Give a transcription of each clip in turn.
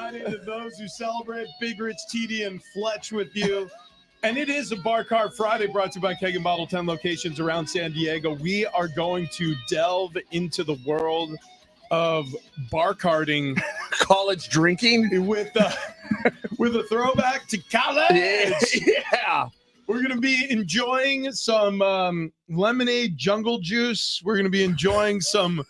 Friday to those who celebrate. Big Rich, TD, and Fletch with you. And it is a Bar Cart Friday brought to you by Keg and Bottle, 10 locations around San Diego. We are going to delve into the world of bar carting. College drinking? With a throwback to college. Yeah. We're going to be enjoying some lemonade jungle juice. We're going to be enjoying some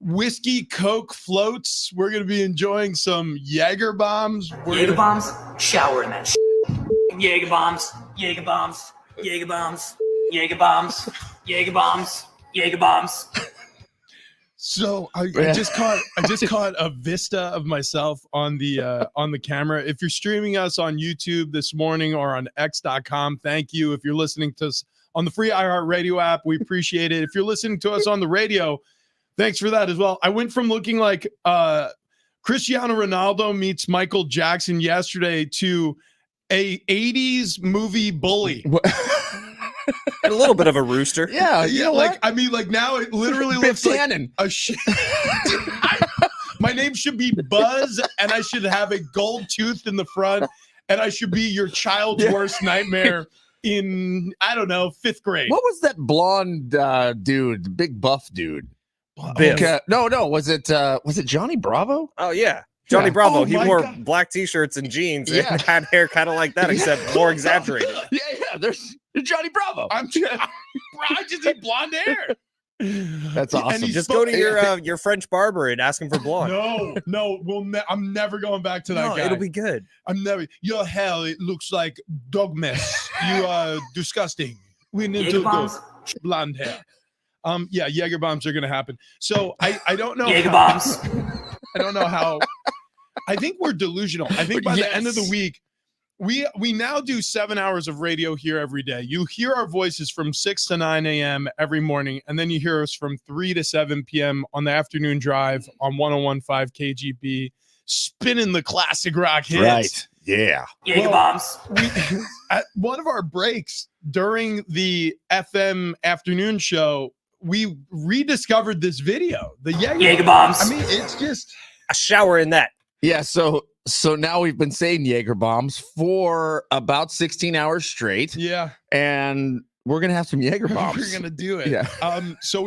whiskey Coke floats. We're going to be enjoying some Jaeger bombs. Jaeger bombs? Shower in that shit. Jaeger bombs. Jaeger bombs. Jaeger bombs. Jaeger bombs. Jaeger bombs. Jaeger bombs. So I just caught a vista of myself on the camera. If you're streaming us on YouTube this morning or on X.com, thank you. If you're listening to us on the free iHeartRadio app, we appreciate it. If you're listening to us on the radio, thanks for that as well. I went from looking like Cristiano Ronaldo meets Michael Jackson yesterday to a 80s movie bully. And a little bit of a rooster. Yeah, you know like now it literally looks like Tannen. a shit. My name should be Buzz, and I should have a gold tooth in the front, and I should be your child's worst nightmare in, I don't know, 5th grade. What was that blonde dude, the big buff dude? Biff. No, was it Johnny Bravo? Oh, yeah. Johnny Bravo. Oh, he my wore God. black T-shirts and jeans Yeah. and had hair kind of like that, except more exaggerated. Yeah, there's Johnny Bravo. I just need blonde hair. That's awesome. And he's Just go to your French barber and ask him for blonde. No, I'm never going back to that No, guy. it'll be good. Your hair, it looks like dog mess. You are disgusting. We need Jaeger to bombs? go blonde hair. Yeah, Jaeger bombs are going to happen. So I don't know. Jaeger bombs. I don't know how. I think we're delusional. I think by the end of the week, we now do 7 hours of radio here every day. You hear our voices from 6 to 9 a.m. every morning, and then you hear us from 3 to 7 p.m. on the afternoon drive on 101.5 KGB, spinning the classic rock hits. Right. Yeah. Jaeger bombs. At one of our breaks during the FM afternoon show, we rediscovered this video. The Jaeger bombs. I mean, it's just A shower in that. Yeah, so now we've been saying Jaeger bombs for about 16 hours straight. yeah. And we're gonna have some Jaeger bombs. We're gonna do it. Yeah. So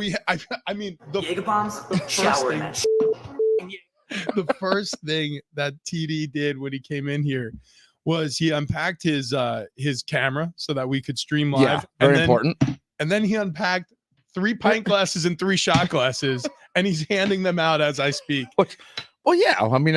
I mean the Jaeger bombs. first Shower in thing- that shit. the first thing that TD did when he came in here was he unpacked his camera so that we could stream live. Yeah, very important. And then he unpacked 3 pint glasses and 3 shot glasses, and he's handing them out as I speak. Well, yeah. I mean,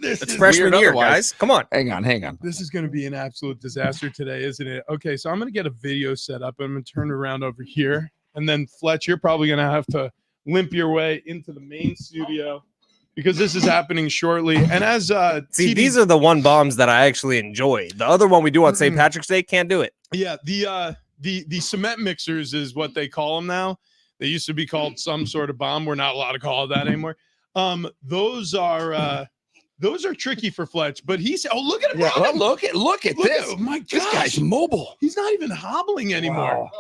This It's is freshman weird year, otherwise. guys. Come on. hang on. This is going to be an absolute disaster today, isn't it? Okay, so I'm going to get a video set up. I'm going to turn it around over here. And then, Fletch, you're probably going to have to limp your way into the main studio because this is happening shortly. And as See, TD these are the one bombs that I actually enjoy. The other one we do on St. Patrick's Day, can't do it. yeah, the cement mixers is what they call them now. They used to be called some sort of bomb. We're not allowed to call it that anymore. Those are tricky for Fletch, but he's look at him. Yeah, well, run. look at this. Oh my This gosh. guy's mobile. He's not even hobbling anymore. Wow.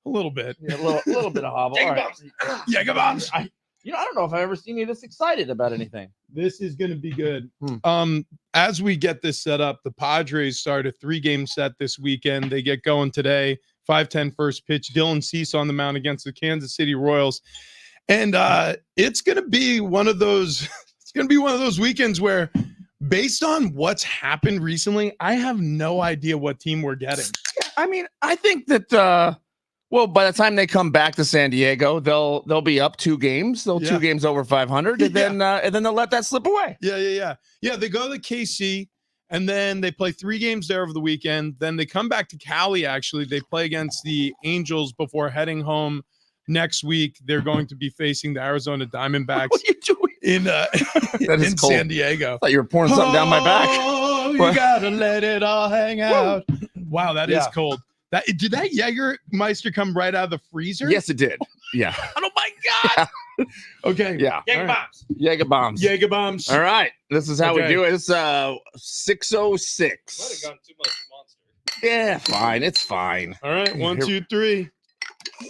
A little bit. Yeah, a little bit of hobble. Jaeger All right. bombs. Jaeger bombs. I don't know if I've ever seen you this excited about anything. This is going to be good. As we get this set up, the Padres start a 3-game set this weekend. They get going today. 5:10 first pitch. Dylan Cease on the mound against the Kansas City Royals, and it's going to be one of those. It's going to be one of those weekends where, based on what's happened recently, I have no idea what team we're getting. I mean, I think that by the time they come back to San Diego, they'll be up 2 games. They'll 2 games over 500, and then they'll let that slip away. Yeah. They go to KC, and then they play 3 games there over the weekend. Then they come back to Cali. Actually, they play against the Angels before heading home next week. They're going to be facing the Arizona Diamondbacks What are you doing? in is cold. San Diego. I thought you were pouring something down my back. Oh, you What? gotta let it all hang out. Wow, that is Yeah. cold. Did that Jägermeister come right out of the freezer? Yes, it did. Yeah. Oh my God. Okay. Yeah. Jaeger bombs. Jaeger bombs. Jaeger bombs. All right. This is how we Okay. do it. It's 6:06. too much monster. Yeah, fine. It's fine. All right. 1, 2, 3.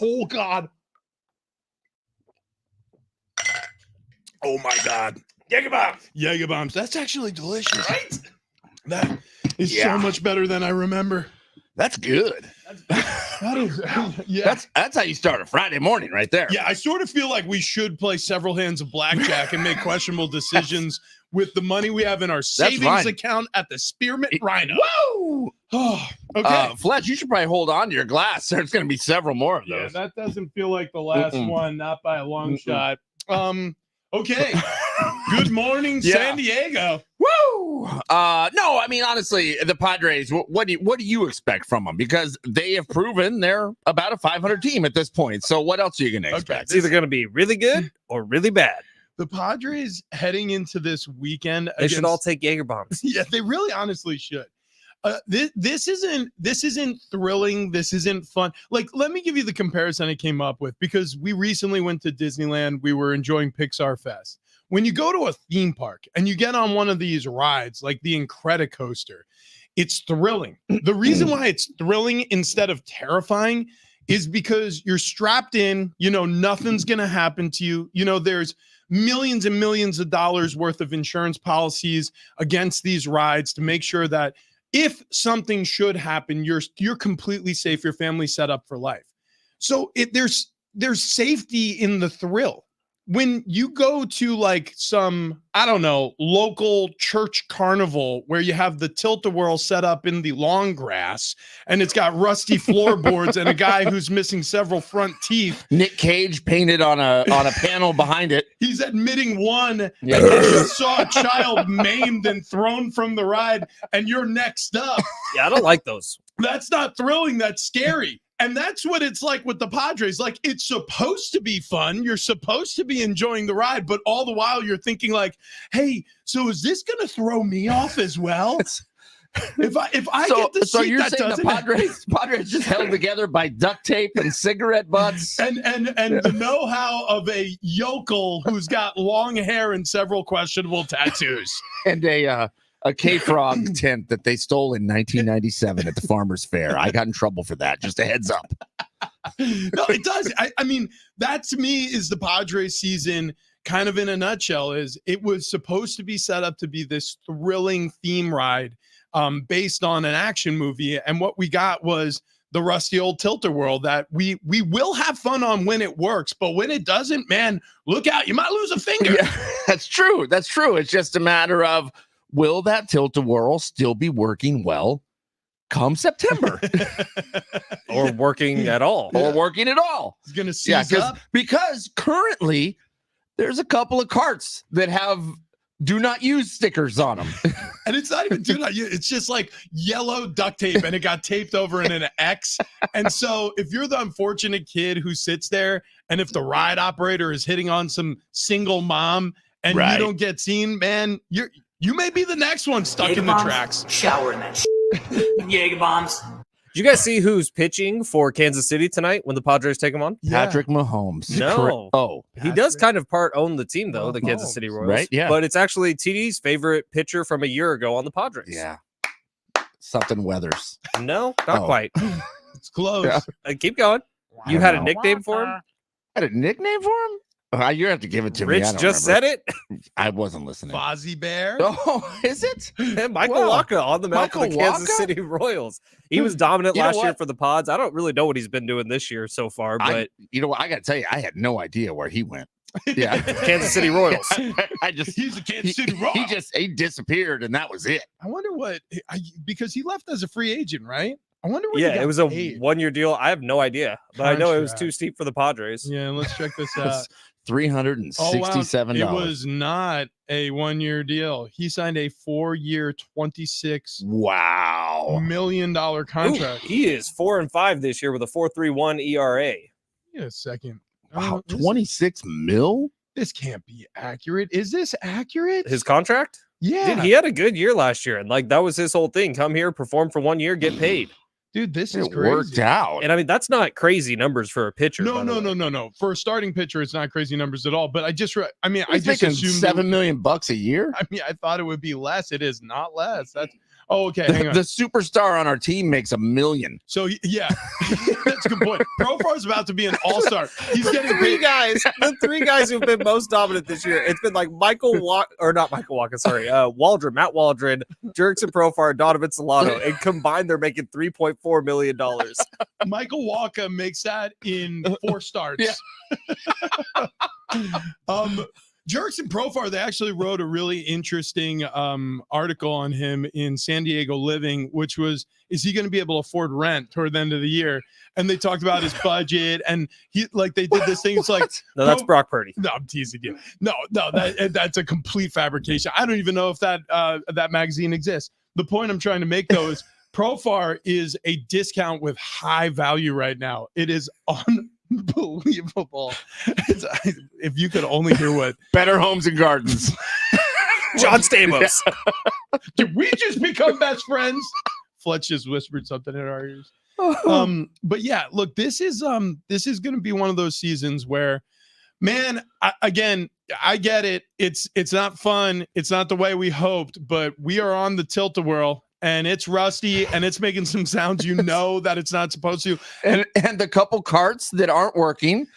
Oh God. Oh my God. Jaeger bombs. Jaeger bombs. That's actually delicious. Right? That is Yeah. so much better than I remember. That's good. That is, yeah. That's how you start a Friday morning right there. Yeah, I sort of feel like we should play several hands of blackjack and make questionable decisions with the money we have in our savings fine. account at the Spearmint Rhino. Woo! Oh, okay. Fletch, you should probably hold on to your glass. There's going to be several more of Yeah, those. that doesn't feel like the last Mm-mm. one, not by a long Mm-mm. shot. Okay. Good morning, Yeah. San Diego. Woo! No, I mean honestly, the Padres. What do you expect from them? Because they have proven they're about a 500 team at this point. So what else are you going to Okay. expect? It's either going to be really good or really bad. The Padres heading into this weekend. They should all take Jaeger bombs. Yeah, they really honestly should. This isn't thrilling. This isn't fun. Like, let me give you the comparison I came up with, because we recently went to Disneyland. We were enjoying Pixar Fest. When you go to a theme park and you get on one of these rides, like the Incredicoaster, it's thrilling. The reason why it's thrilling instead of terrifying is because you're strapped in. You know, nothing's gonna happen to you. You know, there's millions and millions of dollars worth of insurance policies against these rides to make sure that if something should happen, you're completely safe. Your family's set up for life. So there's safety in the thrill. When you go to like some, I don't know, local church carnival where you have the tilt-a-whirl set up in the long grass and it's got rusty floorboards and a guy who's missing several front teeth, Nick Cage painted on a panel behind it. he's admitting one, Yeah. and you just saw a child maimed and thrown from the ride, and you're next up. Yeah, I don't like those. That's not thrilling. That's scary. And that's what it's like with the Padres. Like, it's supposed to be fun. You're supposed to be enjoying the ride, but all the while you're thinking like, hey, so is this going to throw me off as well? If I get the so seat you're that saying doesn't the Padres just held together by duct tape and cigarette butts. and the know-how of a yokel who's got long hair and several questionable tattoos. And a K-Frog tent that they stole in 1997 at the Farmers Fair. I got in trouble for that. Just a heads up. No, it does. I mean, that to me is the Padres season kind of in a nutshell. Is it was supposed to be set up to be this thrilling theme ride based on an action movie. And what we got was the rusty old tilt-a-whirl that we will have fun on when it works. But when it doesn't, man, look out. You might lose a finger. Yeah, that's true. That's true. It's just a matter of, will that tilt-a-whirl still be working well come September Or working at all. or working at all? It's going to Yeah, seize up. because currently there's a couple of carts that have do not use stickers on them. And it's not even it's just like yellow duct tape and it got taped over in an X. And so if you're the unfortunate kid who sits there, and if the ride operator is hitting on some single mom and Right. you don't get seen, man, you may be the next one stuck Jaeger in the bombs, tracks. Shower in that shit. Jaeger bombs. Did you guys see who's pitching for Kansas City tonight when the Padres take him on? Patrick Mahomes. No. Oh, He does kind of part own the team, though, the Kansas Mahomes. City Royals. Right, yeah. But it's actually TD's favorite pitcher from a year ago on the Padres. yeah. Something Weathers. No, not Oh. quite. It's close. Yeah. Keep going. You had a nickname for him? Had a nickname for him? You have to give it to me. Rich I don't just remember. said it. I wasn't listening. Fozzie Bear. Oh, is it? Michael Wow. Waka on the mound for the Michael Kansas Wacha? City Royals. He was dominant You know last year what? for the Pods. I don't really know what he's been doing this year so far, but You know what? I got to tell you, I had no idea where he went. Yeah. Kansas City Royals. I just He's a Kansas City Royal. he disappeared and that was it. I wonder what because he left as a free agent, right? I wonder what. he Yeah, got it was a paid. one-year deal. I have no idea, but I know it was Contract. too steep for the Padres. Yeah, let's check this out. $367. It was not a 1-year deal. He signed a 4-year, $26 Wow. million Ooh, contract. he is 4-5 this year with a 4.31 ERA. Wait a second. Wow, This- 26 mil? This can't be accurate. Is this accurate? His contract? yeah. Dude, he had a good year last year, and like that was his whole thing. Come here, perform for 1 year, get paid. Dude, this is It crazy. worked out. And I mean, that's not crazy numbers for a pitcher. No, by the no, way. no. For a starting pitcher, it's not crazy numbers at all. But I just He's assumed making $7 million a year. I thought it would be less. It is not less. That's okay. Hang on. The superstar on our team makes $1 million. So yeah, that's a good point. Profar's about to be an all-star. He's getting paid. The three guys who've been most dominant this year. It's been like Waldron, Matt Waldron, Jurickson Profar, Donovan Solano, and combined they're making $3.4 million. Michael Walker makes that in 4 starts. Yeah. Jurickson Profar, they actually wrote a really interesting article on him in San Diego Living, which was, is he going to be able to afford rent toward the end of the year? And they talked about his budget, and they did this thing. It's like, No, that's Brock Purdy. no, I'm teasing you. No, that's a complete fabrication. I don't even know if that magazine exists. The point I'm trying to make, though, is Profar is a discount with high value right now. It is unbelievable. If you could only hear what Better Homes and Gardens. John Stamos. did we just become best friends? Fletch just whispered something in our ears. But yeah, look, this is going to be one of those seasons where, man, I get it. It's not fun. It's not the way we hoped, but we are on the tilt-a-whirl. And it's rusty, and it's making some sounds that it's not supposed to. and the couple carts that aren't working,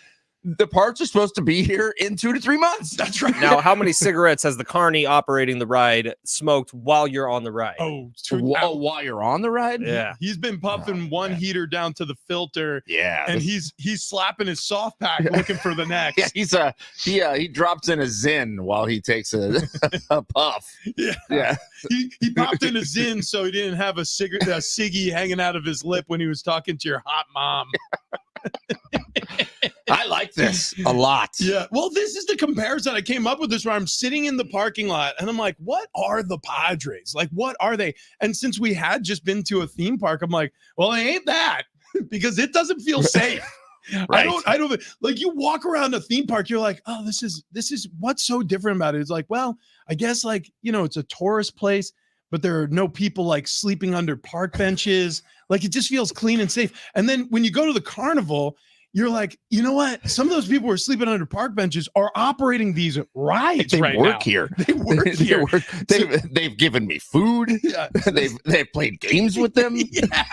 the parts are supposed to be here in 2 to 3 months. That's right. Now, how many cigarettes has the carny operating the ride smoked while you're on the ride? While you're on the ride? Yeah. He's been puffing one heater down to the filter, Yeah. and he's slapping his soft pack looking for the next. Yeah, he drops in a Zin while he takes a puff. Yeah. He popped in a Zin so he didn't have a ciggy hanging out of his lip when he was talking to your hot mom. I like this a lot. Yeah. Well, this is the comparison I came up with this where I'm sitting in the parking lot and I'm like, what are the Padres? Like, what are they? And since we had just been to a theme park, I'm like, well, they ain't that because it doesn't feel safe. Right. I don't like you walk around a theme park, you're like, oh, this is what's so different about it. It's like, well, I guess it's a tourist place, but there are no people like sleeping under park benches. Like it just feels clean and safe. And then when you go to the carnival, you're like, you know what? Some of those people who are sleeping under park benches are operating these rides They right work now. here. They work here. They've given me food. Yeah. They've played games with them. Yeah.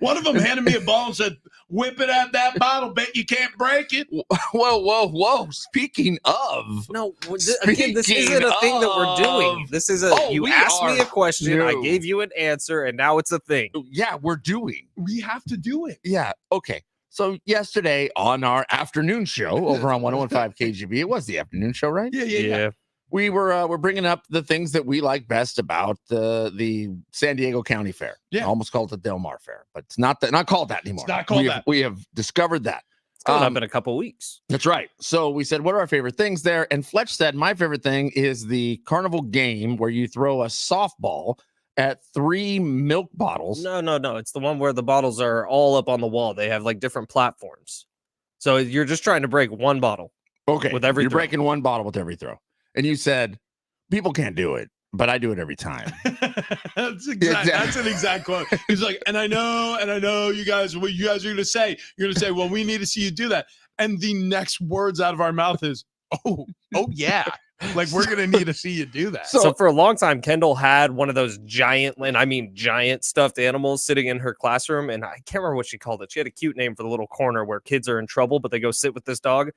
One of them handed me a ball and said, whip it at that bottle. Bet you can't break it. Whoa. Speaking of. No, again, this isn't a thing that we're doing. This is you asked me a question, I gave you an answer, and now it's a thing. Yeah, we're doing. We have to do it. Yeah. Okay. So yesterday on our afternoon show over on 101.5 KGB, it was the afternoon show, right? Yeah. We we're bringing up the things that we like best about the San Diego County Fair. Yeah. I almost called it the Del Mar Fair, but it's not called that anymore. It's not called that. We have discovered that. It's coming up in a couple weeks. That's right. So we said, what are our favorite things there? And Fletch said, my favorite thing is the carnival game where you throw a softball at 3 milk bottles. No. It's the one where the bottles are all up on the wall. They have like different platforms. So you're just trying to break one bottle. Okay. With every You're throw. breaking one bottle with every throw. And you said, people can't do it, but I do it every time. That's an exact quote. He's like, and I know you guys, what you guys are gonna say. You're gonna say, well, we need to see you do that. And the next words out of our mouth is, oh yeah. Like we're gonna need to see you do that. So for a long time, Kendall had one of those giant stuffed animals sitting in her classroom. And I can't remember what she called it. She had a cute name for the little corner where kids are in trouble, but they go sit with this dog.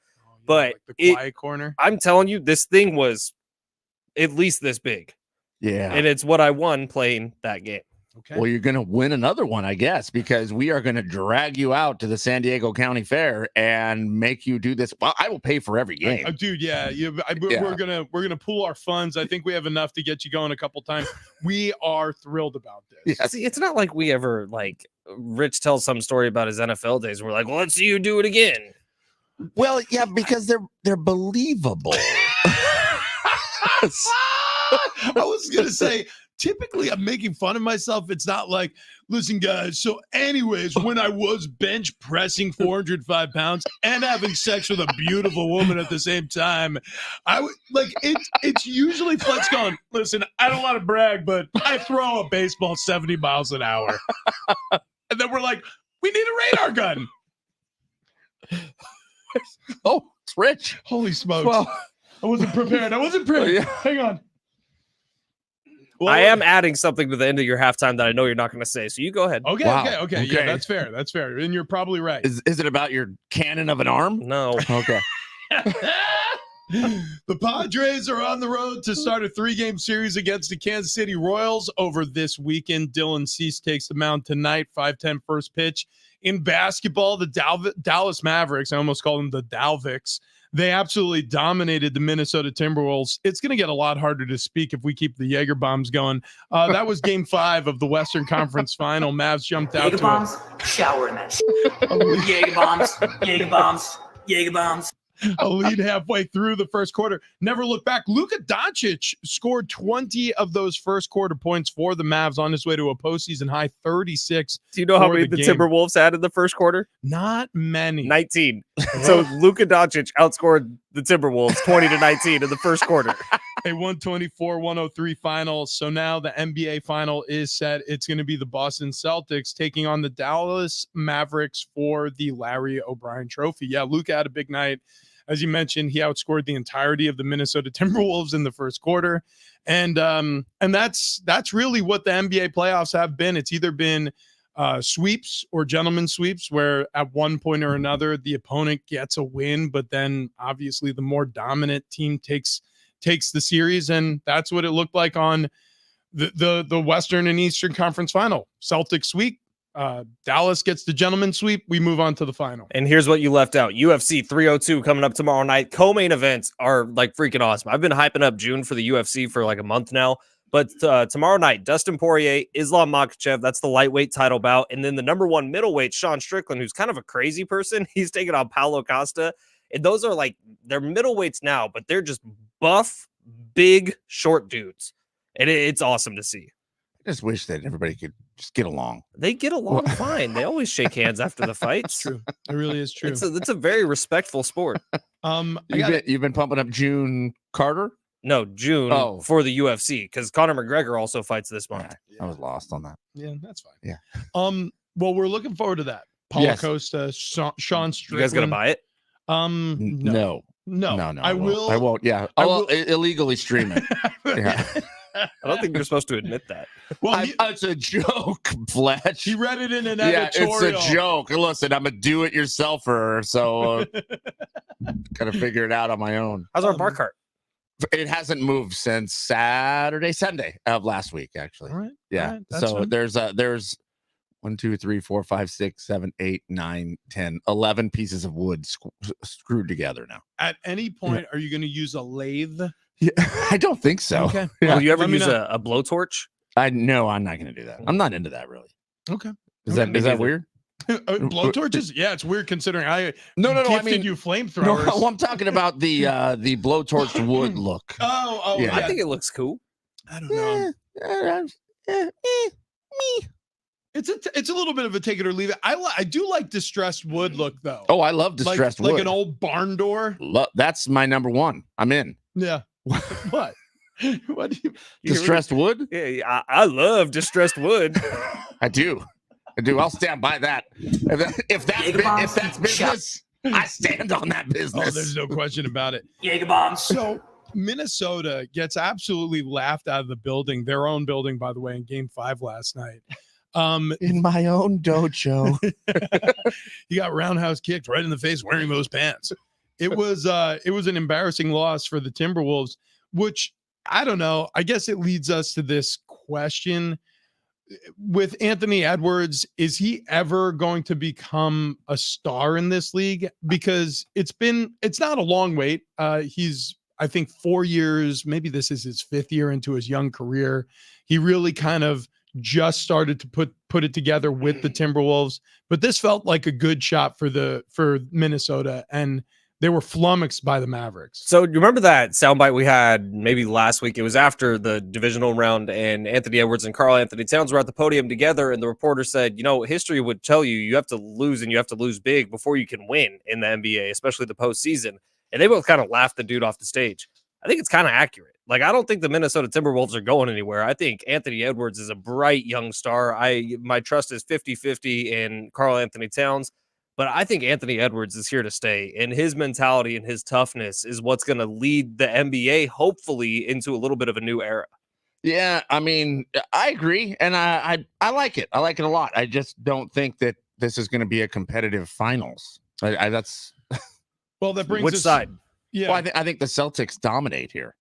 But like the quiet corner. I'm telling you, this thing was at least this big. Yeah. And it's what I won playing that game. Okay. Well, you're going to win another one, I guess, because we are going to drag you out to the San Diego County Fair and make you do this. Well, I will pay for every game. Dude, yeah. We're gonna pool our funds. I think we have enough to get you going a couple times. We are thrilled about this. Yeah. See, it's not like we ever Rich tells some story about his NFL days. We're like, well, let's see you do it again. Well, yeah, because they're believable. I was gonna say, typically I'm making fun of myself. It's not like, listen, guys. So, anyways, when I was bench pressing 405 pounds and having sex with a beautiful woman at the same time, I would it's usually Fletch going, listen, I don't want to brag, but I throw a baseball 70 miles an hour. And then we're like, we need a radar gun. Oh, it's Rich. Holy smokes. Well, I wasn't prepared. Yeah. Hang on. Well, I am adding something to the end of your halftime that I know you're not going to say. So you go ahead. Okay, Wow. okay. Yeah, Okay. that's fair. That's fair. And you're probably right. Is it about your cannon of an arm? No. Okay. The Padres are on the road to start a 3-game series against the Kansas City Royals over this weekend. Dylan Cease takes the mound tonight, 5:10 first pitch. In basketball, the Dallas Mavericks, I almost call them the Dalvics, they absolutely dominated the Minnesota Timberwolves. It's going to get a lot harder to speak if we keep the Jaeger bombs going. That was game 5 of the Western Conference Final. Mavs jumped out Jaeger to bombs, shower in that Jaeger bombs, Jaeger bombs, Jaeger bombs. a lead halfway through the first quarter. Never look back. Luka Doncic scored 20 of those first quarter points for the Mavs on his way to a postseason high 36. Do you know how For many the the game. Timberwolves had in the first quarter? Not many. 19. So Luka Doncic outscored the Timberwolves 20-19 in the first quarter. A 124-103 final. So now the NBA final is set. It's going to be the Boston Celtics taking on the Dallas Mavericks for the Larry O'Brien Trophy. Yeah, Luka had a big night. As you mentioned, he outscored the entirety of the Minnesota Timberwolves in the first quarter. And that's really what the NBA playoffs have been. It's either been sweeps or gentlemen sweeps, where at one point or another the opponent gets a win, but then obviously the more dominant team takes the series, and that's what it looked like on the Western and Eastern Conference Final. Celtics sweep, Dallas gets the gentleman sweep. We move on to the final. And here's what you left out. UFC 302 coming up tomorrow night. Co-main events are like freaking awesome. I've been hyping up June for the UFC for like a month now. But tomorrow night, Dustin Poirier, Islam Makhachev, that's the lightweight title bout. And then the number 1 middleweight, Sean Strickland, who's kind of a crazy person. He's taking on Paulo Costa. And those are like, they're middleweights now, but they're just buff, big, short dudes. And it's awesome to see. I just wish that everybody could just get along. They get along fine. They always shake hands after the fights. True. It really is true. It's a very respectful sport. You've been pumping up June Carter? No, June for the UFC, because Conor McGregor also fights this month. I was lost on that. Yeah, that's fine. Yeah. Well, we're looking forward to that. Paulo Yes. Costa, Sean Strickland. You guys gonna buy it? No. I won't. Yeah, I'll illegally stream it. Yeah. I don't think you're supposed to admit that. Well, It's a joke, Fletch. he read it in an Yeah, editorial. it's a joke. Listen, I'm a do-it-yourselfer, so gotta figure it out on my own. How's our bar cart? It hasn't moved since Sunday of last week, actually. All right. Yeah. all right, that's So fine. there's 1, 2, 3, 4, 5, 6, 7, 8, 9, 10, 11 pieces of wood screwed together now. At any point, are you going to use a lathe? Yeah, I don't think so. Okay. Yeah. Will you ever Let me use know. a blowtorch? No, I'm not going to do that. I'm not into that really. Okay. Is Okay. that that weird? Blowtorches? Yeah, it's weird considering I No. I gifted mean, you no, flamethrowers. I'm talking about the blowtorched wood look. Oh, Yeah. I think it looks cool. I don't know. Me. It's a little bit of a take it or leave it. I do like distressed wood look though. Oh, I love distressed wood. like an old barn door. That's my number one. I'm in. Yeah. What? What do you? Distressed wood? Yeah, I love distressed wood. I do. I'll stand by that. If that's business, I stand on that Oh, business. there's no question about it. Jaeger bombs. So Minnesota gets absolutely laughed out of the building, their own building, by the way, in Game 5 last night. In my own dojo. He got roundhouse kicked right in the face wearing those pants. It was an embarrassing loss for the Timberwolves, which I don't know. I guess it leads us to this question. With Anthony Edwards, is he ever going to become a star in this league? Because it's not a long wait. He's, I think, 4 years, maybe this is his 5th year into his young career. He really kind of just started to put it together with the Timberwolves, but this felt like a good shot for Minnesota, and they were flummoxed by the Mavericks. So you remember that soundbite we had maybe last week? It was after the divisional round, and Anthony Edwards and Karl Anthony Towns were at the podium together, and the reporter said, history would tell you have to lose, and you have to lose big before you can win in the NBA, especially the postseason. And they both kind of laughed the dude off the stage. I think it's kind of accurate. Like, I don't think the Minnesota Timberwolves are going anywhere. I think Anthony Edwards is a bright young star. My trust is 50-50 in Karl Anthony Towns, but I think Anthony Edwards is here to stay, and his mentality and his toughness is what's going to lead the NBA, hopefully, into a little bit of a new era. Yeah, I mean, I agree, and I like it. I like it a lot. I just don't think that this is going to be a competitive finals. That's Well, that brings Which us, side? Yeah. well, I think the Celtics dominate here.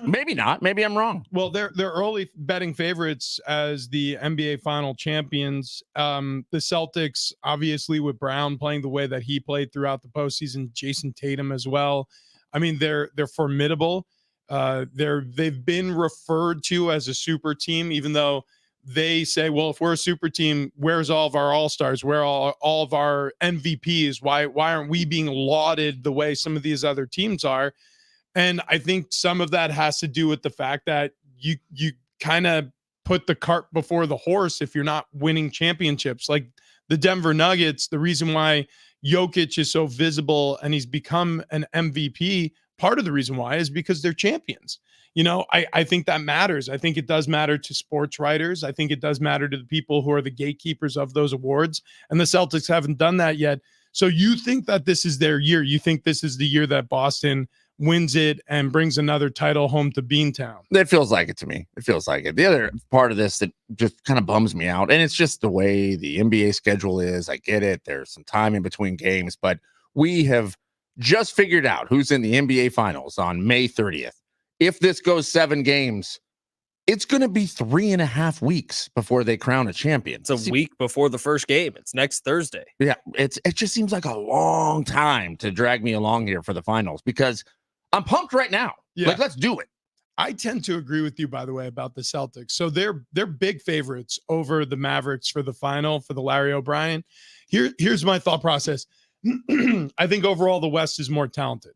Maybe not. Maybe I'm wrong. Well, they're early betting favorites as the NBA final champions. The Celtics, obviously, with Brown playing the way that he played throughout the postseason, Jason Tatum as well. I mean, they're formidable. They've been referred to as a super team, even though they say, well, if we're a super team, where's all of our all-stars? Where are all of our MVPs? Why aren't we being lauded the way some of these other teams are? And I think some of that has to do with the fact that you kind of put the cart before the horse if you're not winning championships. Like the Denver Nuggets, the reason why Jokic is so visible and he's become an MVP, part of the reason why is because they're champions. You know, I think that matters. I think it does matter to sports writers. I think it does matter to the people who are the gatekeepers of those awards. And the Celtics haven't done that yet. So you think that this is their year. You think this is the year that Boston wins it and brings another title home to Beantown. It feels like it to me. It feels like it. The other part of this that just kind of bums me out, and it's just the way the NBA schedule is. I get it. There's some time in between games, but we have just figured out who's in the NBA Finals on May 30th. If this goes 7 games, it's going to be 3.5 weeks before they crown a champion. It's a week before the first game. It's next Thursday. Yeah, it just seems like a long time to drag me along here for the finals because I'm pumped right now. Yeah. Like, let's do it. I tend to agree with you, by the way, about the Celtics. So they're big favorites over the Mavericks for the final for the Larry O'Brien. Here's my thought process. I think overall the West is more talented.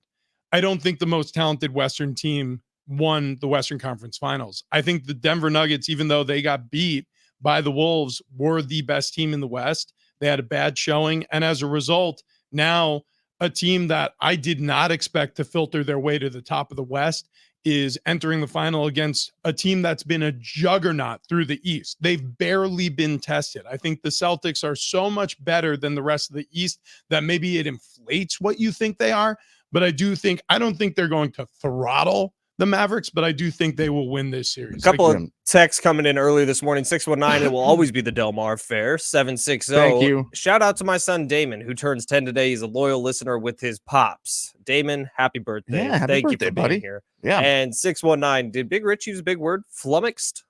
I don't think the most talented Western team won the Western Conference Finals. I think the Denver Nuggets, even though they got beat by the Wolves, were the best team in the West. They had a bad showing. And as a result, now a team that I did not expect to filter their way to the top of the West is entering the final against a team that's been a juggernaut through the East. They've barely been tested. I think the Celtics are so much better than the rest of the East that maybe it inflates what you think they are. But I don't think they're going to throttle the Mavericks, but I do think they will win this series. A couple of texts coming in early this morning. 619, it will always be the Del Mar Fair. 760. Thank you. Shout out to my son Damon, who turns 10 today. He's a loyal listener with his pops. Damon, happy birthday. Yeah, happy Thank birthday, you for being buddy. here. Yeah. And 619, did Big Rich use a big word? Flummoxed?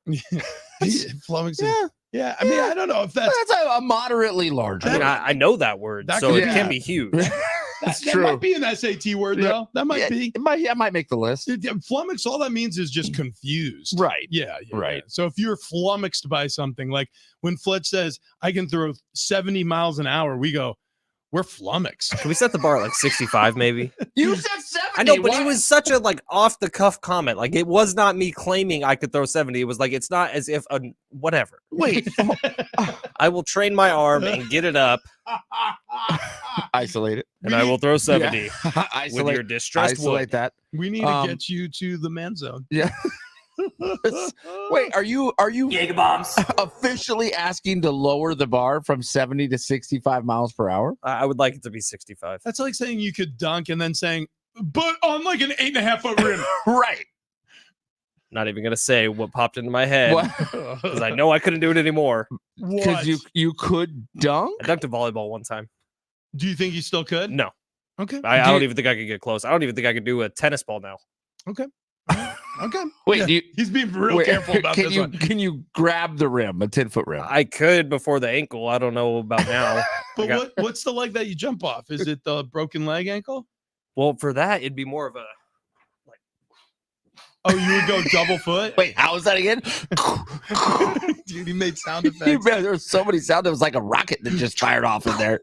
Flummoxed. Yeah. Yeah. I mean, I don't know if that's That's a moderately large. I mean, I know that word, That so could it be- can be huge. That's that true. might be an SAT word, though. That might be. It might make the list. Flummox, all that means is just confused. Right. Yeah, Right. yeah. So if you're flummoxed by something, like when Fletch says, I can throw 70 miles an hour, we go, we're flummoxed. Can we set the bar at like 65, maybe? You said 70. I know, but What? it was such a like off the cuff comment. Like it was not me claiming I could throw 70. It was like it's not as if whatever. Wait. I will train my arm and get it up, Isolate it. and I will throw 70 Yeah. with Isolate, your distressed isolate wood. that. We need to Um, get you to the man zone. Yeah. Wait, are you Jaeger bombs. officially asking to lower the bar from 70 to 65 miles per hour? I would like it to be 65. That's like saying you could dunk and then saying, but on like an 8.5 foot rim. Right. Not even gonna say what popped into my head because I know I couldn't do it anymore. Because What? you could dunk? I dunked a volleyball one time. Do you think you still could? No, Okay. I Do don't you- even think I could get close. I don't even think I could do a tennis ball now. Okay. Wait, Yeah, do you he's being real wait, careful about can this you one. can you grab the rim, a 10-foot rim? I could before the ankle. I don't know about now. But got- what's the leg that you jump off? Is it the broken leg ankle? Well, for that, it'd be more of a Oh, you would go double foot? Wait, how was that again? Dude, he made sound You effects. bet there was so many sounds. It was like a rocket that just fired off in there.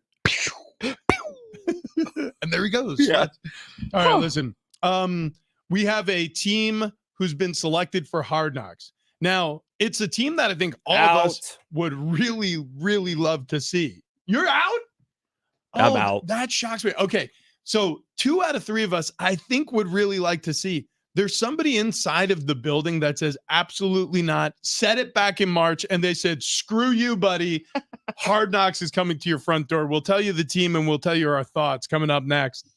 And there he goes. Yeah. All right, Huh. listen. We have a team who's been selected for Hard Knocks. Now, it's a team that I think all of us would really, really love to see. You're out? I'm Oh, out. That shocks me. Okay. So 2 out of 3 of us, I think, would really like to see. there's somebody inside of the building that says absolutely not. Said it back in March, and they said, "Screw you, buddy. Hard Knocks is coming to your front door." We'll tell you the team, and we'll tell you our thoughts coming up next.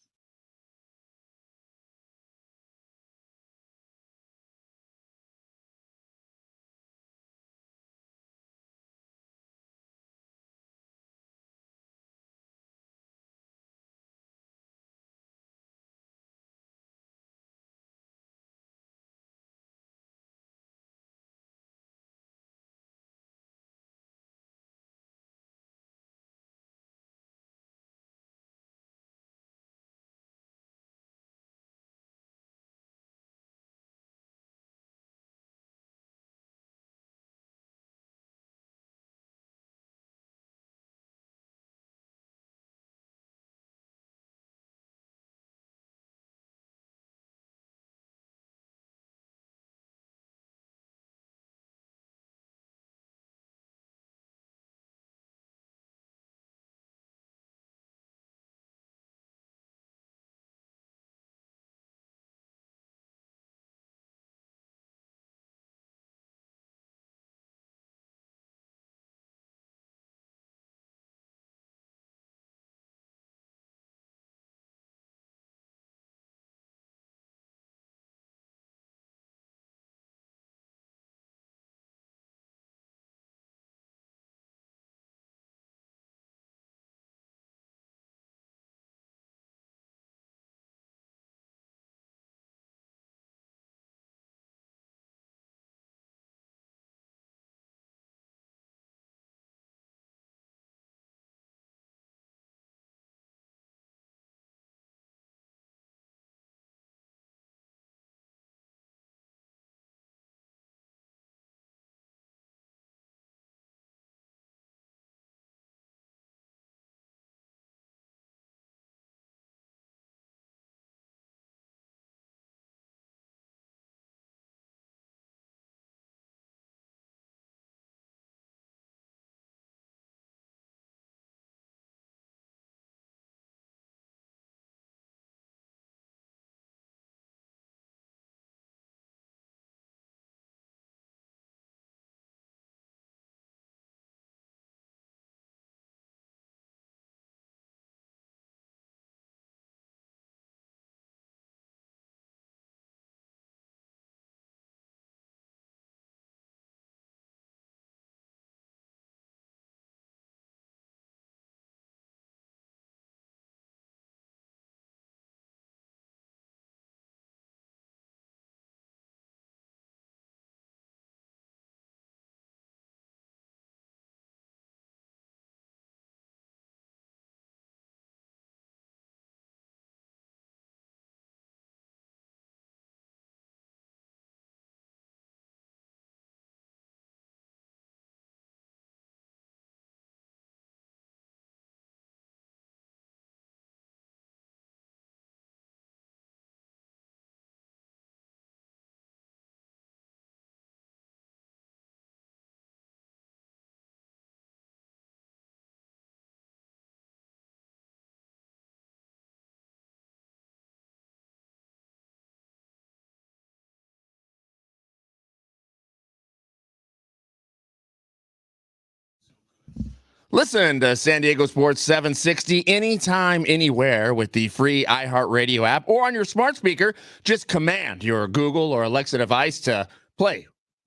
Listen to San Diego Sports 760 anytime, anywhere with the free iHeartRadio app or on your smart speaker. Just command your Google or Alexa device to play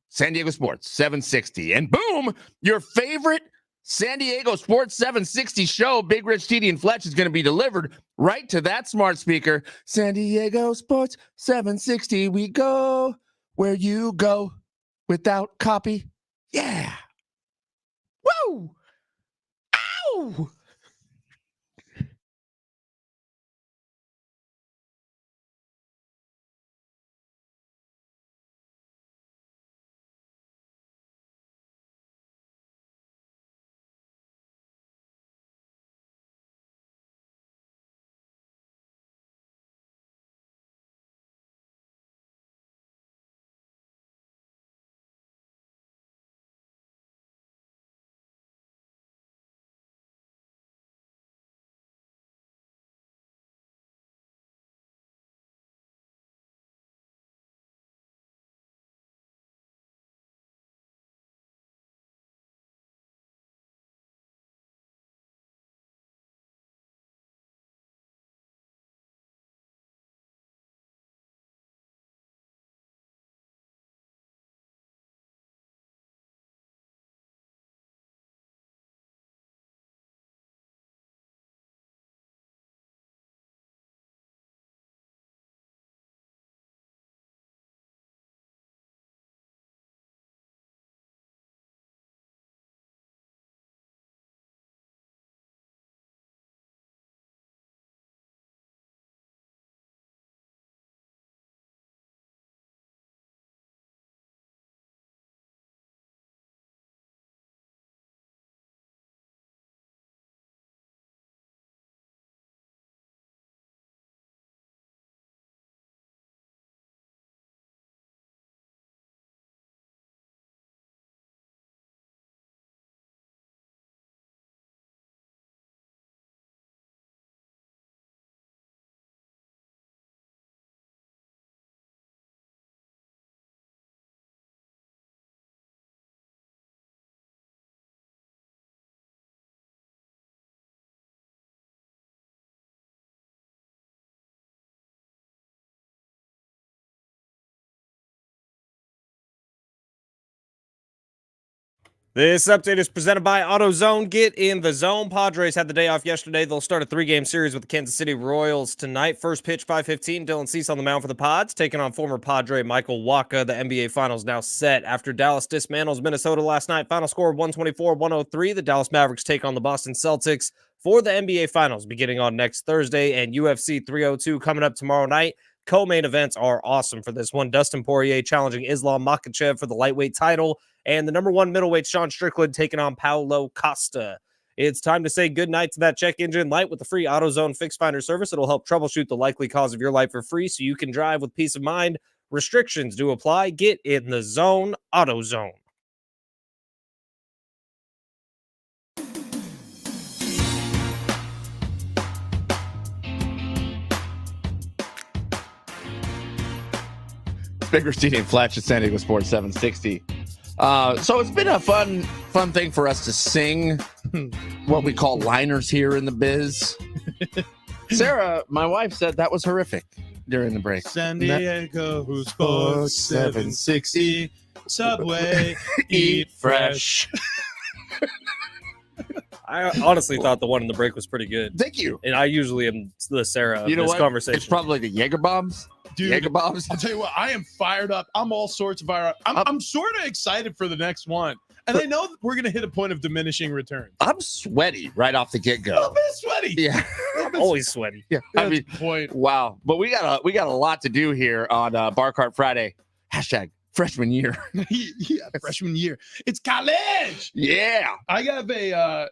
San Diego Sports 760. And boom, your favorite San Diego Sports 760 show, Big Rich, TD, and Fletch, is going to be delivered right to that smart speaker. San Diego Sports 760, we go where you go without copy. Yeah. Woo! Ow! This update is presented by AutoZone. Get in the zone. Padres had the day off yesterday. They'll start a 3-game series with the Kansas City Royals tonight. First pitch, 5:15. Dylan Cease on the mound for the Pods, taking on former Padre Michael Wacha. The NBA Finals now set after Dallas dismantles Minnesota last night. Final score 124-103. The Dallas Mavericks take on the Boston Celtics for the NBA Finals beginning on next Thursday, and UFC 302 coming up tomorrow night. Co-main events are awesome for this one. Dustin Poirier challenging Islam Makhachev for the lightweight title, and the number 1 middleweight Sean Strickland taking on Paulo Costa. It's time to say goodnight to that check engine light with the free AutoZone Fix Finder service. It'll help troubleshoot the likely cause of your light for free so you can drive with peace of mind. Restrictions do apply. Get in the zone. AutoZone. Bigger Stadium Flash at San Diego Sports 760. So it's been a fun thing for us to sing what we call liners here in the biz. Sarah, my wife, said that was horrific during the break. San Diego Sports 760. Subway, eat fresh. I honestly thought the one in the break was pretty good. Thank you. And I usually am the Sarah of You know this what? conversation. It's probably the Jaeger bombs. Dude, Jaeger bombs. I'll tell you what, I am fired up. I'm all sorts of fired up. I'm sort of excited for the next one. And I know that we're going to hit a point of diminishing returns. I'm sweaty right off the get A go. little bit sweaty. Yeah. always sweaty. Yeah. That's I mean, the point. wow. But we got a lot to do here on Bar Cart Friday. Hashtag freshman year. Yeah, freshman year. It's college. Yeah. I have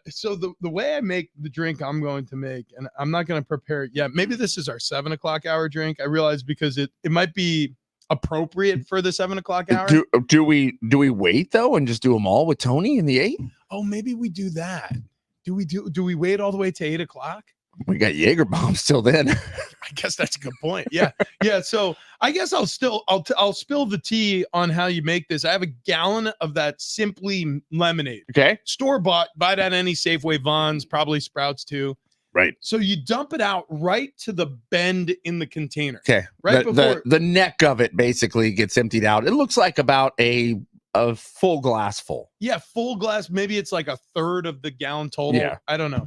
so the way I make the drink I'm going to make, and I'm not going to prepare it yet. Maybe this is our 7 o'clock hour drink. I realize because it might be appropriate for the 7 o'clock hour. Do we wait though and just do them all with Tony in the 8? Oh, maybe we do that. Do we wait all the way to 8 o'clock? We got Jaeger bombs till then. I guess that's a good point. Yeah. Yeah. So I guess I'll spill the tea on how you make this. I have a gallon of that Simply lemonade. Okay. Store bought, buy it at any Safeway, Vons, probably Sprouts too. Right. So you dump it out right to the bend in the container. Okay. Right before the neck of it basically gets emptied out. It looks like about a full glass full. Yeah, full glass. Maybe it's like a third of the gallon total. Yeah. I don't know.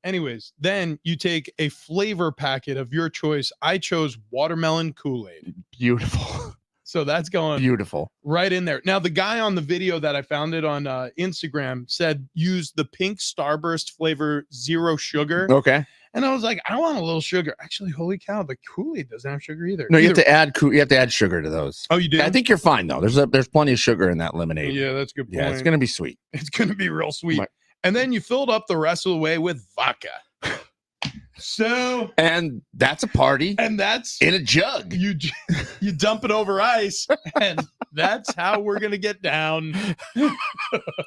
Anyways, then you take a flavor packet of your choice. I chose watermelon Kool-Aid. Beautiful. So that's going Beautiful. right in there. Now, the guy on the video that I found it on Instagram said use the pink Starburst flavor, 0 sugar. Okay. And I was like, I want a little sugar. Actually, holy cow, the Kool-Aid doesn't have sugar either. No, you have to add sugar to those. Oh, you do? I think you're fine though. There's plenty of sugar in that lemonade. Yeah, that's a good point. Yeah, it's gonna be sweet. It's gonna be real sweet. Right. And then you filled up the rest of the way with vodka. So, And that's a party and that's in a jug. you dump it over ice, and that's how we're gonna get down.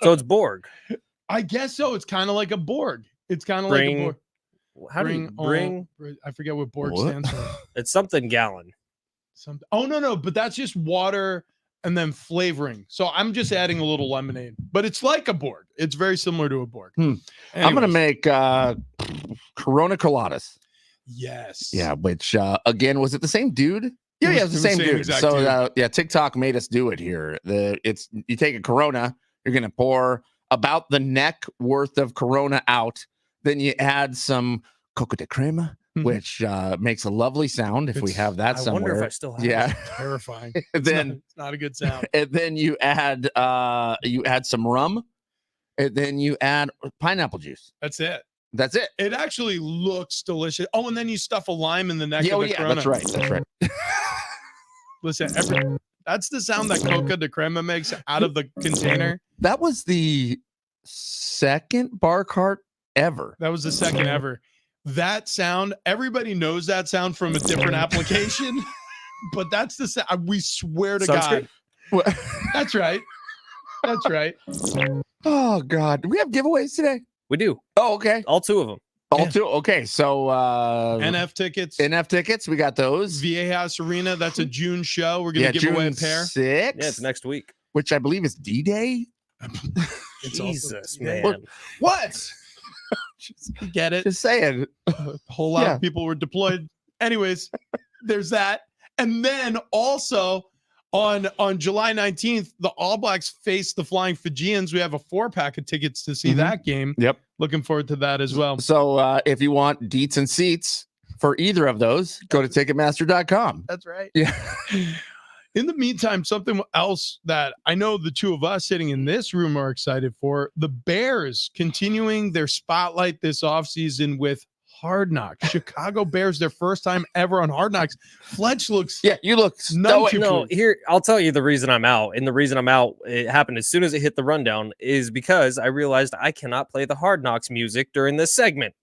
So it's Borg. I guess so. It's kind of like a Borg. It's kind of like a Bring- Borg. How do you bring? I forget what Borg What? stands for. It's something gallon. Something. Oh no, but that's just water and then flavoring. So I'm just adding a little lemonade, but it's like a Borg. It's very similar to a Borg. I'm gonna Anyways, make Corona Coladas. yes. Yeah, which again, was it the same dude? Yeah, it was the same dude. exact So dude. yeah, TikTok made us do it here. You take a Corona, you're gonna pour about the neck worth of Corona out, then you add some coco de crema, Mhm. which makes a lovely sound if we It's- have that I somewhere. wonder if I still have Yeah. it. Terrifying. And then It's not a good sound. and then you add some rum, and then you add pineapple juice. That's it. That's it. It actually looks delicious. Oh, and then you stuff a lime in the neck Yeah, of oh the yeah, Corona. that's right. That's right. Listen, that's the sound that Coca de Crema makes out of the container. That was the second bar cart ever. That was the second ever. That sound, everybody knows that sound from a different application, but that's the sound. We swear to Sunscreen? God. That's right. That's right. Oh God, do we have giveaways today? We do. Oh, okay. All 2 of them. All Yeah. two. Okay, so NF tickets, NF tickets, we got those. Viejas Arena. That's a June show. We're going to give away a pair. 6th, Yeah, it's next week. which I believe is D-Day. It's also- Jesus, Yeah. man. What? Get it? Just saying. A whole lot Yeah. of people were deployed. Anyways, there's that. And then also, On July 19th, the All Blacks face the Flying Fijians. We have a 4-pack of tickets to see Mhm. that game. Yep. Looking forward to that as well. So if you want deets and seats for either of those, go to Ticketmaster.com. That's right. Yeah. In the meantime, something else that I know the two of us sitting in this room are excited for, the Bears continuing their spotlight this offseason with Hard Knocks. Chicago Bears, their first time ever on Hard Knocks. Fletch looks Yeah, you look none stoic. too No, pleased. here I'll tell you the reason I'm out, and the reason I'm out, it happened as soon as it hit the rundown, is because I realized I cannot play the Hard Knocks music during this segment,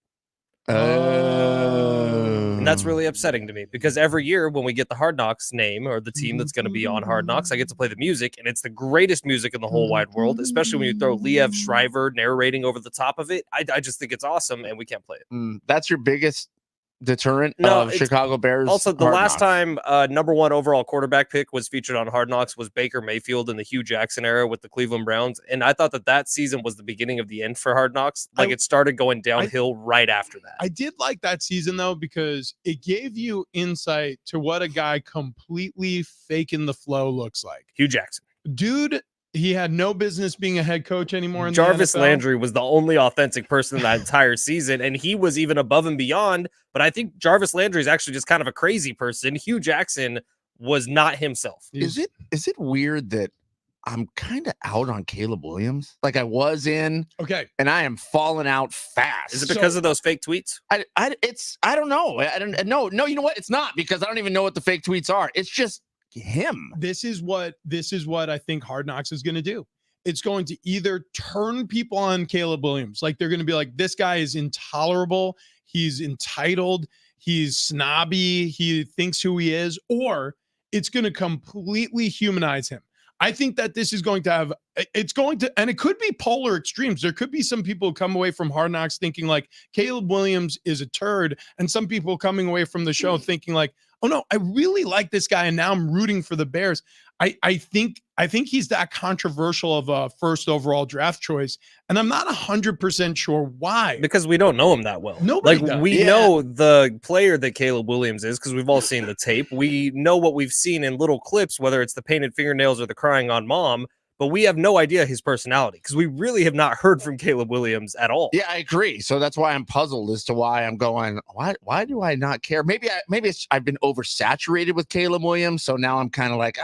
and that's really upsetting to me because every year when we get the Hard Knocks name or the team that's going to be on Hard Knocks, I get to play the music, and it's the greatest music in the whole wide world, especially when you throw Liev Schreiber narrating over the top of it. I just think it's awesome, and we can't play it. That's your biggest deterrent No, of it's- Chicago Bears. Also, the Hard last Knocks. time number 1 overall quarterback pick was featured on Hard Knocks was Baker Mayfield in the Hugh Jackson era with the Cleveland Browns. And I thought that season was the beginning of the end for Hard Knocks. Like it started going downhill right after that. I did like that season though, because it gave you insight to what a guy completely faking the flow looks like. Hugh Jackson. Dude, he had no business being a head coach anymore in Jarvis the NFL. Landry was the only authentic person in that entire season, and he was even above and beyond. But I think Jarvis Landry is actually just kind of a crazy person. Hugh Jackson was not himself. Is it weird that I'm kind of out on Caleb Williams? Like I was in, Okay. and I am falling out fast. Is it because of those fake tweets? I don't know. I don't know. No, you know what? It's not, because I don't even know what the fake tweets are. It's just him. This is what I think Hard Knocks is going to do. It's going to either turn people on Caleb Williams, like they're going to be like, this guy is intolerable, he's entitled, he's snobby, he thinks who he is, or it's going to completely humanize him. I think that this is going to have, it's going to, and it could be polar extremes. There could be some people who come away from Hard Knocks thinking like Caleb Williams is a turd, and some people coming away from the show thinking like, oh no, I really like this guy, and now I'm rooting for the Bears. I think he's that controversial of a first overall draft choice, and I'm not 100% sure why. Because we don't know him that well. Nobody like does. we Yeah. know the player that Caleb Williams is because we've all seen the tape. We know what we've seen in little clips, whether it's the painted fingernails or the crying on mom, but we have no idea his personality because we really have not heard from Caleb Williams at all. Yeah, I agree. So that's why I'm puzzled as to why I'm going, why do I not care? Maybe I've been oversaturated with Caleb Williams. So now I'm kind of like,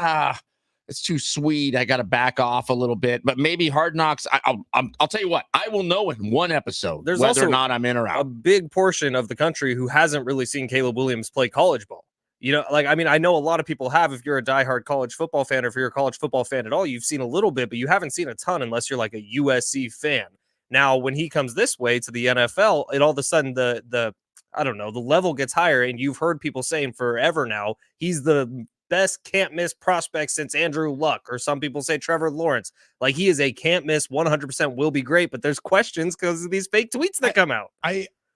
it's too sweet. I got to back off a little bit. But maybe Hard Knocks, I'll tell you what, I will know in one episode There's whether also or not I'm in or A out. big portion of the country who hasn't really seen Caleb Williams play college ball. You know, like, I mean, I know a lot of people have. If you're a diehard college football fan, or if you're a college football fan at all, you've seen a little bit, but you haven't seen a ton unless you're like a USC fan. Now, when he comes this way to the NFL, it all of a sudden the I don't know, the level gets higher, and you've heard people saying forever now he's the best can't miss prospect since Andrew Luck, or some people say Trevor Lawrence. Like, he is a can't miss, 100% will be great, but there's questions because of these fake tweets that come out.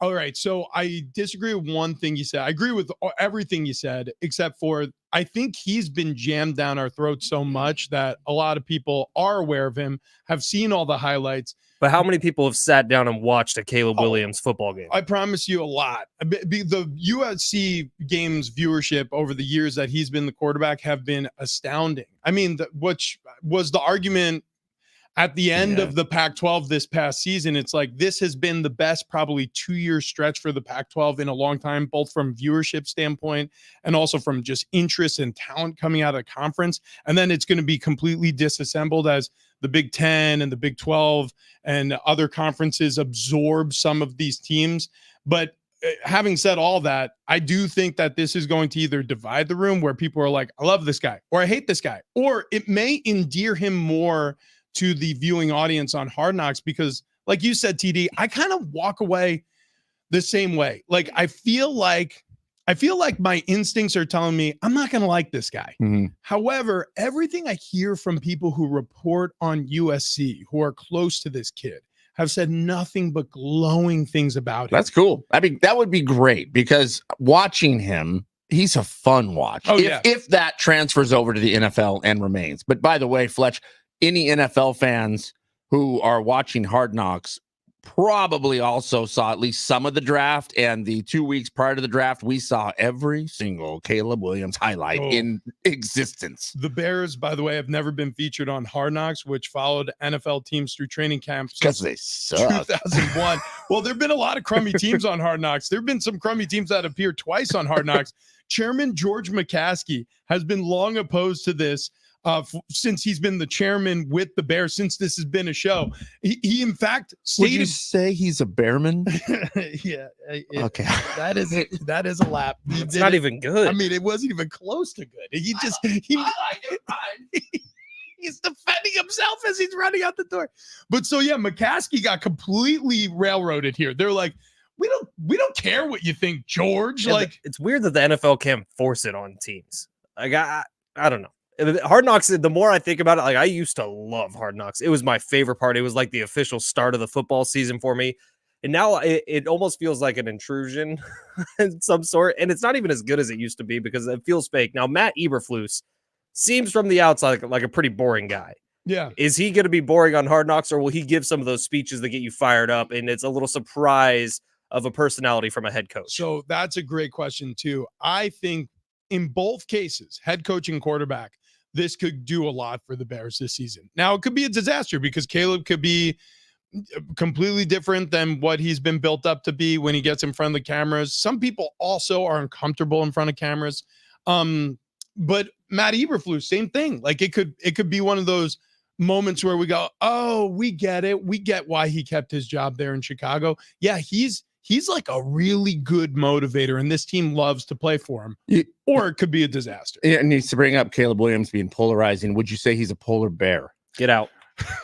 All right, so I disagree with one thing you said. I agree with everything you said, except for I think he's been jammed down our throats so much that a lot of people are aware of him, have seen all the highlights. But how many people have sat down and watched a Caleb Williams football game? I promise you a lot. The USC games viewership over the years that he's been the quarterback have been astounding. I mean, which was the argument at the end of the Pac-12 this past season. It's like this has been the best probably 2-year stretch for the Pac-12 in a long time, both from viewership standpoint and also from just interest and talent coming out of the conference. And then it's going to be completely disassembled as the Big 10 and the Big 12 and other conferences absorb some of these teams. But having said all that, I do think that this is going to either divide the room where people are like, I love this guy, or I hate this guy, or it may endear him more to the viewing audience on Hard Knocks, because like you said, TD, I kind of walk away the same way. Like, I feel like my instincts are telling me I'm not going to like this guy. Mhm. However, everything I hear from people who report on USC, who are close to this kid, have said nothing but glowing things about him. That's cool. I mean, that would be great, because watching him, he's a fun watch. Oh, yeah. If that transfers over to the NFL and remains. But by the way, Fletch, any NFL fans who are watching Hard Knocks, probably also saw at least some of the draft, and the 2 weeks prior to the draft, we saw every single Caleb Williams highlight in existence. The Bears, by the way, have never been featured on Hard Knocks, which followed NFL teams through training camp Because since they suck. 2001. Well, there have been a lot of crummy teams on Hard Knocks. There have been some crummy teams that appear twice on Hard Knocks. Chairman George McCaskey has been long opposed to this since he's been the chairman with the Bears, since this has been a show. He in fact, Would you stated, say he's a Bearman? yeah, Okay. that is a lap. He It's did not it. even good. I mean, it wasn't even close to good. He just he's defending himself as he's running out the door. But so yeah, McCaskey got completely railroaded here. They're like, we don't care what you think, George. Yeah, Like, it's weird that the NFL can't force it on teams. Like I don't know. Hard Knocks, the more I think about it, like I used to love Hard Knocks. It was my favorite part. It was like the official start of the football season for me. And now it almost feels like an intrusion in some sort. And it's not even as good as it used to be because it feels fake. Now, Matt Eberflus seems from the outside like a pretty boring guy. yeah. Is he going to be boring on Hard Knocks, or will he give some of those speeches that get you fired up? And it's a little surprise of a personality from a head coach. So that's a great question too. I think in both cases, head coach and quarterback, this could do a lot for the Bears this season. Now, it could be a disaster because Caleb could be completely different than what he's been built up to be when he gets in front of the cameras. Some people also are uncomfortable in front of cameras. But Matt Eberflus, same thing. Like it could be one of those moments where we go, oh, we get it. We get why he kept his job there in Chicago. Yeah, he's like a really good motivator, and this team loves to play for him. Or it could be a disaster. It needs to bring up Caleb Williams being polarizing. Would you say he's a polar bear? Get out.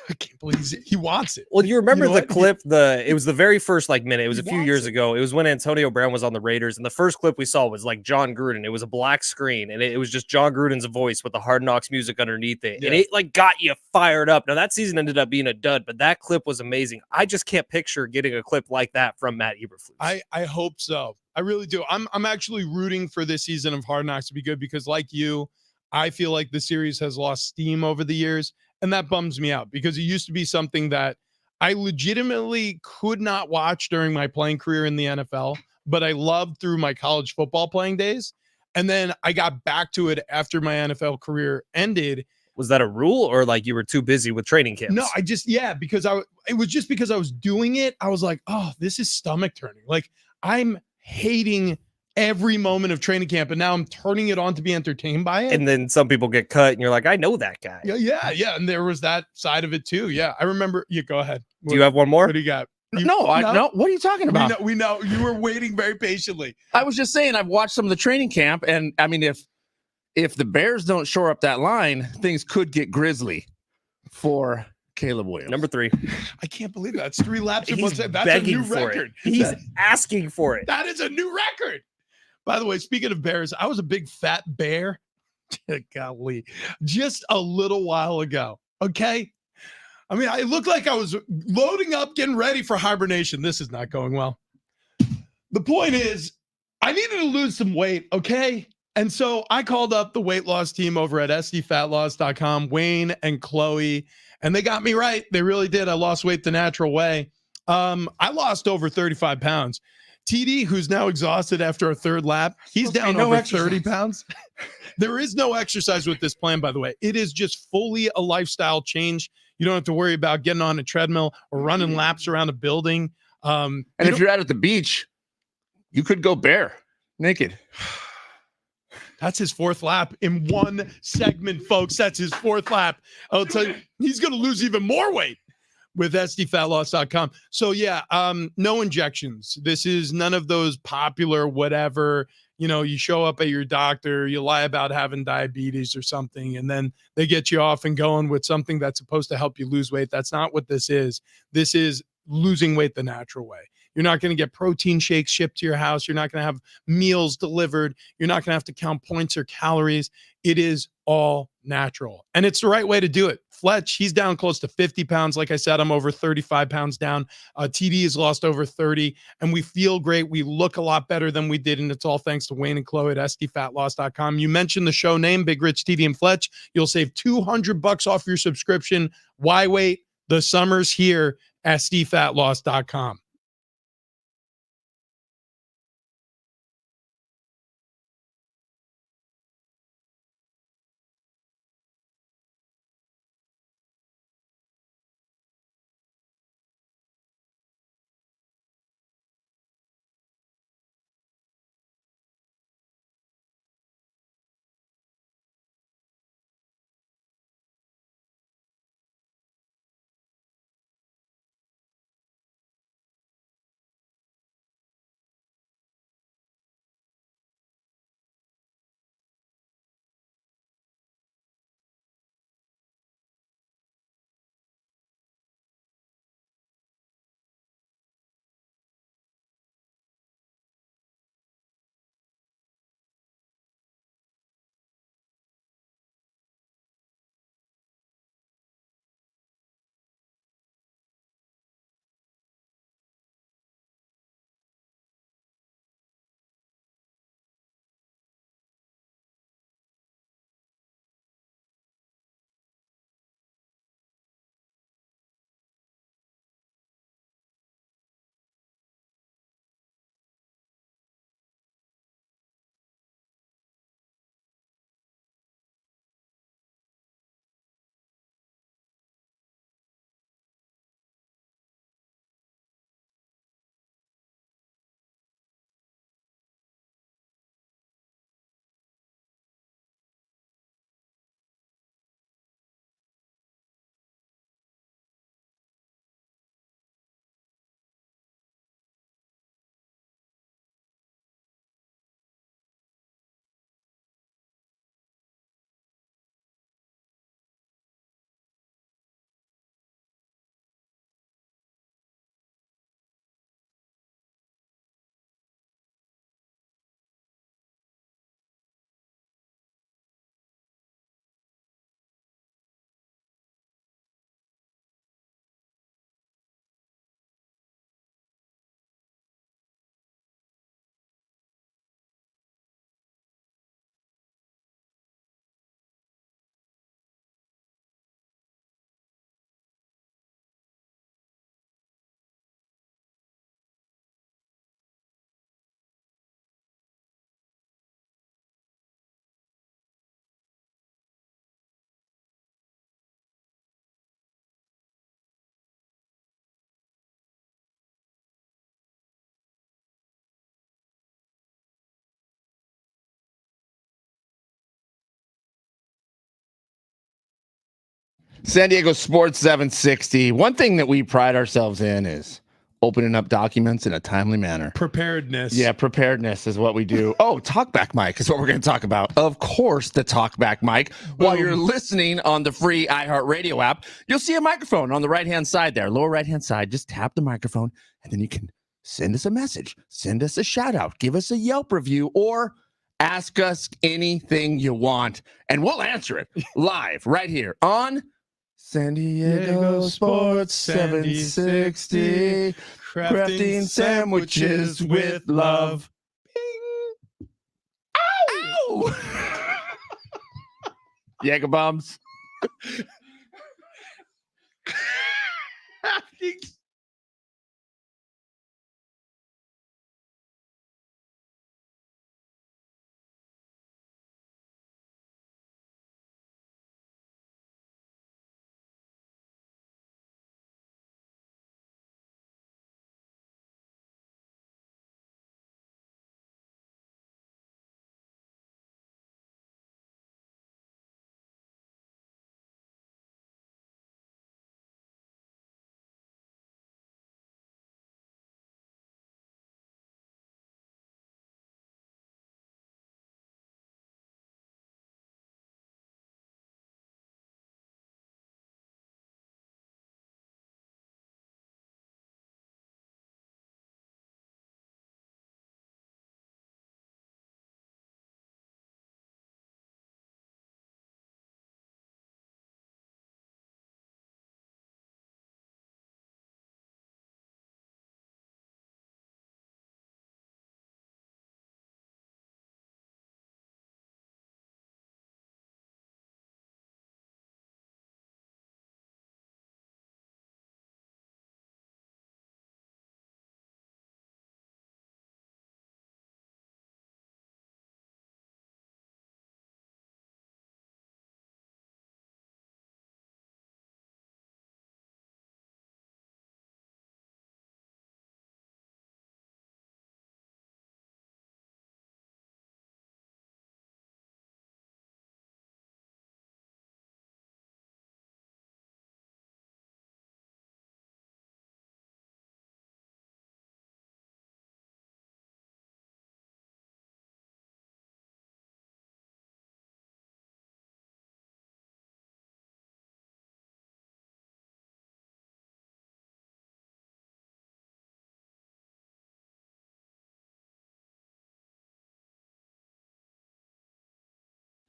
I can't believe he wants it. Well, you remember know the what? clip? It was the very first minute. It was He a few wants years it. ago. It was when Antonio Brown was on the Raiders, and the first clip we saw was like John Gruden. It was a black screen, and it was just John Gruden's voice with the Hard Knocks music underneath it, and Yeah. it like got you fired up. Now that season ended up being a dud, but that clip was amazing. I just can't picture getting a clip like that from Matt Eberflus. I hope so. I really do. I'm actually rooting for this season of Hard Knocks to be good because, like you, I feel like the series has lost steam over the years, and that bums me out because it used to be something that I legitimately could not watch during my playing career in the NFL, but I loved through my college football playing days. And then I got back to it after my NFL career ended. Was that a rule, or like you were too busy with training camps? No, because it was just because I was doing it. I was like, oh, this is stomach turning. Like I'm hating every moment of training camp, and now I'm turning it on to be entertained by it. And then some people get cut, and you're like, I know that guy. Yeah. And there was that side of it too. Yeah. I remember. You go ahead. Do you have one more? What do you got? No. What are you talking about? We know. You were waiting very patiently. I was just saying I've watched some of the training camp, and I mean, if the Bears don't shore up that line, things could get grisly for Caleb Williams. Number 3. I can't believe that. That's 3 laps in one He's second. That's a begging new for record. it. He's asking for it. That is a new record. By the way, speaking of bears, I was a big fat bear. Golly, just a little while ago. Okay. I mean, I looked like I was loading up, getting ready for hibernation. This is not going well. The point is, I needed to lose some weight. Okay. And so I called up the weight loss team over at sdfatloss.com, Wayne and Chloe, and they got me right. They really did. I lost weight the natural way. I lost over 35 pounds. TD, who's now exhausted after a third lap, he's down over 30 pounds. There is no exercise with this plan, by the way. It is just fully a lifestyle change. You don't have to worry about getting on a treadmill or running laps around a building. And if you're out at the beach, you could go bare naked. That's his 4th lap in one segment, folks. That's his 4th lap. I'll tell you, he's going to lose even more weight with sdfatloss.com. So yeah, no injections. This is none of those popular whatever, you show up at your doctor, you lie about having diabetes or something, and then they get you off and going with something that's supposed to help you lose weight. That's not what this is. This is losing weight the natural way. You're not going to get protein shakes shipped to your house. You're not going to have meals delivered. You're not going to have to count points or calories. It is all natural. And it's the right way to do it. Fletch, he's down close to 50 pounds. Like I said, I'm over 35 pounds down. TD has lost over 30, and we feel great. We look a lot better than we did, and it's all thanks to Wayne and Chloe at sdfatloss.com. You mentioned the show name, Big Rich, TD, and Fletch. You'll save $200 off your subscription. Why wait? The summer's here, sdfatloss.com. San Diego Sports 760. One thing that we pride ourselves in is opening up documents in a timely manner. Preparedness. Yeah, preparedness is what we do. Oh, talkback mic is what we're going to talk about. Of course, the talkback mic. While you're listening on the free iHeartRadio app, you'll see a microphone on the right-hand side there, lower right-hand side. Just tap the microphone, and then you can send us a message, send us a shout-out, give us a Yelp review, or ask us anything you want, and we'll answer it live right here on San Diego Sports 760. Crafting sandwiches with love. Bing. Ow! Jaeger bombs.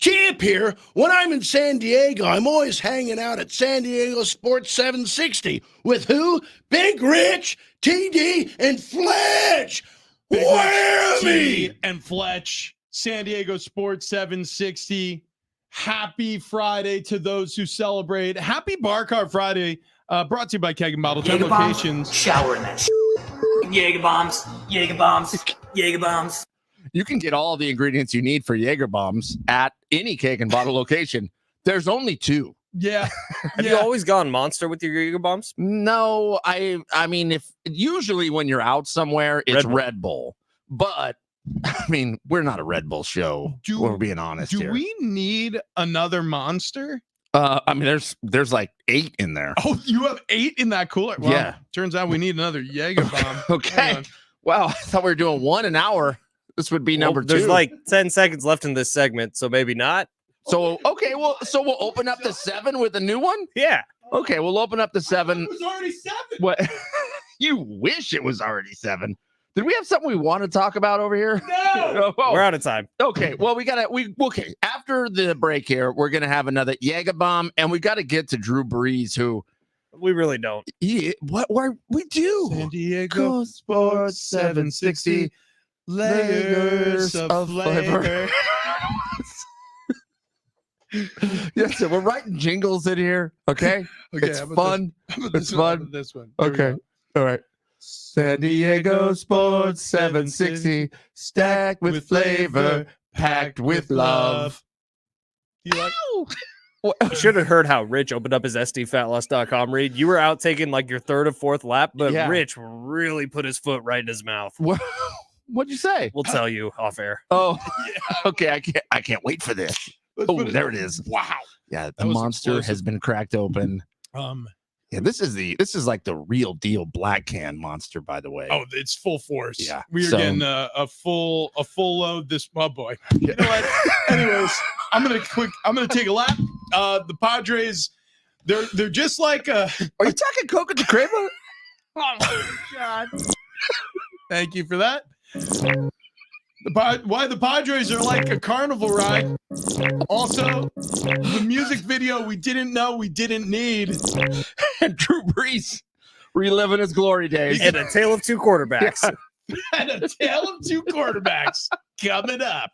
Champ here. When I'm in San Diego, I'm always hanging out at San Diego Sports 760. With who? Big Rich, TD, and Fletch. Big Rich, Whammy! T, and Fletch, San Diego Sports 760. Happy Friday to those who celebrate. Happy Bar Cart Friday. Brought to you by Keg and Bottle. 10 Jaeger bombs, locations. shower in that Jaeger bombs, Jaeger bombs, Jaeger bombs. You can get all the ingredients you need for Jaeger bombs at any Keg and Bottle location. There's only 2. Yeah. Have you always gone monster with your Jaeger bombs? No, I mean, if usually when you're out somewhere, it's Red Bull. But I mean, we're not a Red Bull show. We're being honest Do here. we need another monster? I mean, there's like 8 in there. Oh, you have 8 in that cooler. Well, Yeah. Turns out we need another Jaeger bomb. Hang Okay. on. Wow. I thought we were doing 1 an hour. This would be number 2. There's like 10 seconds left in this segment, so maybe not. So okay, well, so we'll open up the 7 with a new one. Yeah. Okay, we'll open up the 7. It was already 7. What? You wish it was already 7. Did we have something we want to talk about over here? No. Oh, We're out of time. okay. Well, okay. After the break here, we're gonna have another Jaeger bomb, and we got to get to Drew Brees, who We really don't. what we do. San Diego Sports 760. Layers of flavor. Yes, sir. We're writing jingles in here. Okay, Okay, it's how about fun. This? How about It's this one? How fun. about this one. Here we Okay. go. All right. San Diego Sports 760, stacked with flavor, packed with love. Do you like? You should have heard how Rich opened up his SDFatLoss.com read. You were out taking like your 3rd or 4th lap, but Yeah. Rich really put his foot right in his mouth. What'd you say? We'll tell you off air. Oh, okay. I can't wait for this. Let's Oh, put it- there it is. Wow. Yeah, That the was monster explosive. has been cracked open. Yeah, this is like the real deal black can monster, by the way. Oh, it's full force. Yeah, we are so- getting a full load. This, oh boy. You know what? Anyways, I'm gonna take a lap. The Padres, they're just like Are you talking Coca de Crema? Oh my god! Thank you for that. Why the Padres are like a carnival ride. Also, the music video we didn't know we didn't need. And Drew Brees reliving his glory days. And a tale of 2 quarterbacks. And a tale of 2 quarterbacks coming up.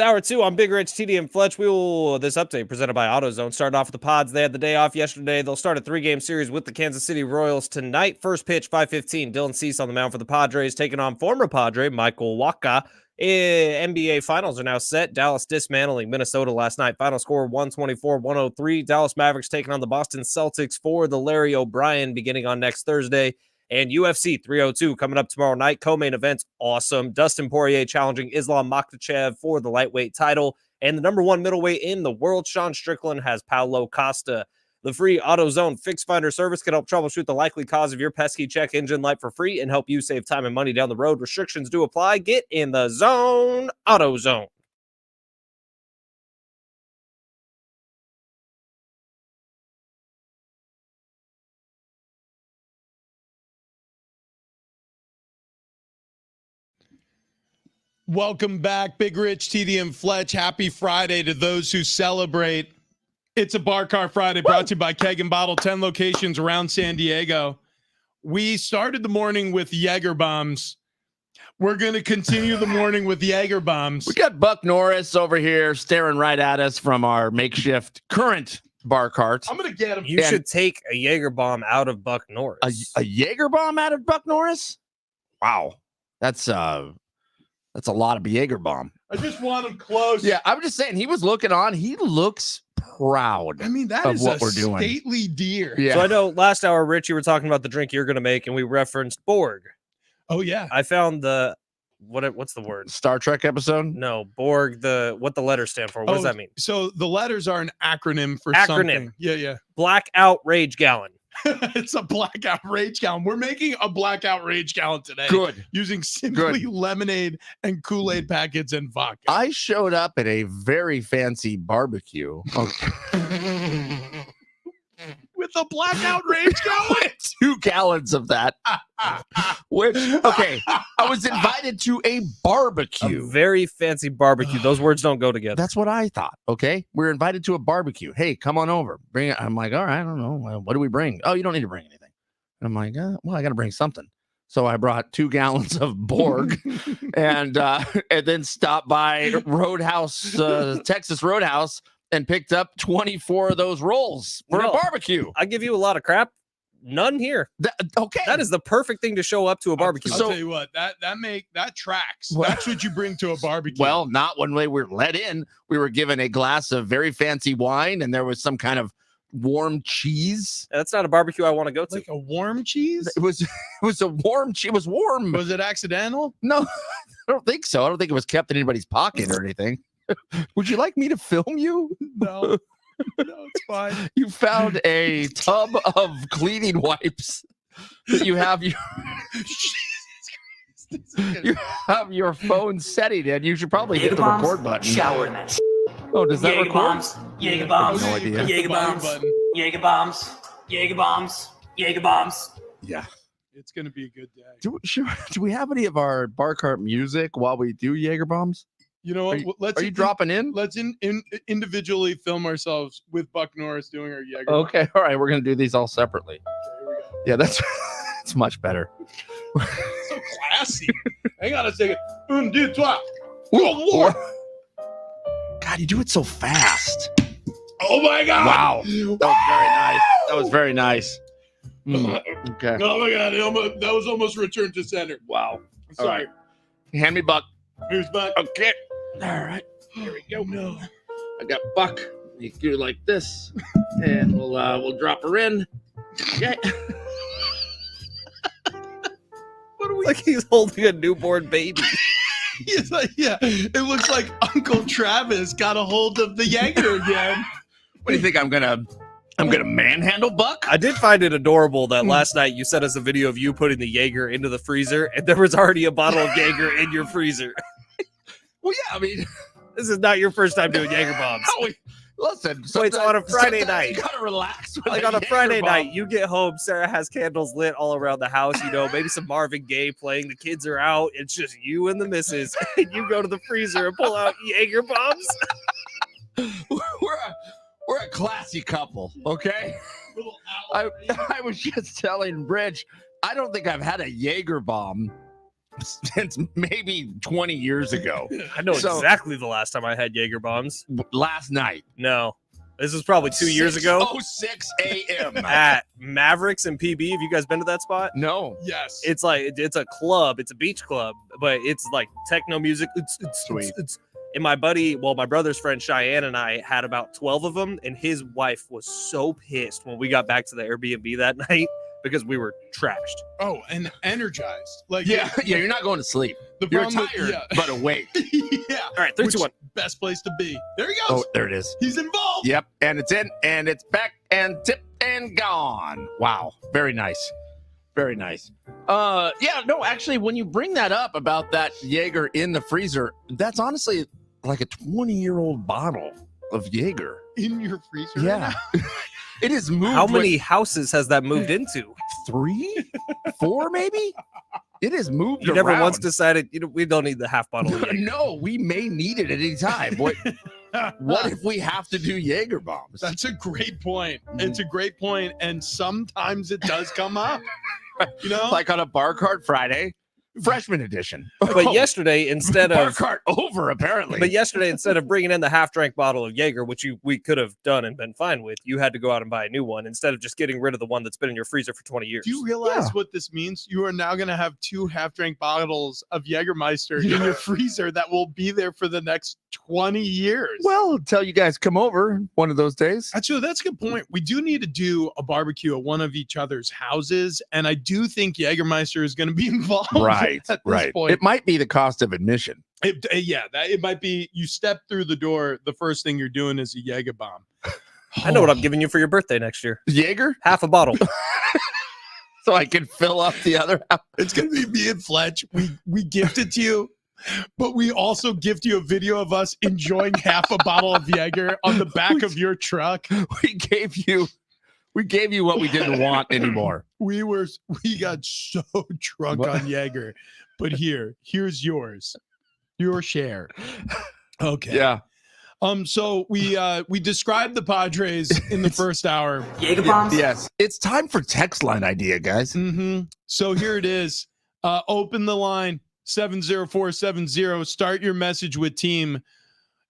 It's hour 2 on Big Rich, TD, and Fletch. This update presented by AutoZone. Started off with the Pods. They had the day off yesterday. They'll start a 3-game series with the Kansas City Royals tonight. First pitch, 5:15. Dylan Cease on the mound for the Padres, taking on former Padre Michael Wacha. NBA Finals are now set. Dallas dismantling Minnesota last night. Final score 124-103. Dallas Mavericks taking on the Boston Celtics for the Larry O'Brien beginning on next Thursday. And UFC 302 coming up tomorrow night. Co-main events, awesome. Dustin Poirier challenging Islam Makhachev for the lightweight title. And the number 1 middleweight in the world, Sean Strickland, has Paulo Costa. The free AutoZone Fix Finder service can help troubleshoot the likely cause of your pesky check engine light for free and help you save time and money down the road. Restrictions do apply. Get in the zone. AutoZone. Welcome back, Big Rich, TD, and Fletch. Happy Friday to those who celebrate. It's a Bar Car Friday brought to you by Keg and Bottle, 10 locations around San Diego. We started the morning with Jaeger bombs. We're going to continue the morning with Jaeger bombs. We got Buck Norris over here staring right at us from our makeshift current bar cart. I'm going to get him. You should take a Jaeger bomb out of Buck Norris. A Jaeger bomb out of Buck Norris? Wow. That's a lot of Jaeger bomb. I just want him close. Yeah, I'm just saying, he was looking on. He looks proud. I mean, that of is what a we're doing. stately deer. Yeah. So I know last hour, Rich, you were talking about the drink you're going to make, and we referenced Borg. Oh, yeah. I found the what's the word? Star Trek episode? No, Borg. What the letters stand for? What does that mean? So the letters are an acronym for Acronym. something. Yeah. Blackout Rage Gallon. It's a blackout rage gallon. We're making a blackout rage gallon today. Good. Using simply lemonade and Kool-Aid packets and vodka. I showed up at a very fancy barbecue. Okay. With a blackout rage gallon? 2 gallons of that. Which, okay, I was invited to a A barbecue. very fancy barbecue. Those words don't go together. That's what I thought. Okay. We're invited to a barbecue. Hey, come on over. Bring it. I'm like, all right, I don't know. What do we bring? Oh, you don't need to bring anything. And I'm like, well, I got to bring something. So I brought 2 gallons of Borg and then stopped by Roadhouse, Texas Roadhouse, and picked up 24 of those rolls for a barbecue. I give you a lot of crap. None here. Okay. That is the perfect thing to show up to a barbecue. I'll So- tell you what, that tracks. Well- That's what you bring to a barbecue. Well, not when we were let in. We were given a glass of very fancy wine, and there was some kind of warm cheese. That's not a barbecue I want to go to. like a warm cheese? It was a warm cheese. It was warm. Was it accidental? No, I don't think so. I don't think it was kept in anybody's pocket or anything. Would you like me to film you? No. No, it's fine. You found a tub of cleaning wipes that you have you have your phone setting in. You should probably hit Jaeger the bombs, record button. shower in that. Oh, does that Jaeger record? bombs. Jaeger bombs. No idea. Jaeger bombs. Button. Jaeger bombs. Jaeger bombs. Jaeger bombs. Yeah. It's going to be a good day. Do we have any of our bar cart music while we do Jaeger bombs? You know what? Are you dropping in? Let's individually film ourselves with Buck Norris doing our Jaeger. Okay, all right. We're gonna do these all separately. Here we go. Yeah, that's it's much better. So classy. Hang on a second. Un, deux, trois. Ooh, God, you do it so fast. Oh my God. Wow, that was very nice. Okay. Oh my God. That was almost returned to center. Wow. Sorry. Hand me Buck. Here's Buck. Okay. All right. Here we go. No. I got Buck. You do it like this, and we'll drop her in. Okay. What are we? Like he's holding a newborn baby. He's like, yeah. It looks like Uncle Travis got a hold of the Jaeger again. What do you think? I'm gonna manhandle Buck? I did find it adorable that last night you sent us a video of you putting the Jaeger into the freezer, and there was already a bottle of Jaeger in your freezer. Well, yeah. I mean, This is not your first time doing Jaeger bombs. listen. Wait, so on a Friday sometimes night. you gotta relax. with Like a on a Jaeger Friday bomb. night, you get home, Sarah has candles lit all around the house, maybe some Marvin Gaye playing, the kids are out, it's just you and the missus, and you go to the freezer and pull out Jaeger bombs. We're a classy couple, okay? I was just telling Rich, I don't think I've had a Jaeger bomb since maybe 20 years ago. I know So- exactly the last time I had Jaeger bombs. Last night. No, this was probably 2 years ago 6:06 a.m. at Mavericks and PB. Have you guys been to that spot? No. Yes. It's like it's a club, it's a beach club, but it's like techno music. Sweet. And my brother's friend Cheyenne and I had about 12 of them, and his wife was so pissed when we got back to the Airbnb that night because we were trashed. Oh, and energized. Like Yeah, you're not going to sleep. The You're problem with- tired, but awake. yeah. All right, 3, Which 2, 1. best place to be. There he Oh, goes. there it is. He's involved. Yep, and it's in, and it's back, and tipped, and gone. Wow, very nice. Very nice. Yeah, no, actually, when you bring that up about that Jaeger in the freezer, that's honestly like a 20-year-old bottle of Jaeger. In your freezer. right Yeah. now? It is moved. How many houses has that moved into? 3, 4, maybe? It is moved You never around. once decided, we don't need the half bottle of Jaeger. No, we may need it at any time. What if we have to do Jaeger bombs? That's a great point. It's a great point, and sometimes it does come up. You know, Like on a Bar Cart Friday, freshman edition. But yesterday, instead Bar of Cart over, apparently. But yesterday, instead of bringing in the half-drank bottle of Jaeger, which we could have done and been fine with, you had to go out and buy a new one instead of just getting rid of the one that's been in your freezer for 20 years. do you realize what this means? You are now going to have 2 half-drink bottles of Jägermeister in your freezer that will be there for the next 20 years. Well, until you guys come over one of those days. Actually, that's a good point. We do need to do a barbecue at one of each other's houses, and I do think Jägermeister is going to be involved. Right, at this right. point. It might be the cost of admission. It might be. You step through the door, the first thing you're doing is a Jaeger bomb. I know what I'm giving you for your birthday next year. Jaeger? Half a bottle. So I can fill up the other house. It's gonna be me and Fletch. We gift it to you, but we also gift you a video of us enjoying half a bottle of Jaeger on the back of your truck. We gave you what we didn't want anymore. We got so drunk What? on Jaeger, but here's yours, your share. Okay. Yeah. So we described the Padres in the first hour. Jaeger bombs. Yes. It's time for text line idea, guys. Mm-hmm. So here it is. Open the line 70470. Start your message with team.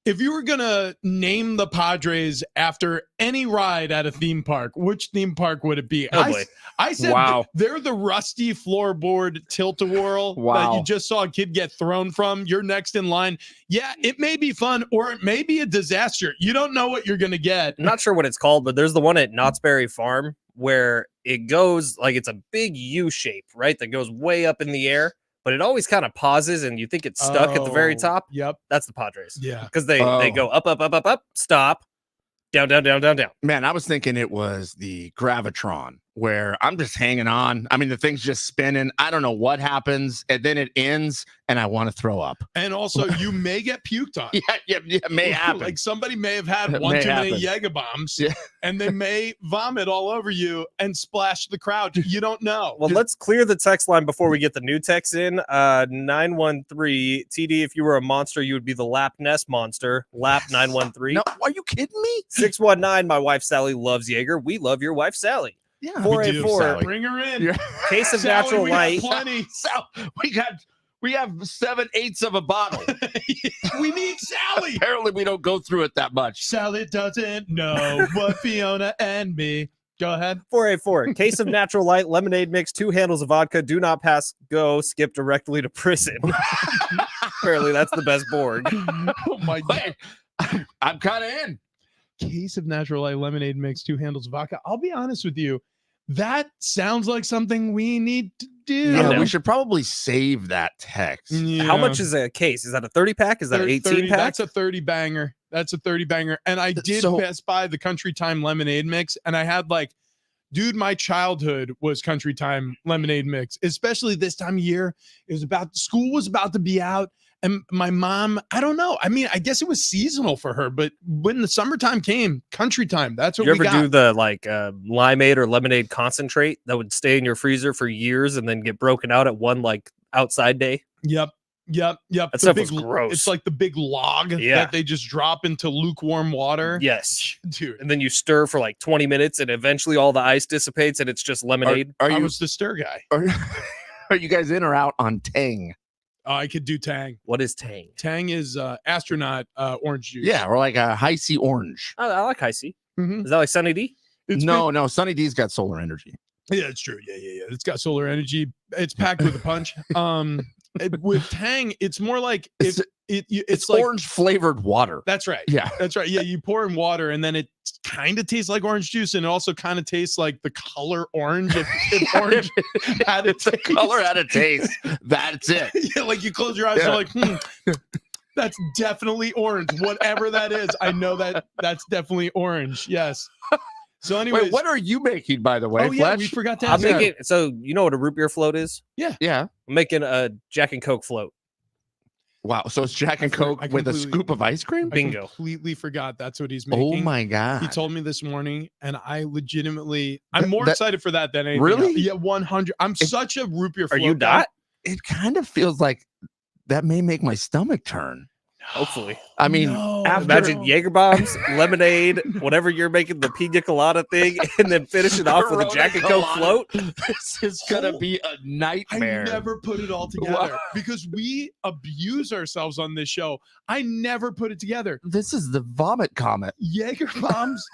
If you were gonna name the Padres after any ride at a theme park, which theme park would it be? Oh, boy. I said Wow. they're the rusty floorboard tilt-a-whirl that Wow. you just saw a kid get thrown from. You're next in line. Yeah, it may be fun or it may be a disaster. You don't know what you're gonna get. I'm not sure what it's called, but there's the one at Knott's Berry Farm where it goes like it's a big U shape, right? That goes way up in the air, but it always kind of pauses and you think it's stuck at the very Oh, top. Yep. That's the Padres. Yeah. Because they Oh. go up, up, up, up, up, stop, down, down, down, down, down. Man, I was thinking it was the Gravitron where I'm just hanging on. I mean, the thing's just spinning. I don't know what happens, and then it ends, and I want to throw up. And also, you may get puked on. Yeah, it may happen. Like somebody may have had It one may too many happen. Jaeger bombs, Yeah. and they may vomit all over you and splash the crowd. You don't know. Well, let's clear the text line before we get the new text in. 913 TD. If you were a monster, you would be the Lap Ness monster. Lap 913. No, are you kidding me? 619. My wife Sally loves Jaeger. We love your wife Sally. Yeah, We do, 484. Sally. Bring her in. Yeah. Case of Sally, natural we got light. Plenty. So we have 7/8 of a bottle. We need Sally. Apparently, we don't go through it that much. Sally doesn't know what Fiona and me. Go ahead. 484. Case of natural light, lemonade mix, 2 handles of vodka. Do not pass go. Skip directly to prison. Apparently, that's the best Borg. Oh my God. Wait, I'm kind of in. Case of natural light lemonade mix, 2 handles of vodka. I'll be honest with you. That sounds like something we need to do. Yeah. We should probably save that text. How much is a case? Is that a 30 pack? Is that an 18 30 pack? That's a 30 banger. That's a 30 banger. And I did So- pass by the Country Time lemonade mix, and I had like, dude, my childhood was Country Time lemonade mix, especially this time of year. It was about school was about to be out. And my mom, I don't know. I mean, I guess it was seasonal for her, but when the summertime came, Country Time, that's what you we ever got. do the like limeade or lemonade concentrate that would stay in your freezer for years and then get broken out at one like outside day? Yep. That The stuff big, was gross. It's like the big log Yeah. that they just drop into lukewarm water. Yes. Dude, And then you stir for like 20 minutes and eventually all the ice dissipates and it's just lemonade. Are I you was the stir guy. are you guys in or out on Tang? I could do Tang. What is Tang? Tang is astronaut orange juice. Yeah, or like a high C orange. I like High C. Mhm. Is that like Sunny D? It's No, Sunny D's got solar energy. Yeah, it's true. Yeah. It's got solar energy. It's packed with a punch. With Tang, it's more like It's it's like orange flavored water. That's right. Yeah. That's right. Yeah, you pour in water, and then it kind of tastes like orange juice, and it also kind of tastes like the color orange. If orange had It's the taste. color had a taste. That's it. Yeah, like you close your eyes, Yeah. you're like, that's definitely orange. Whatever that is, I know that's definitely orange. Yes. So, anyways, Wait, what are you making, by the way, oh yeah, Fletch? we forgot to I'm ask. that. making. So you know what a root beer float is? Yeah. I'm making a Jack and Coke float. Wow. So it's Jack and I for- Coke I with a completely- scoop of ice cream? I Bingo. completely forgot that's what he's making. Oh my God. He told me this morning, and I legitimately, I'm more That- excited for that than anything. Really? else. Yeah, 100. I'm such a root beer. Are float you guy. not? It kind of feels like that may make my stomach turn. Hopefully. I mean, No. after- Imagine Jaeger bombs, lemanade, whatever you're making, the pina colada thing, and then finish it off with a Corona Jack and Coke colada. float. This is gonna be a I nightmare. never put it all together Wow. because we abuse ourselves on this show. I never put it together. This is the vomit comet. Jaeger bombs,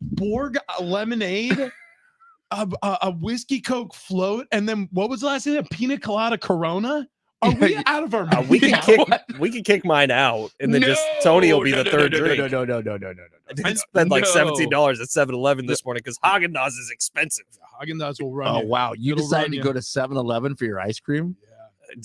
Borg lemonade, a whiskey Coke float, and then what was the last thing? A pina colada Corona. Are we Yeah, out of our We can mind? kick mine out, and then just Tony will be the third drink. No. I didn't spend like No. $17 at 7-Eleven this morning because Haagen Dazs is expensive. Haagen-Dazs will run. Oh you. wow! You It'll decided run to you. go to 7-Eleven for your ice cream? Yeah.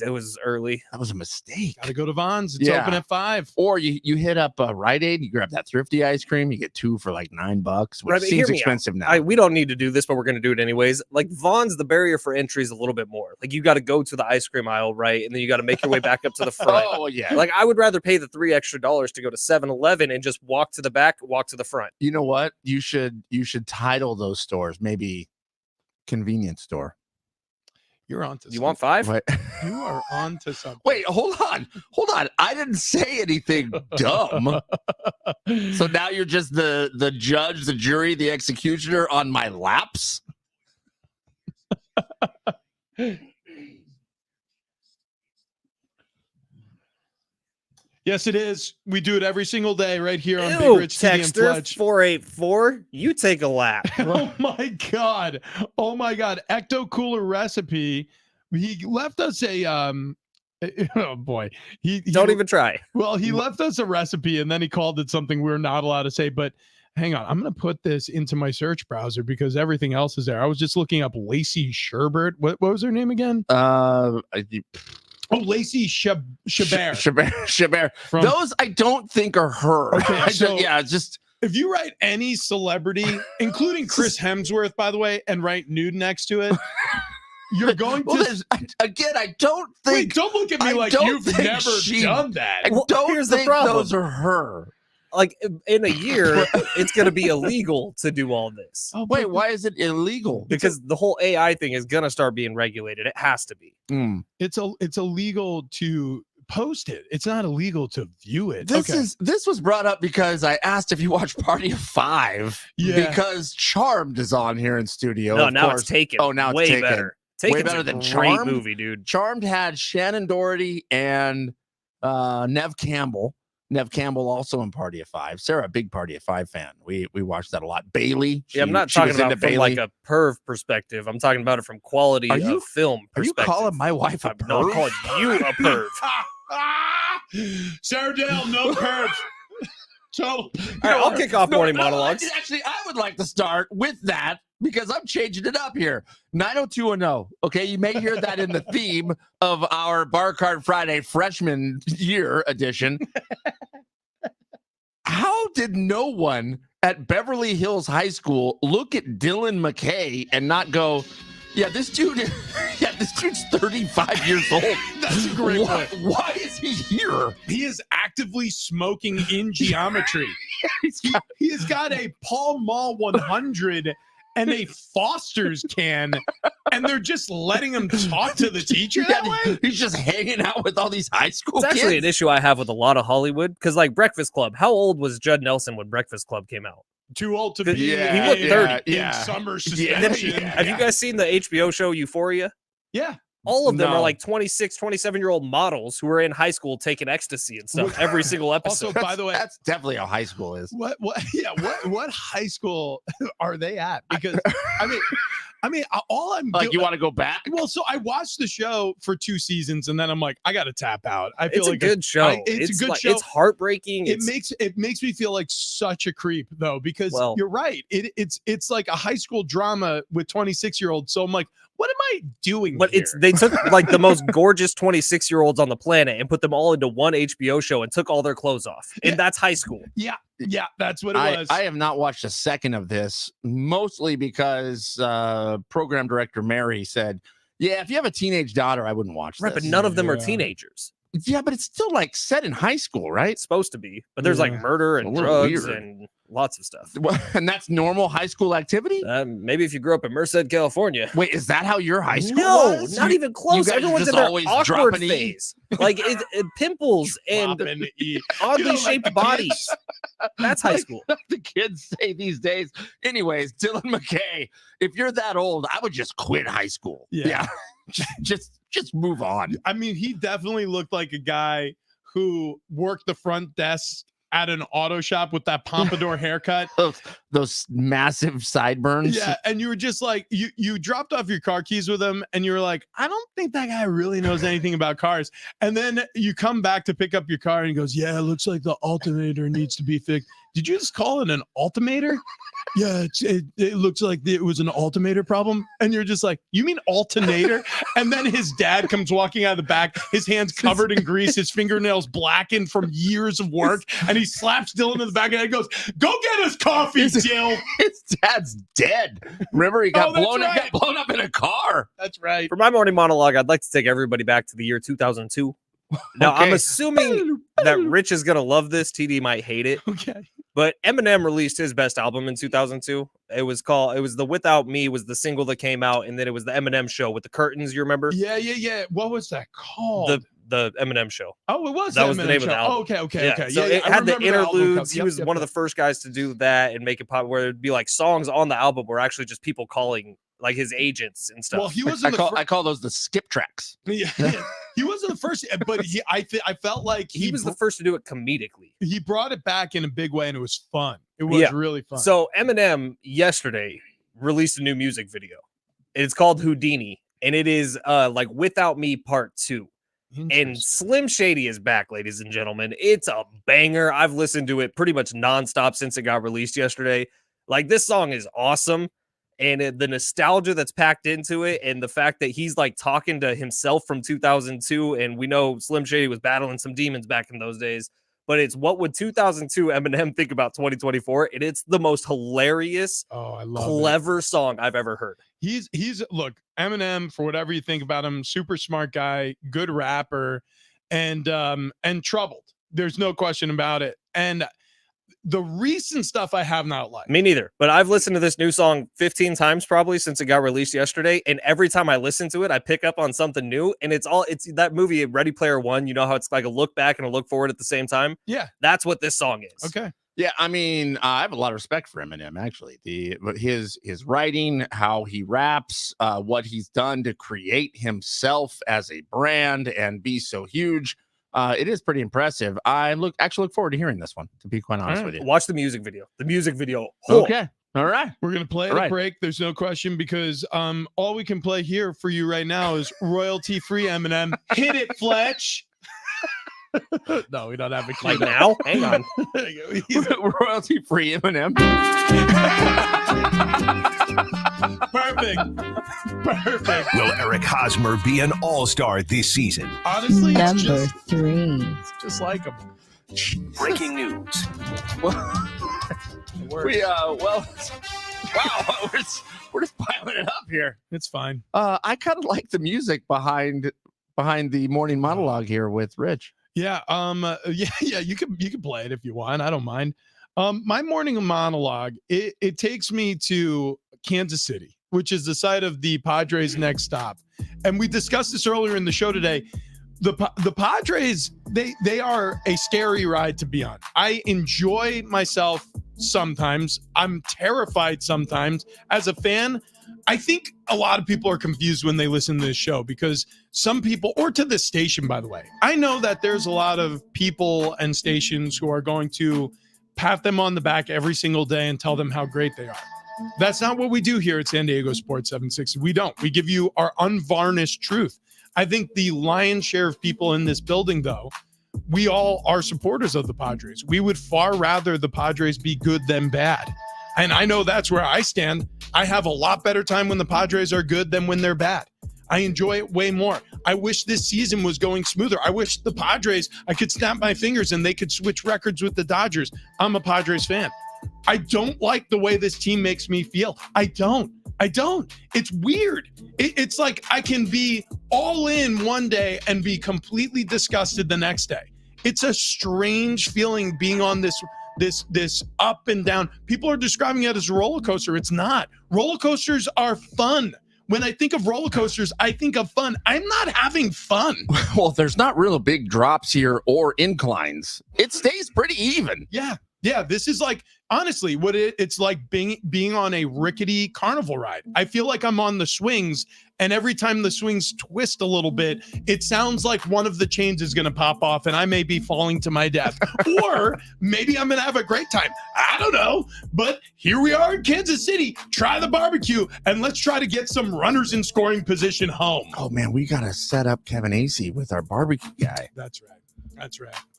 It was early. That was a mistake. Gotta go to Vons. It's Yeah. open at 5. Or you hit up Rite Aid, you grab that thrifty ice cream, you get 2 for like $9, which Right, but seems hear me out. expensive now. We don't need to do this, but we're going to do it anyways. Like Vaughn's, the barrier for entry is a little bit more. Like you got to go to the ice cream aisle, right? And then you got to make your way back up to the front. Oh yeah. Like I would rather pay the $3 extra to go to 7-Eleven and just walk to the back, walk to the front. You know what? You should title those stores maybe convenience store. You're on to You want 5? Wait, You are on to something. wait, hold on. I didn't say anything dumb. So now you're just the judge, the jury, the executioner on my laps. Yes, it is. We do it every single day right here on Big Ew, Rich TD and Texter Fletch. 484, you take a lap. Oh my god. Oh my god. Ecto Cooler recipe. He left us a oh boy. He Don't even try. Well, he left us a recipe and then he called it something we're not allowed to say, but hang on. I'm going to put this into my search browser because everything else is there. I was just looking up Lacey Sherbert. What was her name again? Oh, Lacey Chabert. Chabert. From- Those I don't think are her. Okay, I so- just If you write any celebrity, including Chris Hemsworth, by the way, and write nude next to it, you're going well, to. there's, again, I don't Wait, think don't look at me I like don't you've think never she- done that. I Well, don't here's the think problem. those are her. Like in a year, it's going to be illegal to do all this Oh, Wait, why is it illegal? because the whole AI thing is going to start being regulated. It has to be. It's illegal to post it. It's not illegal to view it. This was brought up because I asked if you watch Party of 5 Yeah. because Charmed is on here in studio. No, of now course. it's Taken. Oh, now it's way Taken. better. Taken's better a than great Charmed? movie, dude. Charmed had Shannon Doherty and Nev Campbell. Nev Campbell also in Party of 5. Sarah, a big Party of 5 fan. We watched that a lot. Bailey. Yeah, I'm not she talking was about into it from like a perv perspective. I'm talking about it from quality Are you- of film Are you perspective. calling my wife a No, I'm perv? calling you a perv. Sarah Dale, no curves. So, All right, I'll kick off morning monologues. Actually, I would like to start with that because I'm changing it up here. 90210. Okay, you may hear that in the theme of our Bar Card Friday freshman year edition. How did no one at Beverly Hills High School look at Dylan McKay and not go, yeah, this dude's 35 years old. That's a great why, point. why is he here? He is actively smoking in geometry. He has got a Pall Mall 100 and a Foster's can, and they're just letting him talk to the teacher that way? He's just hanging out with all these high school It's actually an kids. issue I have with a lot of Hollywood because, like Breakfast Club, how old was Judd Nelson when Breakfast Club came out? Too old to He be looked 30. in summer Yeah, suspension. Have you guys seen the HBO show Euphoria? Yeah. all of them No. are like 26, 27-year-old models who are in high school taking ecstasy and stuff every single episode. Also, by the way, That's definitely how high school is. what high school are they at? Because I mean, all I'm Like, doing, you want to go back? well, so I watched the show for 2 seasons, and then I'm like, I got to tap out. I feel It's a like good show. it's a good like, show. It's heartbreaking. it makes me feel like such a creep though, because Well- you're right. It's like a high school drama with 26-year-olds. So I'm like, what am I doing? But here? they took like the most gorgeous 26-year-olds on the planet and put them all into one HBO show and took all their clothes off. And Yeah. that's high school. yeah, that's what it I, was. I have not watched a second of this, mostly because program director Mary said, yeah, if you have a teenage daughter, I wouldn't watch Right, this. but none of them are Yeah. teenagers. Yeah, but it's still like set in high school, right? It's supposed to be. But there's like Yeah. murder A and little drugs weird. and lots of stuff. Well, and that's normal high school activity? Maybe if you grew up in Merced, California. Wait, is that how your high school No, was? not You- even close. guys Everyone's just in their always awkward dropping E? phase. Like pimples and Dropping the E. oddly You know, like shaped the bodies. kids- That's high school. the kids say these days. Anyways, Dylan McKay, if you're that old, I would just quit high school. Yeah. just move on. I mean, he definitely looked like a guy who worked the front desk at an auto shop with that pompadour haircut. Those massive sideburns. Yeah, and you were just like, you dropped off your car keys with him, and you were like, I don't think that guy really knows anything about cars. And then you come back to pick up your car, and he goes, yeah, it looks like the alternator needs to be fixed. Did you just call it an altimeter? Yeah, it looks like it was an altimeter problem. And you're just like, you mean alternator? And then his dad comes walking out of the back, his hands covered in grease, his fingernails blackened from years of work. And he slaps Dylan in the back of the head and goes, go get us coffee, Dill. His dad's dead. Remember, he got Oh, that's blown up. right. Got blown up in a car. That's right. For my morning monologue, I'd like to take everybody back to the year 2002. Now, I'm Okay. assuming that Rich is going to love this. TD might hate it. Okay. But Eminem released his best album in 2002. It was the Without Me was the single that came out, and then it was the Eminem Show with the curtains. You remember Yeah. What was that called? the Eminem Show? Oh, it was That was the Eminem name of the show. album. Oh, okay. So it I had the remember album cover. interludes. He Yep, was yep, one of yep. the first guys to do that and make it pop, where it'd be like songs on the album were actually just people calling like his agents and stuff. Well, he I wasn't the call, first. I call those the skip tracks. Yeah, he wasn't the first, but I felt like he was the first to do it comedically. he brought it back in a big way, and it was fun. It was Yeah. really fun. So Eminem yesterday released a new music video. It's called Houdini, and it is like Without Me Part 2. And Interesting. Slim Shady is back, ladies and gentlemen. It's a banger. I've listened to it pretty much nonstop since it got released yesterday. Like, this song is awesome. And the nostalgia that's packed into it, and the fact that he's like talking to himself from 2002. And we know Slim Shady was battling some demons back in those days. But it's what would 2002 Eminem think about 2024? And it's the most hilarious, Oh, I love it. clever song I've ever heard. He's look, Eminem, for whatever you think about him, super smart guy, good rapper, and troubled. There's no question about it. And the recent stuff I have not liked. Me neither. But I've listened to this new song 15 times probably since it got released yesterday. And every time I listen to it, I pick up on something new. And it's that movie, Ready Player One. You know how it's like a look back and a look forward at the same time? Yeah. That's what this song is. Okay. Yeah, I mean, I have a lot of respect for Eminem. Actually, his writing, how he raps, what he's done to create himself as a brand and be so huge. It is pretty impressive. I look forward to hearing this one, to be quite honest right. with you. Watch the music video. The music video. Okay. All right. We're gonna play All the right. break. There's no question, because all we can play here for you right now is royalty free Eminem. Hit it, Fletch. No, we don't have it. Like queued up. now? Hang on. He's Royalty free Eminem. perfect. Will Eric Hosmer be an all-star this season? Honestly, it's Number 3. just like him. Breaking news. We wow, we're just piling it up here. It's fine. I kind of like the music behind the morning monologue here with Rich. Yeah. Yeah. You can play it if you want. I don't mind. My morning monologue, it takes me to Kansas City, which is the site of the Padres' next stop. And we discussed this earlier in the show today. The Padres, they are a scary ride to be on. I enjoy myself sometimes. I'm terrified sometimes. As a fan, I think a lot of people are confused when they listen to this show because some people, or to this station, by the way, I know that there's a lot of people and stations who are going to pat them on the back every single day and tell them how great they are. That's not what we do here at San Diego Sports 760. We don't. We give you our unvarnished truth. I think the lion's share of people in this building, though, we all are supporters of the Padres. We would far rather the Padres be good than bad. And I know that's where I stand. I have a lot better time when the Padres are good than when they're bad. I enjoy it way more. I wish this season was going smoother. I wish the Padres, I could snap my fingers and they could switch records with the Dodgers. I'm a Padres fan. I don't like the way this team makes me feel. I don't. It's weird. It's like I can be all in one day and be completely disgusted the next day. It's a strange feeling being on this up and down. People are describing it as a roller coaster. It's not. Roller coasters are fun. When I think of roller coasters, I think of fun. I'm not having fun. Well, there's not real big drops here or inclines. It stays pretty even. Yeah, this is like, honestly, what it's like being on a rickety carnival ride. I feel like I'm on the swings, and every time the swings twist a little bit, it sounds like one of the chains is going to pop off, and I may be falling to my death. Or maybe I'm going to have a great time. I don't know. But here we are in Kansas City. Try the barbecue, and let's try to get some runners in scoring position home. Oh, man, we got to set up Kevin Acey with our barbecue guy. That's right.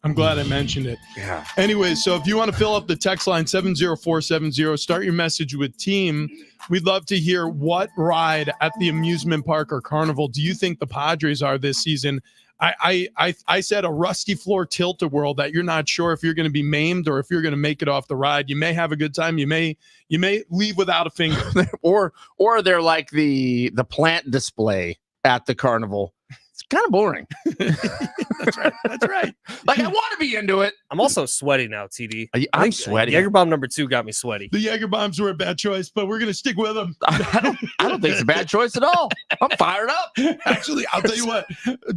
I'm glad I mentioned it. Yeah. Anyways, so if you want to fill up the text line 70470, start your message with team. We'd love to hear what ride at the amusement park or carnival do you think the Padres are this season? I said a rusty floor tilt-a-whirl that you're not sure if you're going to be maimed or if you're going to make it off the ride. You may have a good time. You may leave without a finger. or they're like the plant display at the carnival. It's kind of boring. That's right. Like, I want to be into it. I'm also sweaty now, TD. I'm sweaty. Jaeger bomb number 2 got me sweaty. The Jaeger bombs were a bad choice, but we're going to stick with them. I don't think it's a bad choice at all. I'm fired up. Actually, I'll tell you what.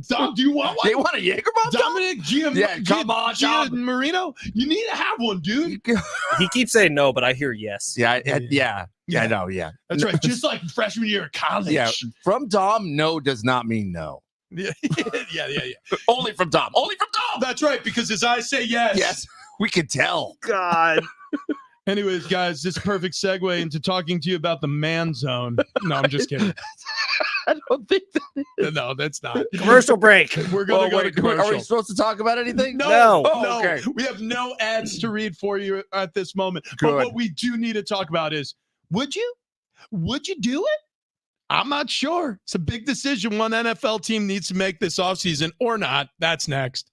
Dom, do you want one? They want a Jaeger bomb? Dominic Come on, Dom. Marino, you need to have one, dude. He keeps saying no, but I hear yes. Yeah, I know. Yeah, That's right. Just like freshman year of college. yeah. From Dom, no does not mean no. Yeah. Only from Dom. That's right, because his eyes say yes. Yes, we can tell. God. Anyways, guys, this is a perfect segue into talking to you about the man zone. No, I'm just kidding. I don't think that. No, that's not. Commercial break. We're going to go to Are we commercial. supposed to talk about anything? No. Oh, okay. We have no ads to read for you at this moment. But Good. what we do need to talk about is, would you do it? I'm not sure. It's a big decision one NFL team needs to make this offseason or not. That's next.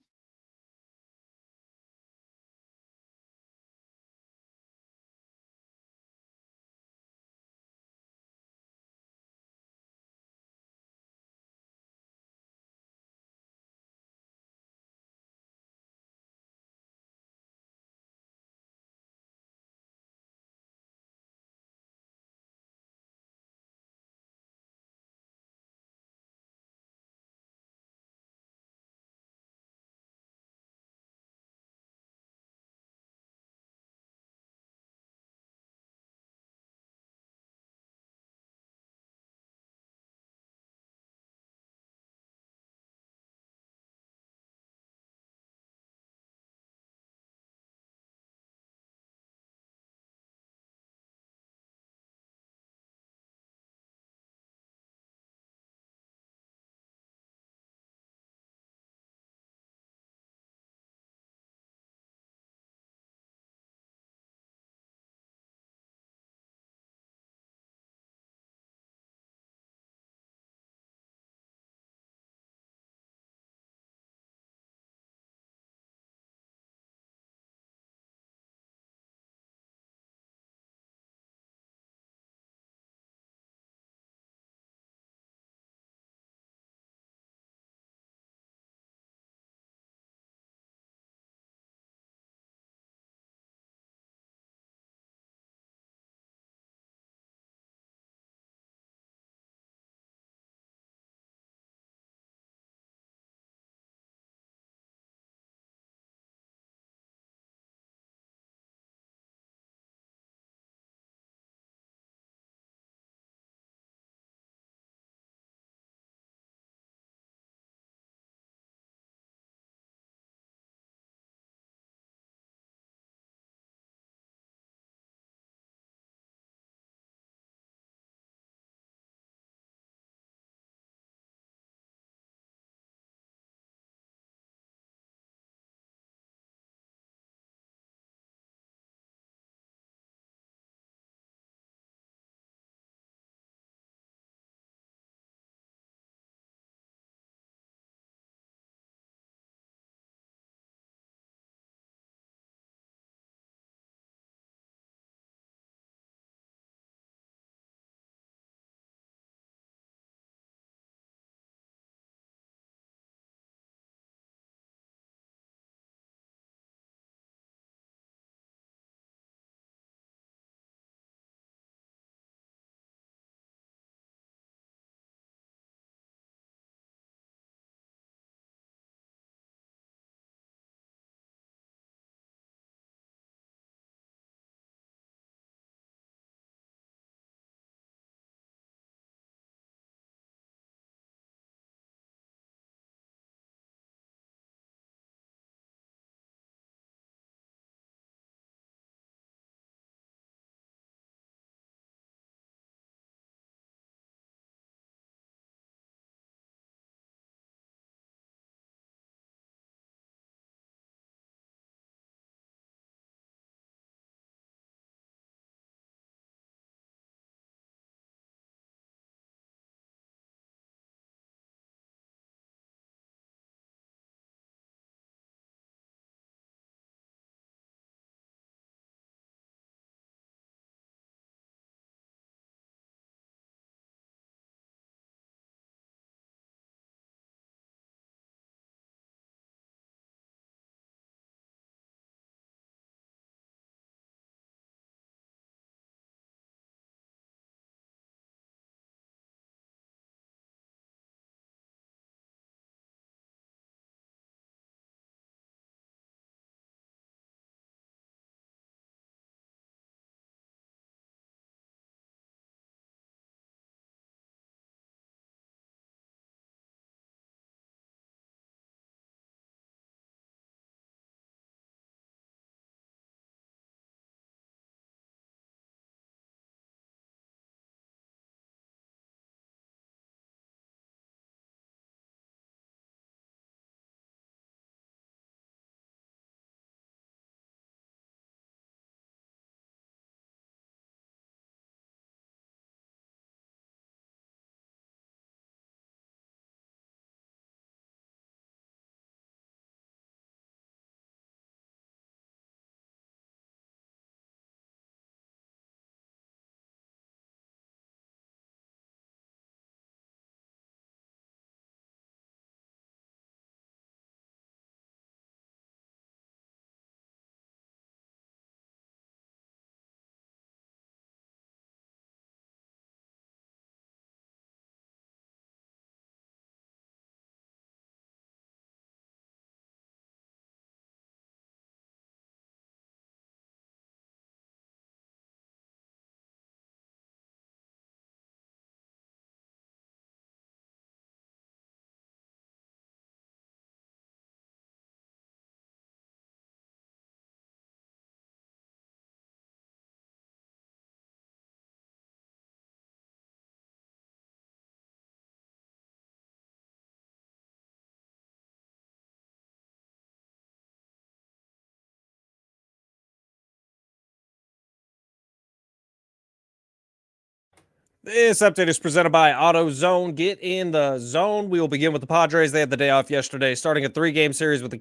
This update is presented by AutoZone. Get in the zone. We will begin with the Padres. They had the day off yesterday, starting a 3-game series with the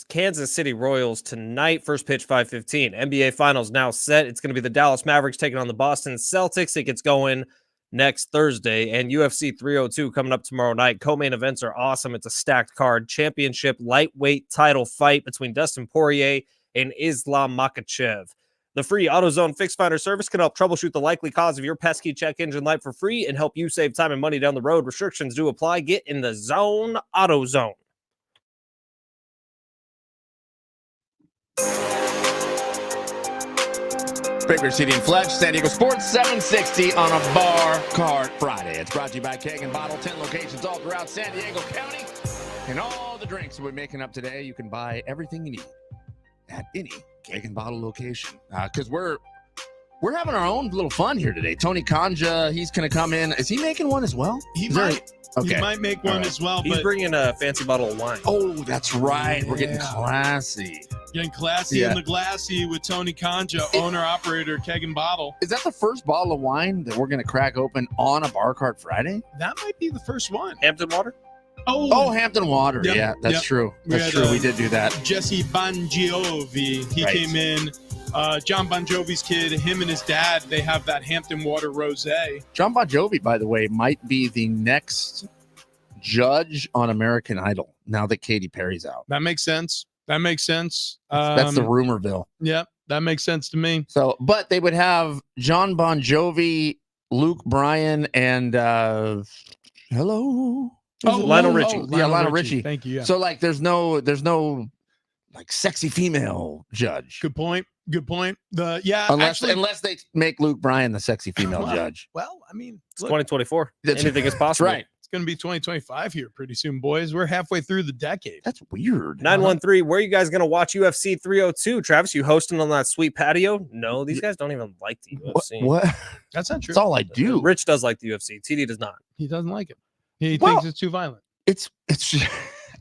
Kansas City Royals tonight. First pitch, 5:15. NBA Finals now set. It's going to be the Dallas Mavericks taking on the Boston Celtics. It gets going next Thursday. And UFC 302 coming up tomorrow night. Co-main events are awesome. It's a stacked card. Championship lightweight title fight between Dustin Poirier and Islam Makhachev. The free AutoZone Fix Finder service can help troubleshoot the likely cause of your pesky check engine light for free and help you save time and money down the road. Restrictions do apply. Get in the zone. AutoZone. Baker City and Fletch, San Diego Sports 760 on a Bar Card Friday. It's brought to you by Keg and Bottle, 10 locations all throughout San Diego County. And all the drinks we're making up today, you can buy everything you need at any Keg and Bottle location. Because we're having our own little fun here today. Tony Kanja, he's going to come in. Is he making one as well? He Is there- might. Okay. He might make one All right. as well. He's But bringing a fancy bottle of wine. Oh, that's right. We're getting Yeah. classy. getting classy Yeah. in the glassy with Tony Kanja, owner operator Keg and Bottle. Is that the first bottle of wine that we're going to crack open on a Bar Card Friday? That might be the first one. Hampton Water? Oh, Hampton Water. Yep, Yeah, that's yep. true. We That's had, true. We did do that. Jesse Bongiovi. He Right. came in. John Bon Jovi's kid, him and his dad, they have that Hampton Water Rosé. John Bon Jovi, by the way, might be the next judge on American Idol now that Katy Perry's out. That makes sense. That makes sense. That's the rumorville. Yep, that makes sense to me. So, but they would have John Bon Jovi, Luke Bryan, and hello. Lionel Richie. Yeah, Lionel Richie. Thank you. Yeah. So like there's no like sexy female judge. Good point. Good point. Unless they make Luke Bryan the sexy female Well, judge. well, I mean, It's look, 2024. That's- Anything is That's possible. right. it's going to be 2025 here pretty soon, boys. We're halfway through the decade. That's weird. 913, where are you guys going to watch UFC 302? Travis, you hosting on that sweet patio? No, these guys don't even like the UFC. What? That's not true. That's all I do. Rich does like the UFC. TD does not. He doesn't like it. He Well- thinks it's too violent. It's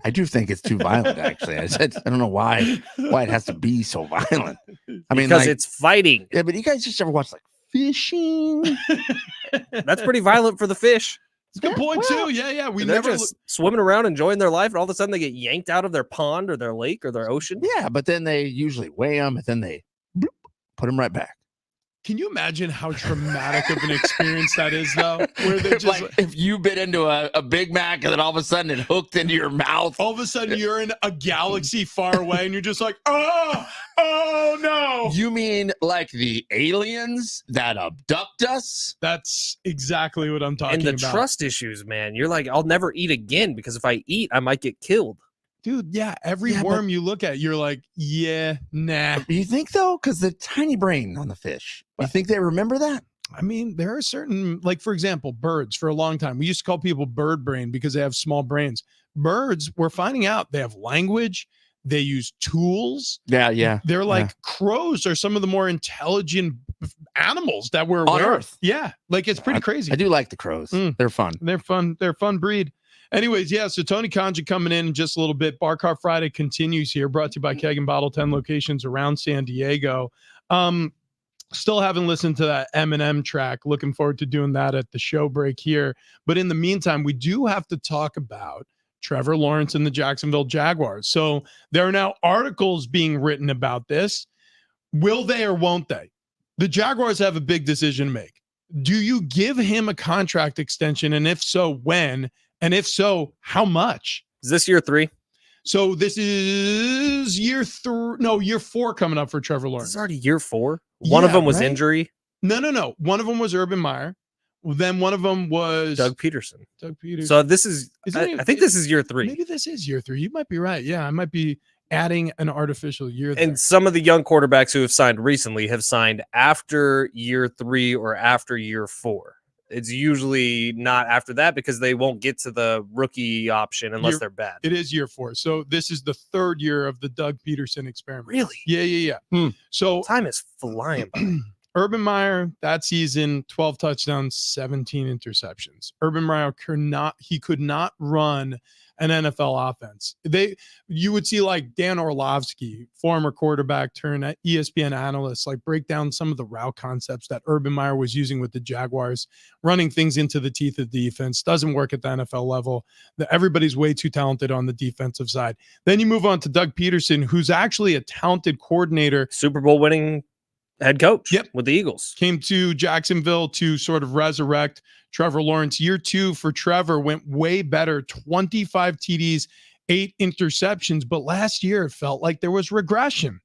I do think it's too violent, actually. I don't know why it has to be so violent. I mean, Because like, it's fighting. yeah, but you guys just ever watch like fishing? That's pretty violent for the fish. It's a good point, too. Yeah, yeah. We They're never. just swimming around enjoying their life, and all of a sudden they get yanked out of their pond or their lake or their ocean. Yeah, but then they usually weigh them and then they bloop, put them right back. Can you imagine how traumatic of an experience that is, though? Where they're just Like if you bit into a Big Mac and then all of a sudden it hooked into your mouth. all of a sudden you're in a galaxy far away and you're just like, oh no. You mean like the aliens that abduct us? That's exactly what I'm talking And the about. trust issues, man. You're like, I'll never eat again because if I eat, I might get killed. Dude, yeah, every Yeah, but- worm you look at, you're like, yeah, nah. You think though? Because the tiny brain on the fish. You think they remember that? I mean, there are certain, like, for example, birds for a long time. We used to call people bird brain because they have small brains. Birds, we're finding out they have language, they use tools. Yeah. They're like crows are some of the more intelligent animals that we're On aware of. Earth. Yeah, like it's pretty crazy. I do like the crows. Mm. They're fun. They're fun. They're a fun breed. Anyways, yeah. So Tony Kanja coming in just a little bit. Bar Car Friday continues here, brought to you by Keg and Bottle, 10 locations around San Diego. Still haven't listened to that Eminem track. Looking forward to doing that at the show break here. But in the meantime, we do have to talk about Trevor Lawrence and the Jacksonville Jaguars. So there are now articles being written about this. Will they or won't they? The Jaguars have a big decision to make. Do you give him a contract extension? And if so, when? And if so, how much? Is this year 3? So this is year 4 coming up for Trevor This Lawrence. is already year 4. One of Yeah, them was right? injury. No. One of them was Urban Meyer. Then one of them was Doug Peterson. Doug Peterson. So this is, Isn't it- I think this is year 3. Maybe this is year 3. You might be right. Yeah, I might be adding an artificial year there. And some of the young quarterbacks who have signed recently have signed after year 3 or after year 4. It's usually not after that because they won't get to the rookie option unless they're bad. It is year 4. So this is the 3rd year of the Doug Peterson experiment. Really? Yeah. Hmm. So Time is flying by. Urban Meyer that season, 12 touchdowns, 17 interceptions. Urban Meyer could not run an NFL offense. You would see like Dan Orlovsky, former quarterback turned ESPN analyst, like break down some of the route concepts that Urban Meyer was using with the Jaguars, running things into the teeth of defense. Doesn't work at the NFL level. Everybody's way too talented on the defensive side. Then you move on to Doug Peterson, who's actually a talented coordinator. Super Bowl winning head coach with the Eagles. Came to Jacksonville to sort of resurrect Trevor Lawrence. Year 2 for Trevor went way better, 25 TDs, 8 interceptions. But last year it felt like there was regression.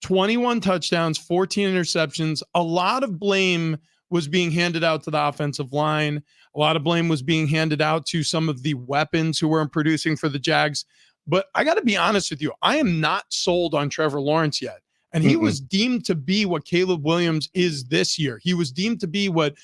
21 touchdowns, 14 interceptions. A lot of blame was being handed out to the offensive line. A lot of blame was being handed out to some of the weapons who weren't producing for the Jags. But I got to be honest with you, I am not sold on Trevor Lawrence yet. And he was deemed to be what Caleb Williams is this year. He was deemed to be what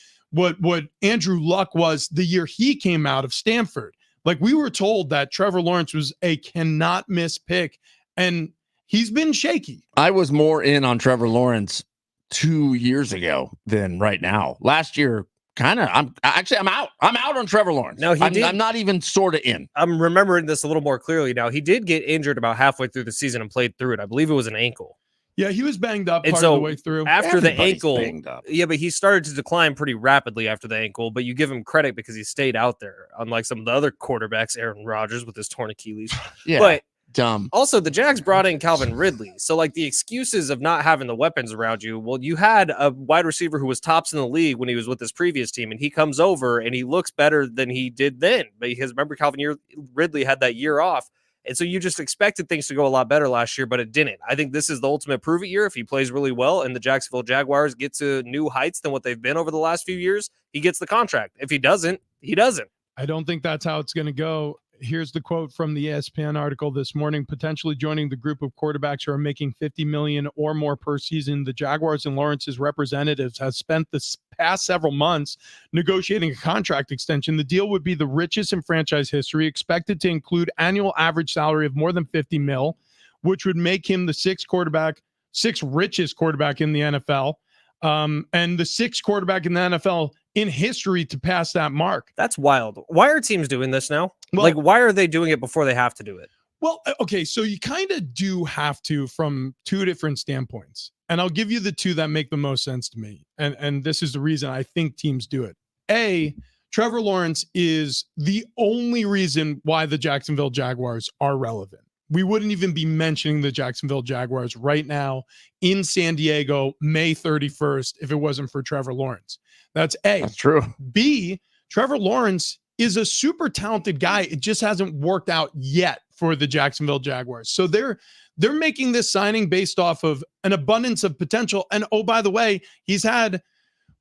Andrew Luck was the year he came out of Stanford. Like, we were told that Trevor Lawrence was a cannot miss pick, and he's been shaky. I was more in on Trevor Lawrence 2 years ago than right now. Last year, I'm out. I'm out on Trevor Lawrence. No, I'm not even sort of in. I'm remembering this a little more clearly now. He did get injured about halfway through the season and played through it. I believe it was an ankle. Yeah, he was banged up And part so of the way through. After the Everybody's ankle, banged up. yeah, but he started to decline pretty rapidly after the ankle, but you give him credit because he stayed out there, unlike some of the other quarterbacks, Aaron Rodgers with his torn Achilles. Yeah, But dumb. also, the Jags brought in Calvin Ridley. So, like, the excuses of not having the weapons around you, well, you had a wide receiver who was tops in the league when he was with his previous team, and he comes over and he looks better than he did then. Because remember, Calvin Ridley had that year off. And so you just expected things to go a lot better last year, but it didn't. I think this is the ultimate prove it year. If he plays really well and the Jacksonville Jaguars get to new heights than what they've been over the last few years, he gets the contract. If he doesn't, he doesn't. I don't think that's how it's going to go. Here's the quote from the ESPN article this morning. Potentially joining the group of quarterbacks who are making $50 million or more per season, the Jaguars and Lawrence's representatives have spent the past several months negotiating a contract extension. The deal would be the richest in franchise history, expected to include annual average salary of more than $50 million, which would make him the sixth richest quarterback in the NFL, and the sixth quarterback in the NFL in history to pass that mark. That's wild. Why are teams doing this now? Well, like, why are they doing it before they have to do it? Well, okay, so you kind of do have to from two different standpoints. And I'll give you the two that make the most sense to me. And this is the reason I think teams do it. A, Trevor Lawrence is the only reason why the Jacksonville Jaguars are relevant. We wouldn't even be mentioning the Jacksonville Jaguars right now in San Diego, May 31st, if it wasn't for Trevor Lawrence. That's A. That's true. B, Trevor Lawrence is a super talented guy. It just hasn't worked out yet for the Jacksonville Jaguars. So they're making this signing based off of an abundance of potential. And oh, by the way, he's had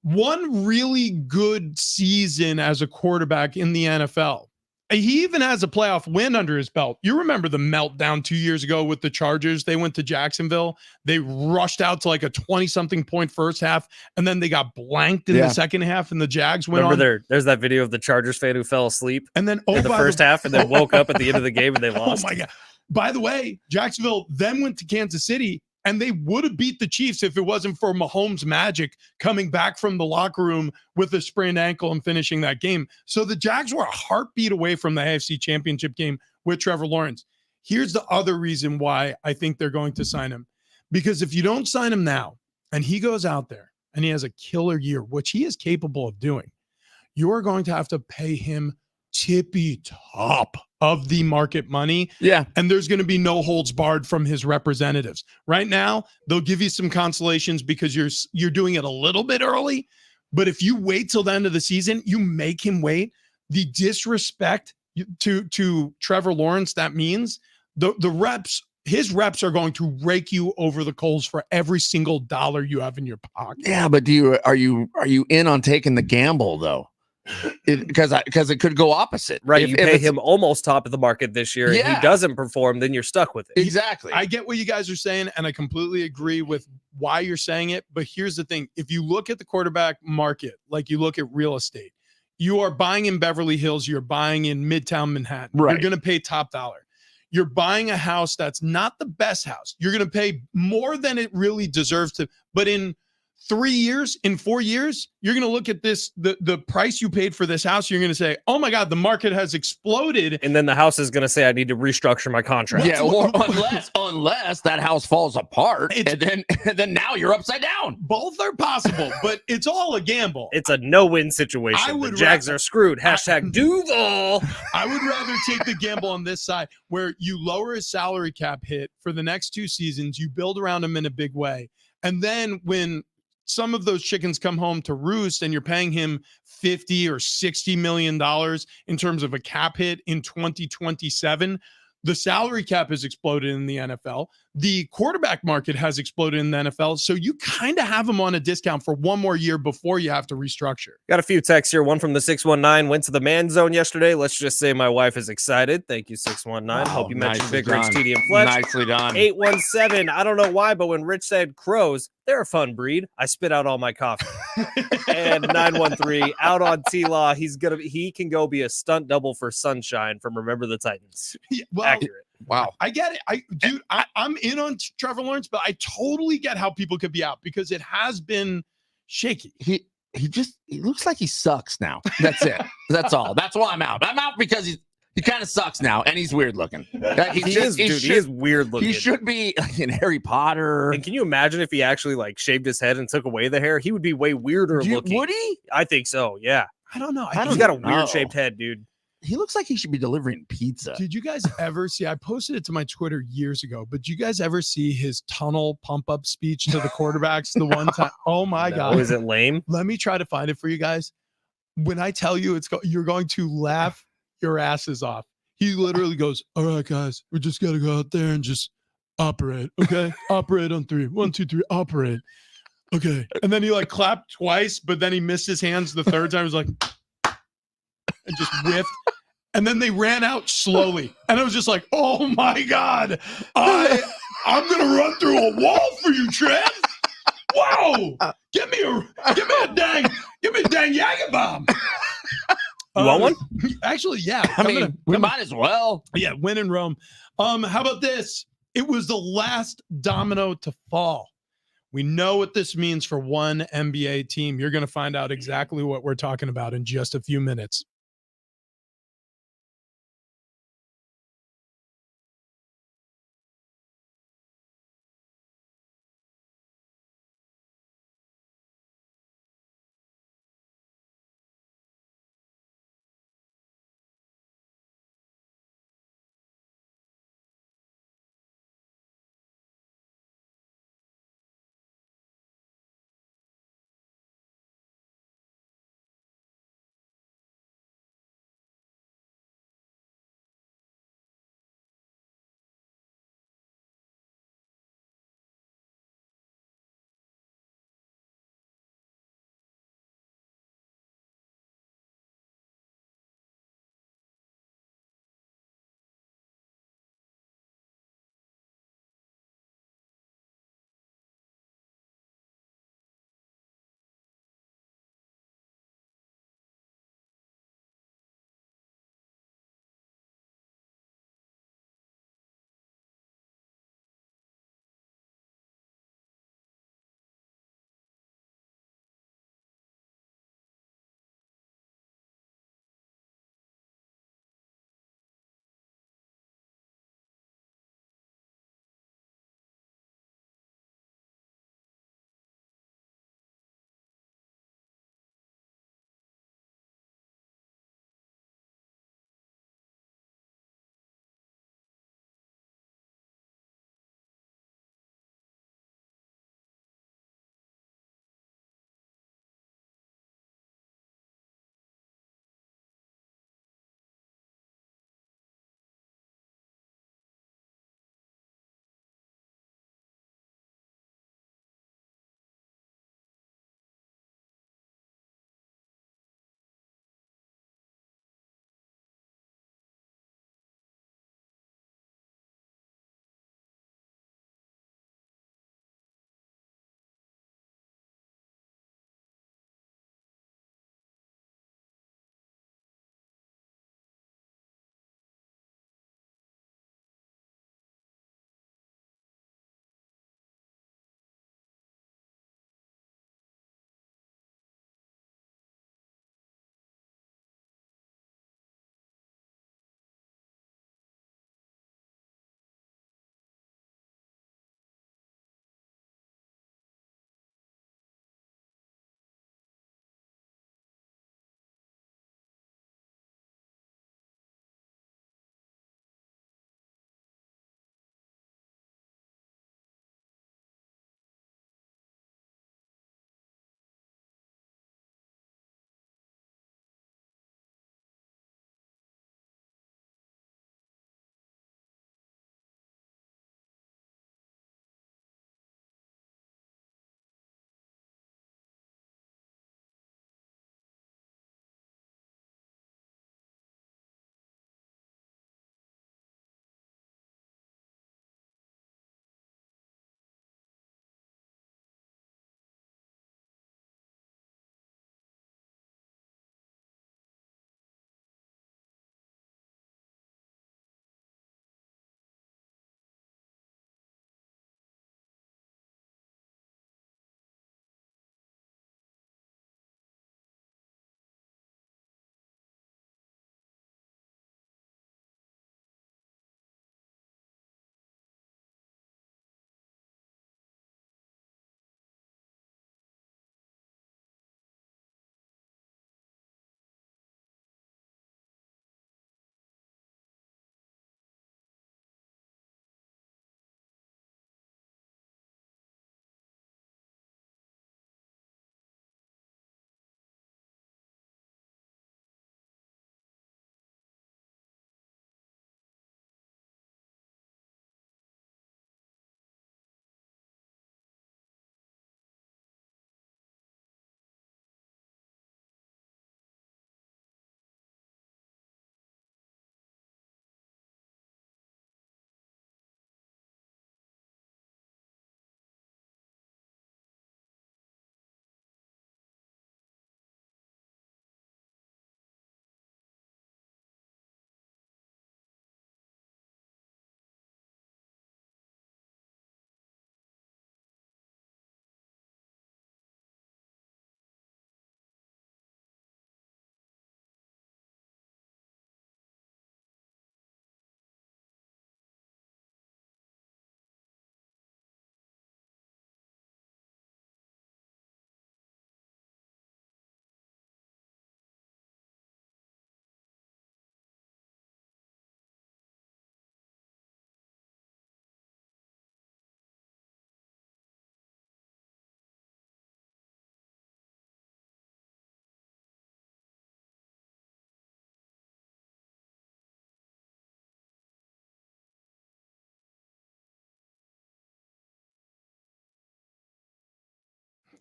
one really good season as a quarterback in the NFL. He even has a playoff win under his belt. You remember the meltdown 2 years ago with the Chargers. They went to Jacksonville. They rushed out to like a 20-something point first half, and then they got blanked in the second half, and the Jags went on. There's that video of the Chargers fan who fell asleep in the first half and then woke up at the end of the game and they lost. Oh, my God. By the way, Jacksonville then went to Kansas City, and they would have beat the Chiefs if it wasn't for Mahomes' magic coming back from the locker room with a sprained ankle and finishing that game. So the Jags were a heartbeat away from the AFC Championship game with Trevor Lawrence. Here's the other reason why I think they're going to sign him. Because if you don't sign him now and he goes out there and he has a killer year, which he is capable of doing, you are going to have to pay him tippy top of the market money. Yeah. And there's going to be no holds barred from his representatives. Right now, they'll give you some consolations because you're doing it a little bit early. But if you wait till the end of the season, you make him wait. The disrespect to Trevor Lawrence, that means his reps are going to rake you over the coals for every single dollar you have in your pocket. Yeah, but are you in on taking the gamble though? Because it could go opposite, right? You pay him almost top of the market this year, and he doesn't perform, then you're stuck with it. Exactly. I get what you guys are saying, and I completely agree with why you're saying it. But here's the thing: if you look at the quarterback market, like you look at real estate, you are buying in Beverly Hills, you're buying in Midtown Manhattan. Right. You're going to pay top dollar. You're buying a house that's not the best house. You're going to pay more than it really deserves to, but in in 4 years, you're going to look at this, the price you paid for this house. You're going to say, oh my God, the market has exploded. And then the house is going to say, I need to restructure my contract. Yeah, or unless that house falls apart, and then now you're upside down. Both are possible, but it's all a gamble. It's a no-win situation. The Jags are screwed. Hashtag Duval. I would rather take the gamble on this side where you lower his salary cap hit for the next 2 seasons, you build around him in a big way. And then when some of those chickens come home to roost and you're paying him $50 or $60 million in terms of a cap hit in 2027, the salary cap has exploded in the NFL. The quarterback market has exploded in the NFL. So you kind of have him on a discount for 1 more year before you have to restructure. Got a few texts here. One from the 619. Went to the man zone yesterday. Let's just say my wife is excited. Thank you, 619. Hope you mentioned Big Rich, TD, and Fletch. Nicely done. 817. I don't know why, but when Rich said crows, they're a fun breed. I spit out all my coffee. And 913 out on T-Law. He can go be a stunt double for Sunshine from Remember the Titans. Yeah, well, accurate. Wow. I get it. I'm in on Trevor Lawrence, but I totally get how people could be out because it has been shaky. He looks like he sucks now. That's it. That's all. That's why I'm out. I'm out because he kind of sucks now, and he's weird looking. He is weird looking. He should be like in Harry Potter. And can you imagine if he actually like shaved his head and took away the hair? He would be way weirder looking. Would he? I think so. Yeah. I don't know. He's got a weird shaped head, dude. He looks like he should be delivering pizza. Did you guys ever see? I posted it to my Twitter years ago, but did you guys ever see his tunnel pump up speech to the quarterbacks the one time? Oh my God. Is it lame? Let me try to find it for you guys. When I tell you you're going to laugh your asses off. He literally goes, all right, guys, we just got to go out there and just operate. Okay. Operate on 3. 1, 2, 3, operate. Okay. And then he like clapped twice, but then he missed his hands the third time. He was like, and just whiffed. And then they ran out slowly. And I was just like, oh my God, I'm going to run through a wall for you, Trev. Wow. Give me a dang Jager bomb. You want one? Actually, yeah. I mean, we might as well. Yeah, win in Rome. How about this? It was the last domino to fall. We know what this means for one NBA team. You're going to find out exactly what we're talking about in just a few minutes.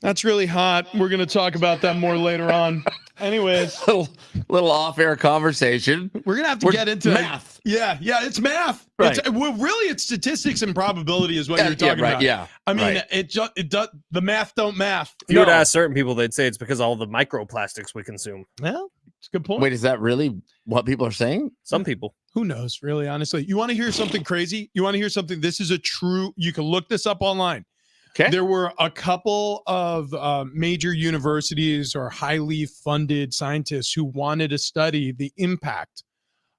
That's really hot. We're going to talk about that more later on. Anyways, little off-air conversation. we're going to have to get into math. Yeah, it's math. Right. It's statistics and probability is what you're talking right, about. Yeah. I mean, right. it does. The math don't math. If you would ask certain people, they'd say it's because of all the microplastics we consume. Well, it's a good point. Wait, is that really what people are saying? Some people. Who knows, really, honestly. You want to hear something crazy? You want to hear something? This is a true, you can look this up online. Okay. There were a couple of major universities or highly funded scientists who wanted to study the impact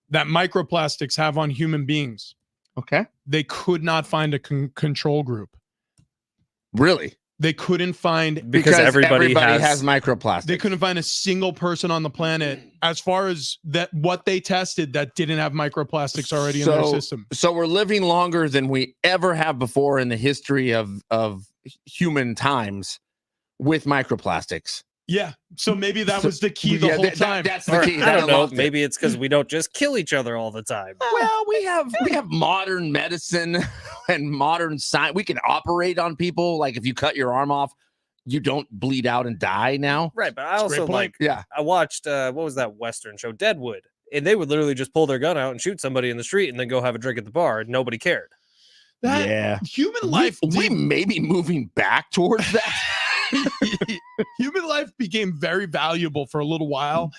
that microplastics have on human beings. Okay. They could not find a control group. Really? They couldn't find Because everybody has microplastics. They couldn't find a single person on the planet, as far as that, what they tested that didn't have microplastics already in their system. So we're living longer than we ever have before in the history of human times with microplastics. Yeah. So maybe that was the key the whole time. That's the Or, key. I don't know. unlocked it. Maybe it's because we don't just kill each other all the time. Well, we have modern medicine and modern science. We can operate on people. Like if you cut your arm off, you don't bleed out and die now. Right, but I That's a great also point. Yeah. I watched what was that Western show, Deadwood, and they would literally just pull their gun out and shoot somebody in the street and then go have a drink at the bar, and nobody cared. That Yeah. human life We may be moving back towards that. human life became very valuable for a little while,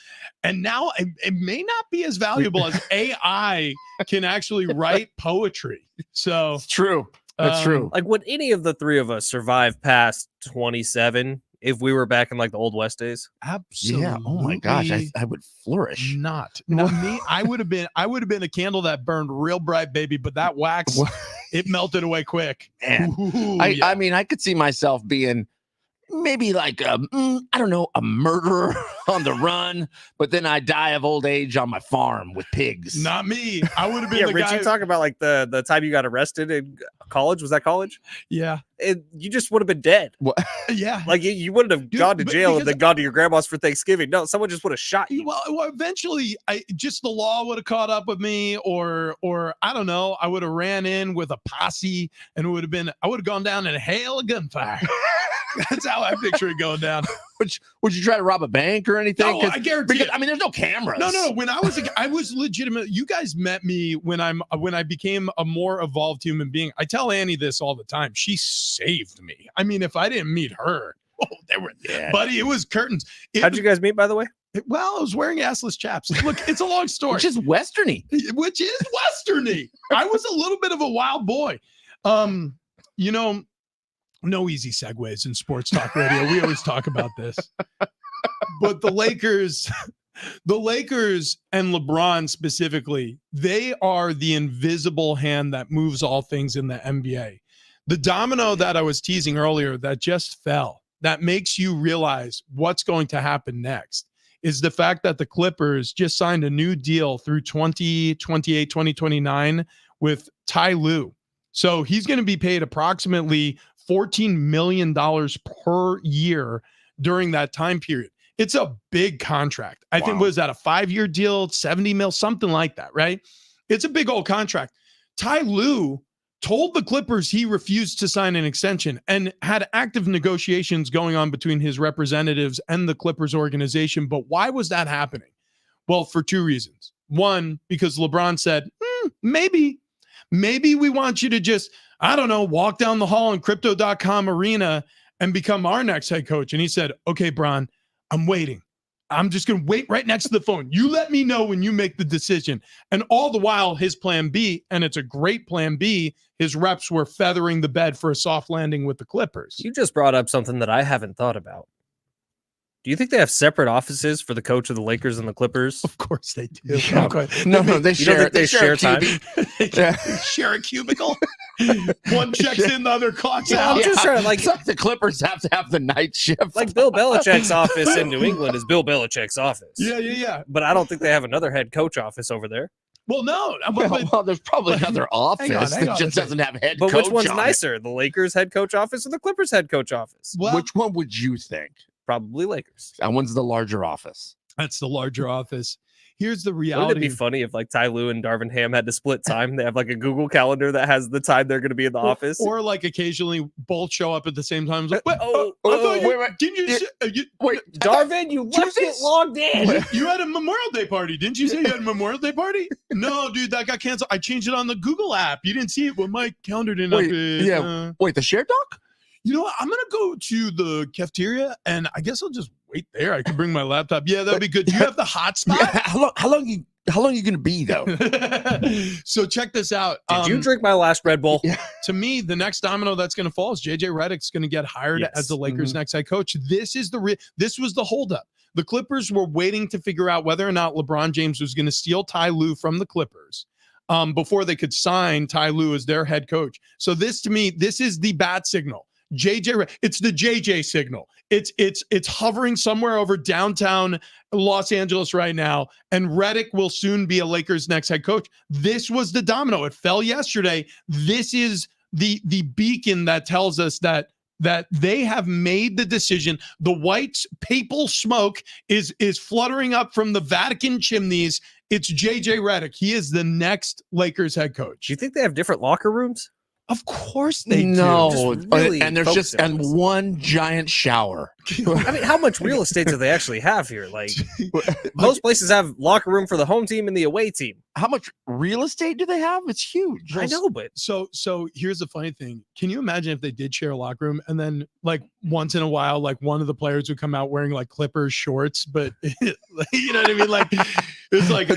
and now it may not be as valuable as AI can actually write poetry. So It's true. That's true. Like, would any of the three of us survive past 27 if we were back in like the old West days? absolutely. Yeah. Oh my gosh. I would flourish. Not me. I would have been a candle that burned real bright, baby, but that wax, it melted away quick. Man. Ooh, I mean, I could see myself being maybe like I don't know, a murderer on the run, but then I die of old age on my farm with pigs. not me. I would have been Yeah, the Rich, guy. you talk about like the time you got arrested in college. Was that college? Yeah, You just would have been dead. yeah. Like you wouldn't have Dude, gone to but jail and because- then gone to your grandma's for Thanksgiving. No, someone just would have shot you. Well, eventually, the law would have caught up with me, or I don't know. I would have ran in with a posse, and I would have gone down in a hail of gunfire. That's how I picture it going down. Would you try to rob a bank or anything? Oh, I guarantee Because it. I mean, there's no cameras. No. When I was legitimate. You guys met me when I became a more evolved human being. I tell Annie this all the time. She saved me. I mean, if I didn't meet her, buddy, it was curtains. How'd you guys meet, by the way? Well, I was wearing assless chaps. Look, it's a long story. Which is westerny. Which is westerny. I was a little bit of a wild boy. No easy segues in sports talk radio. We always talk about this. But the Lakers and LeBron specifically, they are the invisible hand that moves all things in the NBA. The domino that I was teasing earlier that just fell, that makes you realize what's going to happen next, is the fact that the Clippers just signed a new deal through 2028, 2029 with Ty Lue. So he's going to be paid approximately $14 million per year during that time period. It's a big contract. I think, was that a 5-year deal, 70 mil, something like that, right? It's a big old contract. Ty Lue told the Clippers he refused to sign an extension and had active negotiations going on between his representatives and the Clippers organization. But why was that happening? Well, for two reasons. One, because LeBron said, maybe we want you to just, I don't know, walk down the hall in crypto.com arena and become our next head coach. And he said, okay, Bron, I'm waiting. I'm just going to wait right next to the phone. You let me know when you make the decision. And all the while, his plan B, and it's a great plan B, his reps were feathering the bed for a soft landing with the Clippers. You just brought up something that I haven't thought about. Do you think they have separate offices for the coach of the Lakers and the Clippers? Of course they do. Yeah. No, they You don't share. think they share a time? QB. They share a cubicle. One checks in, the other clocks out. I'm just trying to, like, It's like the Clippers have to have the night shift. like Bill Belichick's office in New England is Bill Belichick's office. Yeah. But I don't think they have another head coach office over there. Well, no. Well, there's probably another office hang on that a just second. doesn't have head But coach which one's on it. nicer, the Lakers head coach office or the Clippers head coach office? Well, Which one would you think? Probably Lakers. That one's the larger office. that's the larger office. here's the Wouldn't it reality. be funny if like Ty Lue and Darvin Ham had to split time? They have like a Google calendar that has the time they're going to be in the office. Or like occasionally both show up at the same time. It's like, oh, I thought you, wait. didn't you, Wait, Darvin, you left it logged in. you had a Memorial Day party. Didn't you say you had a Memorial Day party? No, dude, that got canceled. I changed it on the Google app. You didn't see it when my calendar didn't Wait, update. yeah. Wait, the shared doc? You know what? I'm gonna go to the cafeteria and I guess I'll just wait there. I can bring my laptop. Yeah, that'd be good. Do you have the hotspot? How long you gonna be though? So check this out. Did you drink my last Red Bull? To me, the next domino that's going to fall is JJ Redick's going to get hired Yes. as the Lakers' next head coach. This was the holdup. The Clippers were waiting to figure out whether or not LeBron James was going to steal Ty Lue from the Clippers before they could sign Ty Lue as their head coach. So this, to me, this is the bat signal. It's the JJ signal. It's hovering somewhere over downtown Los Angeles right now, and Redick will soon be a Lakers' next head coach. This was the domino. It fell yesterday. This is the beacon that tells us that they have made the decision. The white papal smoke is fluttering up from the Vatican chimneys. It's JJ Redick. He is the next Lakers head coach. Do you think they have different locker rooms? Of course they No, Just really and there's just focusing on this. one giant shower. do. I mean, how much real estate do they actually have here? Like, most places have locker room for the home team and the away team. How much real estate do they have? It's huge. I know, but So here's the funny thing. Can you imagine if they did share a locker room and then like once in a while, like one of the players would come out wearing like Clippers shorts, but you know what I mean? Like it's like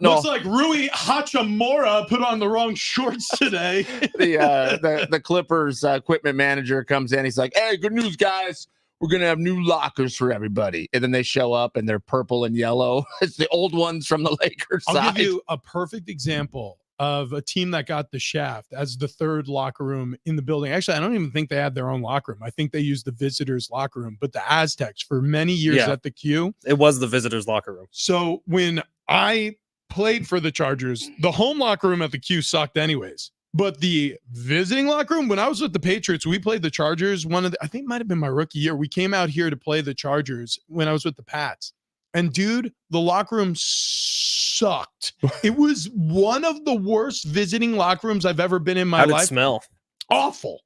No, looks like Rui Hachimura put on the wrong shorts today. the Clippers equipment manager comes in. He's like, "Hey, good news, guys. We're gonna have new lockers for everybody." And then they show up and they're purple and yellow. It's the old ones from the Lakers I'll side. give you a perfect example of a team that got the shaft as the third locker room in the building. Actually, I don't even think they had their own locker room. I think they used the visitors' locker room, but the Aztecs for many years Yeah. at the Q. it was the visitors' locker room. So when I played for the Chargers, the home locker room at the Q sucked anyways. But the visiting locker room, when I was with the Patriots, we played the Chargers. I think it might have been my rookie year. We came out here to play the Chargers when I was with the Pats. And dude, the locker room sucked. It was one of the worst visiting locker rooms I've ever been in my How did it life. smell? Awful.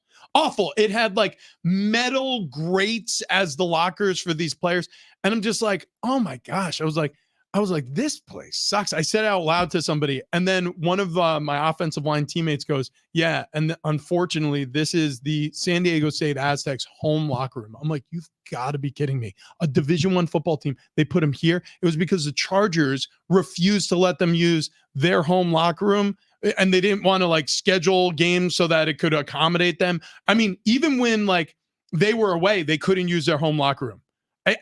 It had like metal grates as the lockers for these players. And I'm just like, oh my gosh. I was like, this place sucks. I said it out loud to somebody. And then one of my offensive line teammates goes, yeah. And unfortunately, this is the San Diego State Aztecs home locker room. I'm like, you've got to be kidding me. A Division I football team, they put them here. It was because the Chargers refused to let them use their home locker room. And they didn't want to like schedule games so that it could accommodate them. I mean, even when like they were away, they couldn't use their home locker room. It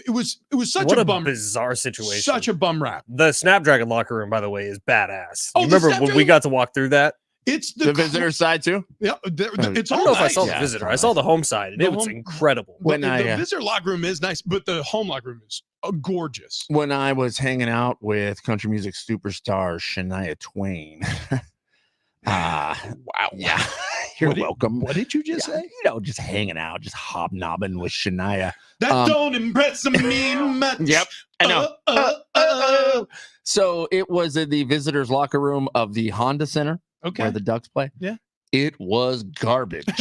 was such What a a bum, bizarre situation. such a bum rap. The Snapdragon locker room, by the way, is badass. Oh, You the remember when we Snapdragon- got to walk through that? It's the visitor side too. Yeah, it's I all don't know if I nice. saw Yeah, the visitor. it's I saw the home side, and The it was home- incredible. When the I, visitor locker room is nice, but the home locker room is gorgeous. When I was hanging out with country music superstar Shania Twain. Wow. Yeah. You're welcome. What did you just say? You know, just hanging out, just hobnobbing with Shania. That don't impress me much. Yep, I know. So it was in the visitors' locker room of the Honda Center Okay. where the Ducks play. Yeah. It was garbage. Look,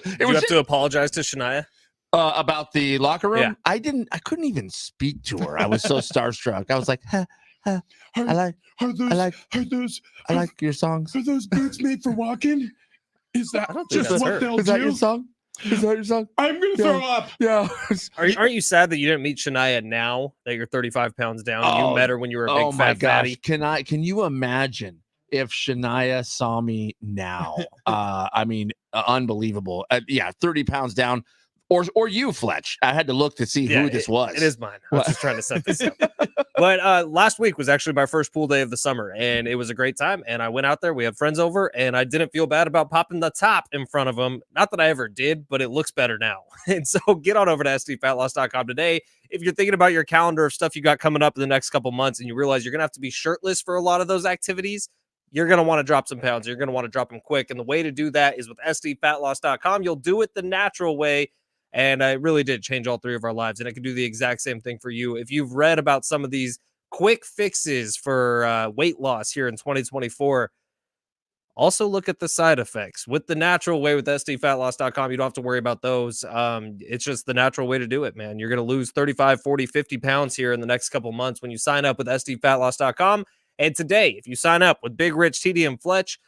Did it you was have to apologize to Shania? about the locker room. Yeah. I couldn't even speak to her. I was so starstruck. I was like, I like your songs. Are those boots made for walking? Is that I don't think just that's what her. they'll Is that do? your song? Is that your song? I'm gonna Yeah. throw up. Yeah. Aren't you sad that you didn't meet Shania now that you're 35 pounds down? And Oh, you met her when you were a Oh big my fat gosh. fatty. Can you imagine if Shania saw me now? I mean, unbelievable. Yeah, 30 pounds down. Or you, Fletch. I had to look to see who this was. It is mine. I was What? just trying to set this up. But last week was actually my first pool day of the summer, and it was a great time. And I went out there. We had friends over, and I didn't feel bad about popping the top in front of them. Not that I ever did, but it looks better now. And so get on over to sdfatloss.com today. If you're thinking about your calendar of stuff you got coming up in the next couple months, and you realize you're going to have to be shirtless for a lot of those activities, you're going to want to drop some pounds. You're going to want to drop them quick. And the way to do that is with sdfatloss.com. You'll do it the natural way. And it really did change all 3 of our lives. And it can do the exact same thing for you. If you've read about some of these quick fixes for weight loss here in 2024, also look at the side effects. With the natural way with sdfatloss.com, you don't have to worry about those. It's just the natural way to do it, man. You're going to lose 35, 40, 50 pounds here in the next couple months when you sign up with sdfatloss.com. And today, if you sign up with Big Rich, TD, and Fletch,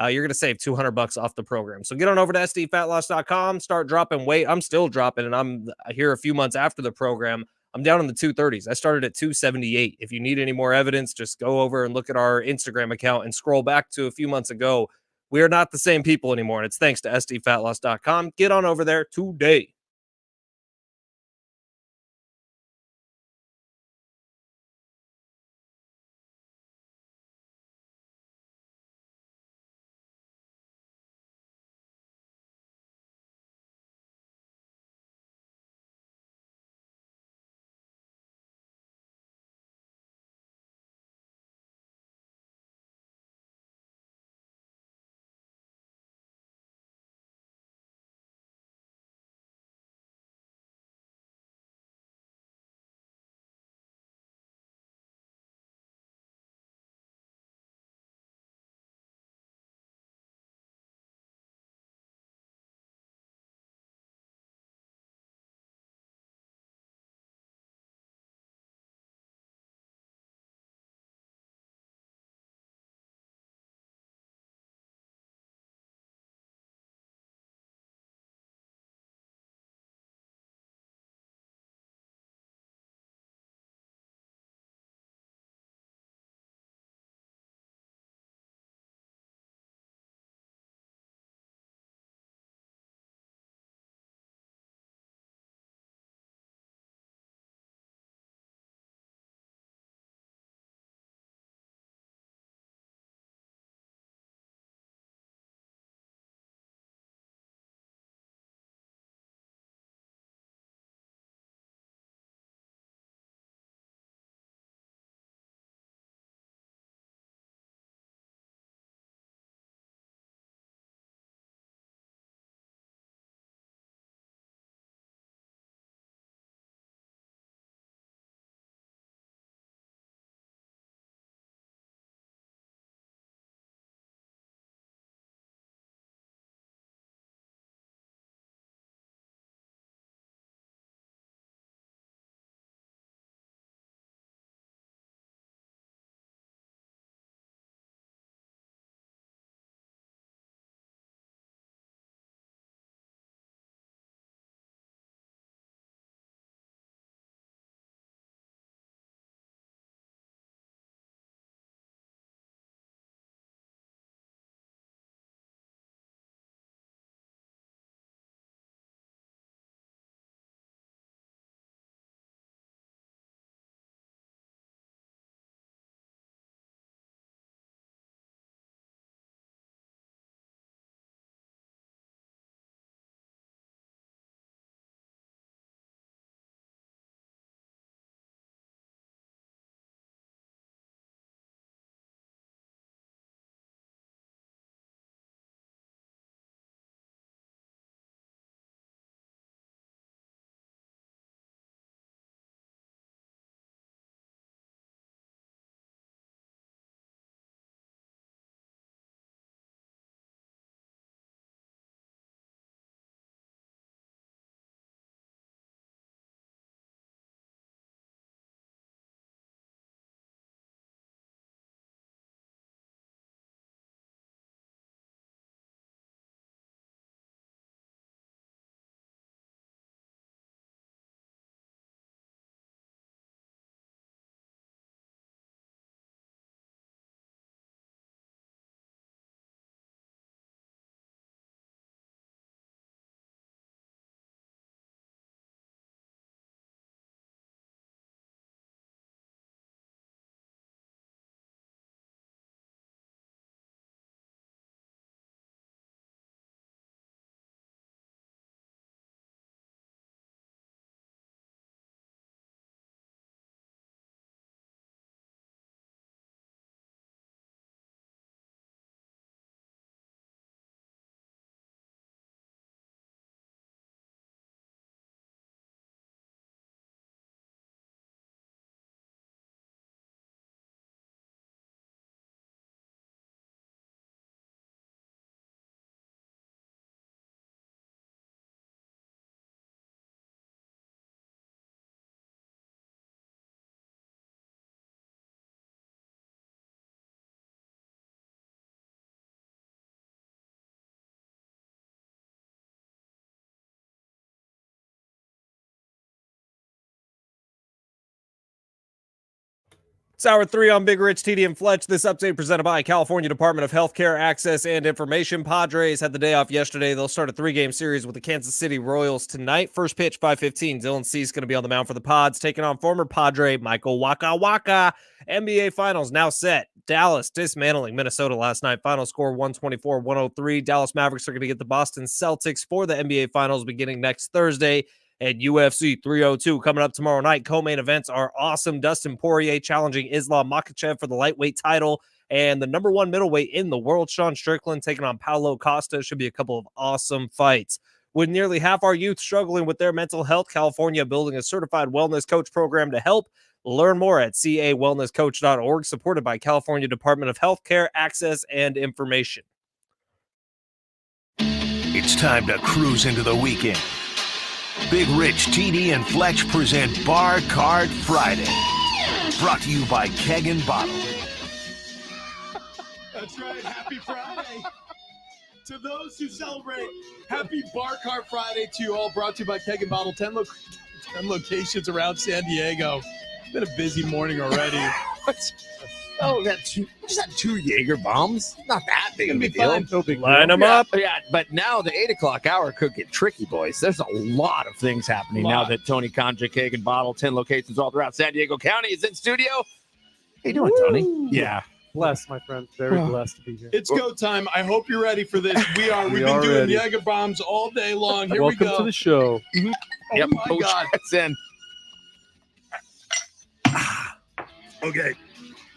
you're going to save $200 off the program. So get on over to sdfatloss.com, start dropping weight. I'm still dropping, and I'm here a few months after the program. I'm down in the 230s. I started at 278. If you need any more evidence, just go over and look at our Instagram account and scroll back to a few months ago. We are not the same people anymore, and it's thanks to sdfatloss.com. Get on over there today. It's hour 3 on Big Rich, TD, and Fletch. This update presented by California Department of Healthcare Access and Information. Padres had the day off yesterday. They'll start a 3-game series with the Kansas City Royals tonight. First pitch, 5:15. Dylan Cease going to be on the mound for the Pods, taking on former Padre Michael Waka Waka. NBA Finals now set. Dallas dismantling Minnesota last night. Final score 124-103. Dallas Mavericks are going to get the Boston Celtics for the NBA Finals beginning next Thursday. And UFC 302 coming up tomorrow night. Co-main events are awesome. Dustin Poirier challenging Islam Makhachev for the lightweight title. And the number 1 middleweight in the world, Sean Strickland, taking on Paulo Costa. Should be a couple of awesome fights. With nearly half our youth struggling with their mental health, California building a certified wellness coach program to help. Learn more at cawellnesscoach.org, supported by California Department of Healthcare Access and Information. It's time to cruise into the weekend. Big Rich, TD, and Fletch present Bar Card Friday. Brought to you by Keg and Bottle. That's right. Happy Friday. To those who celebrate, happy Bar Cart Friday to you all. Brought to you by Keg and Bottle. 10 locations around San Diego. It's been a busy morning already. Oh, just had 2 Jaeger bombs. Not that big of a deal. No big Line them up. Yeah, but now the 8 o'clock hour could get tricky, boys. There's a lot of things happening now that Tony Konjic, Keg and Bottle, 10 locations all throughout San Diego County, is in studio. How you doing, Tony? Yeah. Blessed, my friend. Very blessed to be here. It's go time. I hope you're ready for this. We are. We've been doing Jaeger bombs all day long. Here Welcome we go. to the show. Oh Yep. my Coach God. gets in. Okay.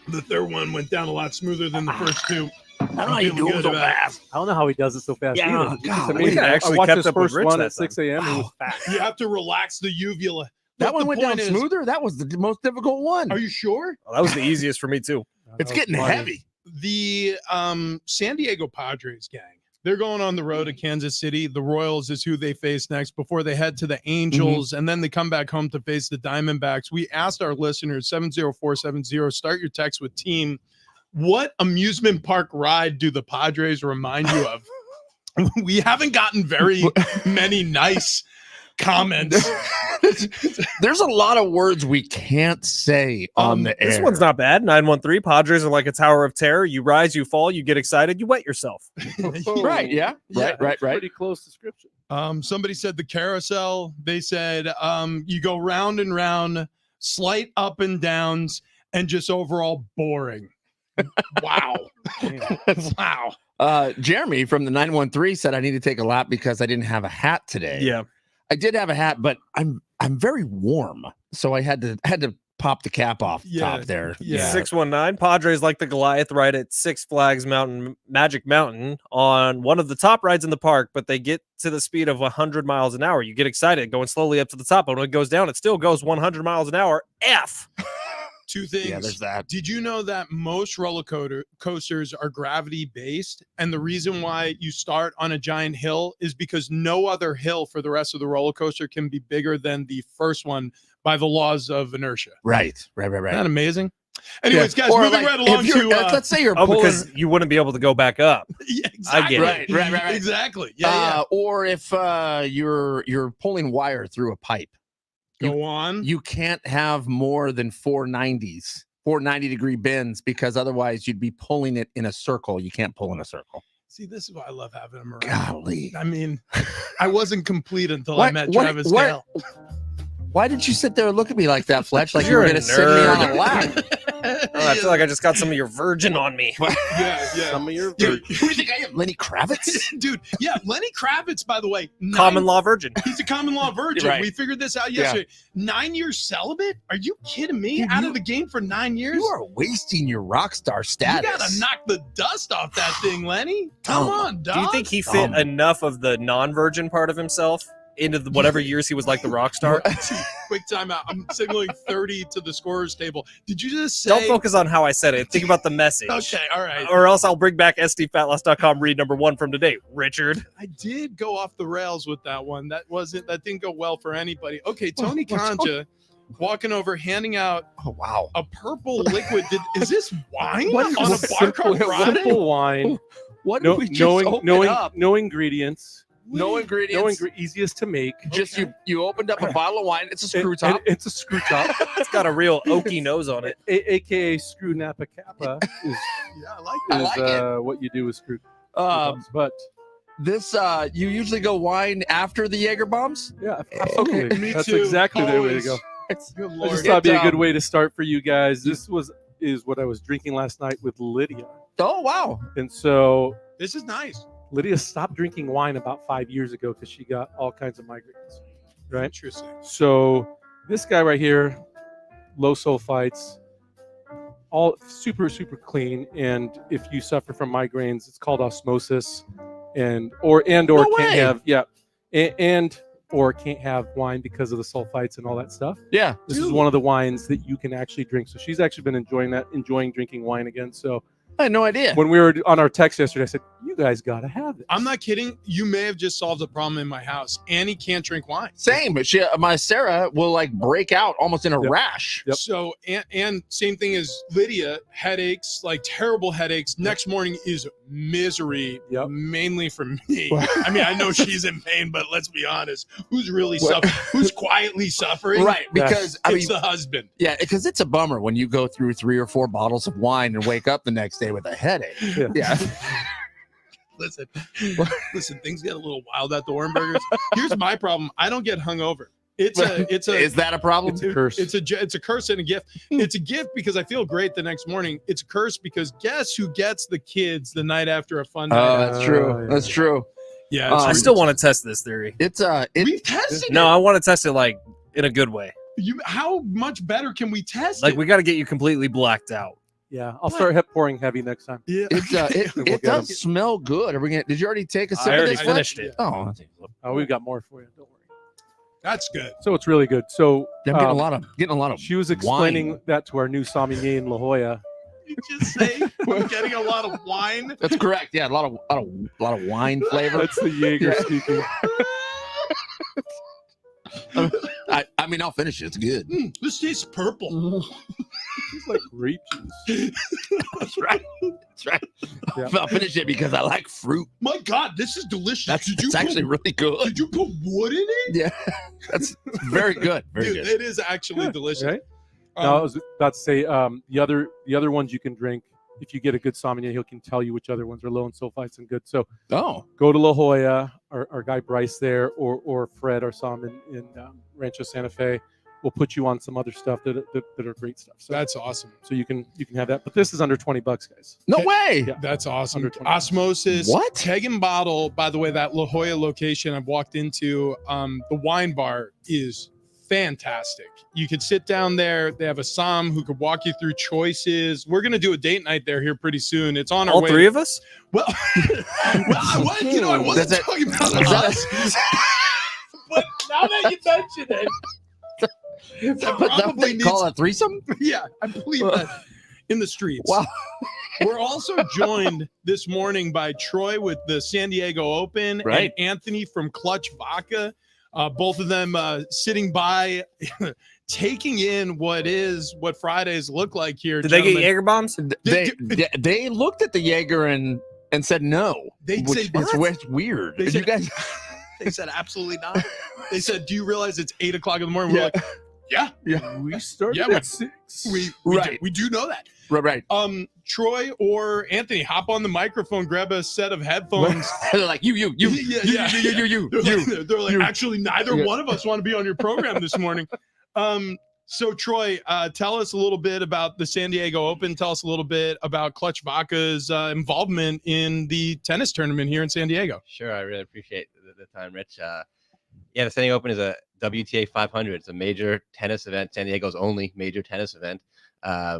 The third one went down a lot smoother than the first two. I don't know how you do it so fast. I don't know how he does it so fast Yeah, either. oh, It's God. amazing. I actually watched kept his up with first Rich one that at 6 a.m. He was fast. You have to relax the uvula. That Look, one the went down point is- smoother. That was the most difficult one. Are you sure? Well, that was the easiest for me, too. It's That was getting funny. heavy. The San Diego Padres gang. They're going on the road to Kansas City. The Royals is who they face next before they head to the Angels, and then they come back home to face the Diamondbacks. We asked our listeners, 70470, start your text with team. What amusement park ride do the Padres remind you of? We haven't gotten very many nice comments. There's a lot of words we can't say on the air. This one's not bad. 913. Padres are like a tower of terror. You rise, you fall, you get excited, you wet yourself. right. Yeah. Yeah, Right. Pretty close description. Somebody said the carousel. They said you go round and round, slight up and downs, and just overall boring. Wow. Wow. Jeremy from the 913 said I need to take a lap because I didn't have a hat today. Yeah. I did have a hat, but I'm very warm, so I had to pop the cap off Yeah, top there. yeah. 619. Padres like the Goliath ride at Six Flags Mountain, Magic Mountain, on one of the top rides in the park, but they get to the speed of 100 miles an hour. You get excited going slowly up to the top, but when it goes down, it still goes 100 miles an hour. F. Two things. Yeah, there's that. Did you know that most roller coasters are gravity based? And the reason why you start on a giant hill is because no other hill for the rest of the roller coaster can be bigger than the first one by the laws of inertia. Right. Isn't that amazing? Anyways, guys, Or moving like, right along if you're- to let's say you're Oh, pulling, because you wouldn't be able to go back up. yeah, I get exactly. it. Right. Exactly. Yeah. or if you're pulling wire through a pipe, Go on. you can't have more than 490s. 490-degree bends, because otherwise you'd be pulling it in a circle. You can't pull in a circle. See, this is why I love having him around. Golly. I mean, I wasn't complete until I met Travis what- Gale. Why did you sit there and look at me like that, Fletch? Like you You're were a going to sit me on a lap. Oh, I feel like I just got some of your virgin on me. Yeah. Some of your Dude, Who do you think I am, Lenny Kravitz? dude, yeah, Lenny Kravitz, by the way, Common law virgin. He's a common law virgin. Right. We figured this out Yeah. yesterday. 9 years celibate? Are you kidding me? Dude, Out you- of the game for 9 years? You are wasting your rock star You status. gotta knock the dust off that thing, Lenny. Come Dumb. on, dog. Do you think he fit enough of the non-virgin part of himself into the whatever years he was like the rock star? Quick timeout. I'm signaling 30 to the scorer's table. Did you just say? Don't focus on how I said it. Think about the message. Okay, all right. Or else I'll bring back SDFatLoss.com read number 1 from today. Richard. I did go off the rails with that one. That didn't go well for anybody. Okay, Tony Conja walking over, handing out Oh, wow. a purple liquid. Is this wine What on a bar cart Friday? simple wine. What No, did we just open no up? ingredients. No ingredients. Easiest to make. Just you opened up a bottle of wine. It's a screw And- top. and it's a screw top. It's got a real oaky nose on it. AKA screw Napa Kappa is, Yeah, I like I like it. what you do with screw Um, tops. But this you usually go wine after the Jaeger bombs. yeah, absolutely. me That's too, exactly the way to always. go. Good I lord. just thought it'd be a good um, way to start for you guys. This is what I was drinking last night with Lydia. Oh wow! And so This is nice. Lydia stopped drinking wine about 5 years ago because she got all kinds of migraines. Right. Interesting. So this guy right here, low sulfites, all super clean. And if you suffer from migraines, it's called osmosis, or can't No way. have or can't have wine because of the sulfites and all that stuff. Yeah. This is one of the wines that you can actually drink. So she's actually been enjoying drinking wine again. So I had no idea. when we were on our text yesterday, I said, "You guys gotta have this." I'm not kidding. You may have just solved a problem in my house. Annie can't drink wine. Same, but my Sarah will like break out almost in a Yep. rash. Yep. So, and same thing as Lydia, headaches, like terrible headaches. Next morning is misery, Yep. mainly for me. I mean, I know she's in pain, but let's be honest. Who's really suffering? Who's quietly suffering? Right, because I mean, It's the husband. yeah, because it's a bummer when you go through 3 or 4 bottles of wine and wake up the next day with a headache. Yeah. Yeah. Listen, things get a little wild at the Warrenburgers. Here's my problem. I don't get hungover. It's a Is that a problem? It's a curse. It's a curse and a gift. It's a gift because I feel great the next morning. It's a curse because guess who gets the kids the night after a fun night? Oh, out? that's true. yeah. That's true. Yeah, I I it's still want to test this theory. It's we've tested No, I want to test it like in a good way. it. How much better can we test Like it? we got to get you completely blacked out. Yeah, I'll start pouring heavy next time. Yeah. it We'll get does 'em. smell good. Are we gonna? Did you already take a sip I of already this? Fletch? finished it. Oh, We've got more for you. Don't worry. That's good. So it's really good. So I'm getting a lot of. she was explaining wine. that to our new sommelier in La Jolla. You just say we're getting a lot of wine. That's correct. Yeah, a lot of wine flavor. That's the Jaeger Yeah. speaking. I mean, I'll finish it. It's good. This tastes purple. It's like grape juice. That's right. That's right. Yeah. I'll finish it because I like fruit. My God, this is delicious. That's Did you it's actually really good. Did you put wood in it? Yeah, that's very good. Very Dude, good. it is actually delicious. Right? Um, No, I was about to say the other ones you can drink. If you get a good sommelier, he can tell you which other ones are low in sulfites and good. So Oh, go to La Jolla, our guy Bryce there, or Fred, our som in Rancho Santa Fe. We'll put you on some other stuff that are great stuff. So That's awesome. so you can have that. But this is under $20, guys. no way. Yeah. That's awesome. Under 20. Osmosis. What? Keg and bottle, by the way, that La Jolla location I've walked into, the wine bar is fantastic. You could sit down there. They have a som who could walk you through choices. We're going to do a date night there here pretty soon. It's on our All way. three of us? Well, you know, I wasn't Does it- talking about Is that us, but now that you mention it, Is that what probably they call needs- a threesome? yeah, I believe that in the streets. Wow. We're also joined this morning by Troy with the San Diego Open Right. and Anthony from Clutch Vodka. Both of them sitting by, taking in what Fridays look like here. Did they get gentlemen. Jaeger bombs? They looked at the Jaeger and said no. They'd which say, it's "What?" weird. They You said- guys, They said absolutely not. They said, "Do you realize it's 8:00 in the morning?" We're Yeah. like, "Yeah, We started Yeah, at 6. we Right. we do know that." right. Troy or Anthony, hop on the microphone, grab a set of headphones. They're like you. Yeah, yeah, You. They're like, you. actually, neither Yeah. one of us want to be on your program this morning. So Troy, tell us a little bit about the San Diego Open. Tell us a little bit about Clutch Vodka's involvement in the tennis tournament here in San Diego. Sure, I really appreciate the time, Rich. The San Diego Open is a WTA 500. It's a major tennis event, San Diego's only major tennis event.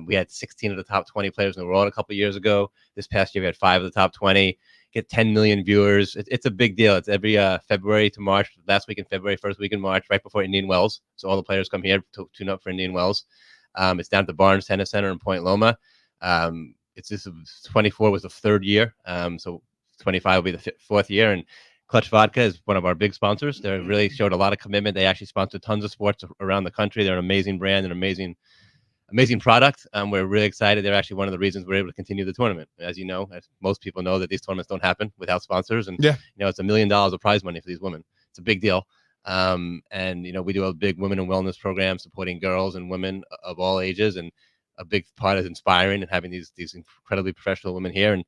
We had 16 of the top 20 players in the world a couple years ago. This past year, we had 5 of the top 20. Get 10 million viewers. It's a big deal. It's every February to March, last week in February, first week in March, right before Indian Wells. So all the players come here to tune up for Indian Wells. It's down at the Barnes Tennis Center in Point Loma. It's just 24 was the 3rd year. So 25 will be the 4th year. And Clutch Vodka is one of our big sponsors. They really showed a lot of commitment. They actually sponsor tons of sports around the country. They're an amazing brand, an amazing amazing product. We're really excited. They're actually one of the reasons we're able to continue the tournament. As you know, as most people know, that these tournaments don't happen without sponsors. And it's $1 million of prize money for these women. It's a big deal. And we do a big women and wellness program supporting girls and women of all ages. And a big part is inspiring and having these incredibly professional women here. And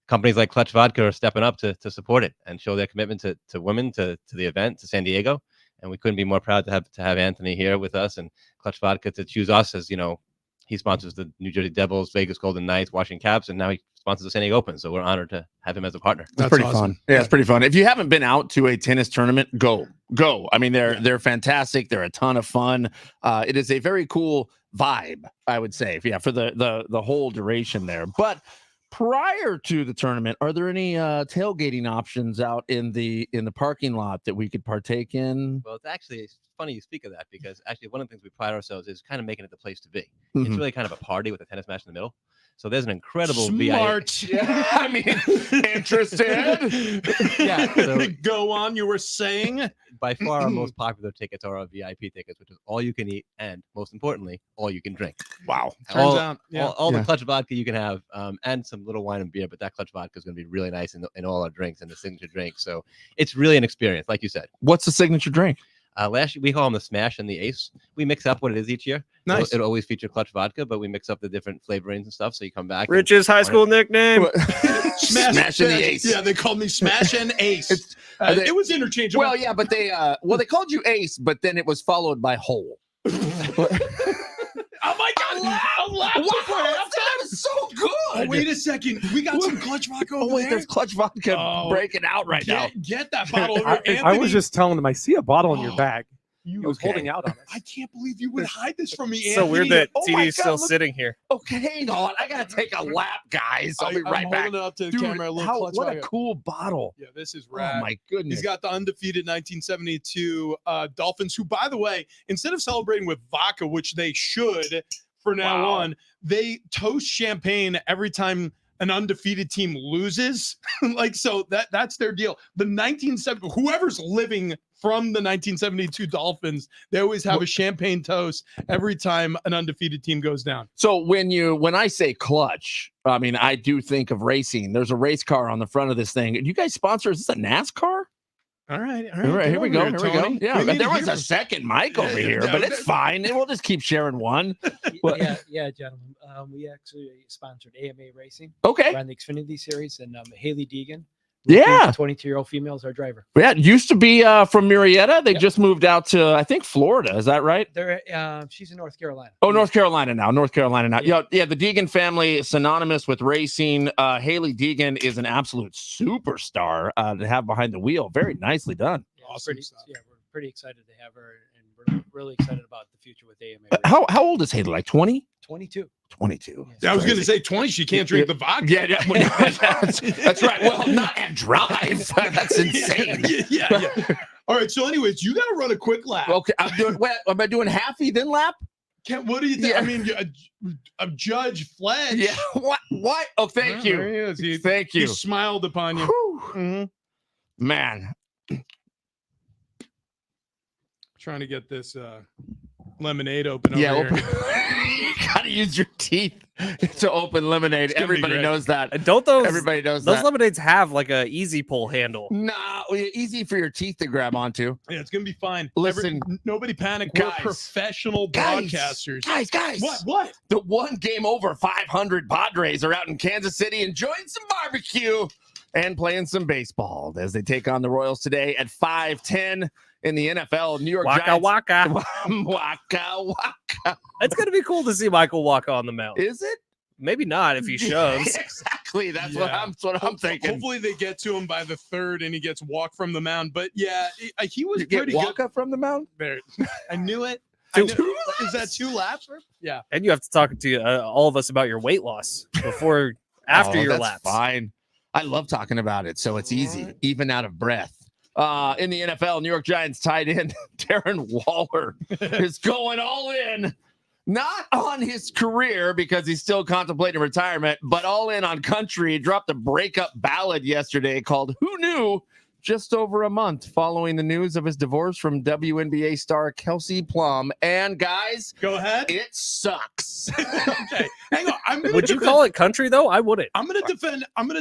companies like Clutch Vodka are stepping up to support it and show their commitment to women, to the event, to San Diego. And we couldn't be more proud to have Anthony here with us and Clutch Vodka to choose us as, he sponsors the New Jersey Devils, Vegas Golden Knights, Washington Caps, and now he sponsors the San Diego Open. So we're honored to have him as a partner. That's pretty fun. Yeah, it's pretty fun. If you haven't been out to a tennis tournament, go. I mean, they're fantastic. They're a ton of fun. It is a very cool vibe, I would say. Yeah, for the whole duration there. But prior to the tournament, are there any tailgating options out in the parking lot that we could partake in? Well, it's funny you speak of that, because actually one of the things we pride ourselves is kind of making it the place to be. Mm-hmm. It's really kind of a party with a tennis match in the middle. So there's an incredible Smart. Yeah, I mean, interested. Yeah. So Go on. You were saying by far our most popular tickets are our VIP tickets, which is all you can eat and, most importantly, all you can drink. Wow. turns out. Yeah. All the Clutch Vodka you can have, and some little wine and beer, but that Clutch Vodka is going to be really nice in all our drinks and the signature drink. So it's really an experience, like you said. What's the signature drink? Last year we call them the Smash and the Ace. We mix up what it is each year. Nice. It'll always feature Clutch Vodka, but we mix up the different flavorings and stuff. So you come back. Rich's high school nickname. Smash and the Ace. Yeah, they called me Smash and Ace. It was interchangeable. Well, yeah, but they called you Ace, but then it was followed by Hole. Oh my God! I'm laughing. That was so good. Oh, wait a second. We got some Clutch Vodka over there. There's Clutch Vodka Oh, breaking out right now. Get that bottle over, I Anthony. was just telling them, I see a bottle in your Oh, bag. You He was holding out on it. I can't believe you would hide this from me, It's so Anthony. weird that Oh my TD's God, still look- sitting here. Okay, hang on. I gotta take a lap, guys. I'll be right I'm back. holding it up to the Dude, camera. A little Clutch what a Vodka. cool bottle. Yeah, this is Oh rad. my goodness. He's got the undefeated 1972 Dolphins, who, by the way, instead of celebrating with vodka, which they should for now Wow. on, they toast champagne every time an undefeated team loses. So that's their deal. The 1970, whoever's living from the 1972 Dolphins, they always have a champagne toast every time an undefeated team goes down. So when I say Clutch, I mean, I do think of racing. There's a race car on the front of this thing. You guys sponsor, is this a NASCAR? All right. All right, here we go. Here we go. Yeah, but there was a second. second mic over here, but it's fine. We'll just keep sharing one. What- Yeah, gentlemen. We actually sponsored AMA Racing, Okay. ran the Xfinity Series, and Haley Deegan, Yeah. 22-year-old female, is our driver. Yeah, it used to be from Murrieta. They just moved out to, I think, Florida. Is that right? She's in North Carolina. Oh, North Carolina now. Yeah. Yeah, the Deegan family is synonymous with racing. Haley Deegan is an absolute superstar to have behind the wheel. Very nicely done. Yeah, Awesome pretty, stuff. yeah, we're pretty excited to have her, and we're really excited about the future with AMA. Racing. How old is Haley? Like 20? 22. 22. I was going to say 20. She can't drink the vodka. Yeah, that's right. Well, not and drive. That's insane. Yeah. All right. So, anyways, you got to run a quick lap. Okay, I'm doing. Am I doing halfy then lap? What do you think? Yeah. I mean, Judge Fletch. Yeah. What? Oh, thank There he you. is. He Thank you. smiled upon you. Whew. Mhm. Man, Trying to get this lemonade open over yeah. here. You gotta use your teeth to open lemonade. gonna be Everybody great. knows that. And don't those Everybody knows those that. lemonades have like a easy pull handle? No, easy for your teeth to grab onto. Yeah, it's gonna be fine. Listen, nobody panic. guys. We're professional Guys. broadcasters. Guys. What? The one game over 500 Padres are out in Kansas City enjoying some barbecue and playing some baseball as they take on the Royals today at 5:10 in the NFL. New York Waka Giants. waka. Waka waka. It's gonna be cool to see Michael Waka on the mound. Is it? Maybe not if he shoves. Exactly. That's Yeah. what I'm thinking. Hopefully they get to him by the third and he gets walked from the mound. But yeah, he was You get pretty good. Waka from the mound? There. I knew it. Is that 2 laps? Yeah. And you have to talk to all of us about your weight loss before after Oh, your that's laps. Fine. I love talking about it, so it's easy, even out of breath. In the NFL, New York Giants tight end Darren Waller is going all in, not on his career because he's still contemplating retirement, but all in on country. He dropped a breakup ballad yesterday called "Who Knew just over a month following the news of his divorce from WNBA star Kelsey Plum. And guys, Go ahead. it sucks. Okay, hang on. Would you call it country though? I wouldn't. I'm gonna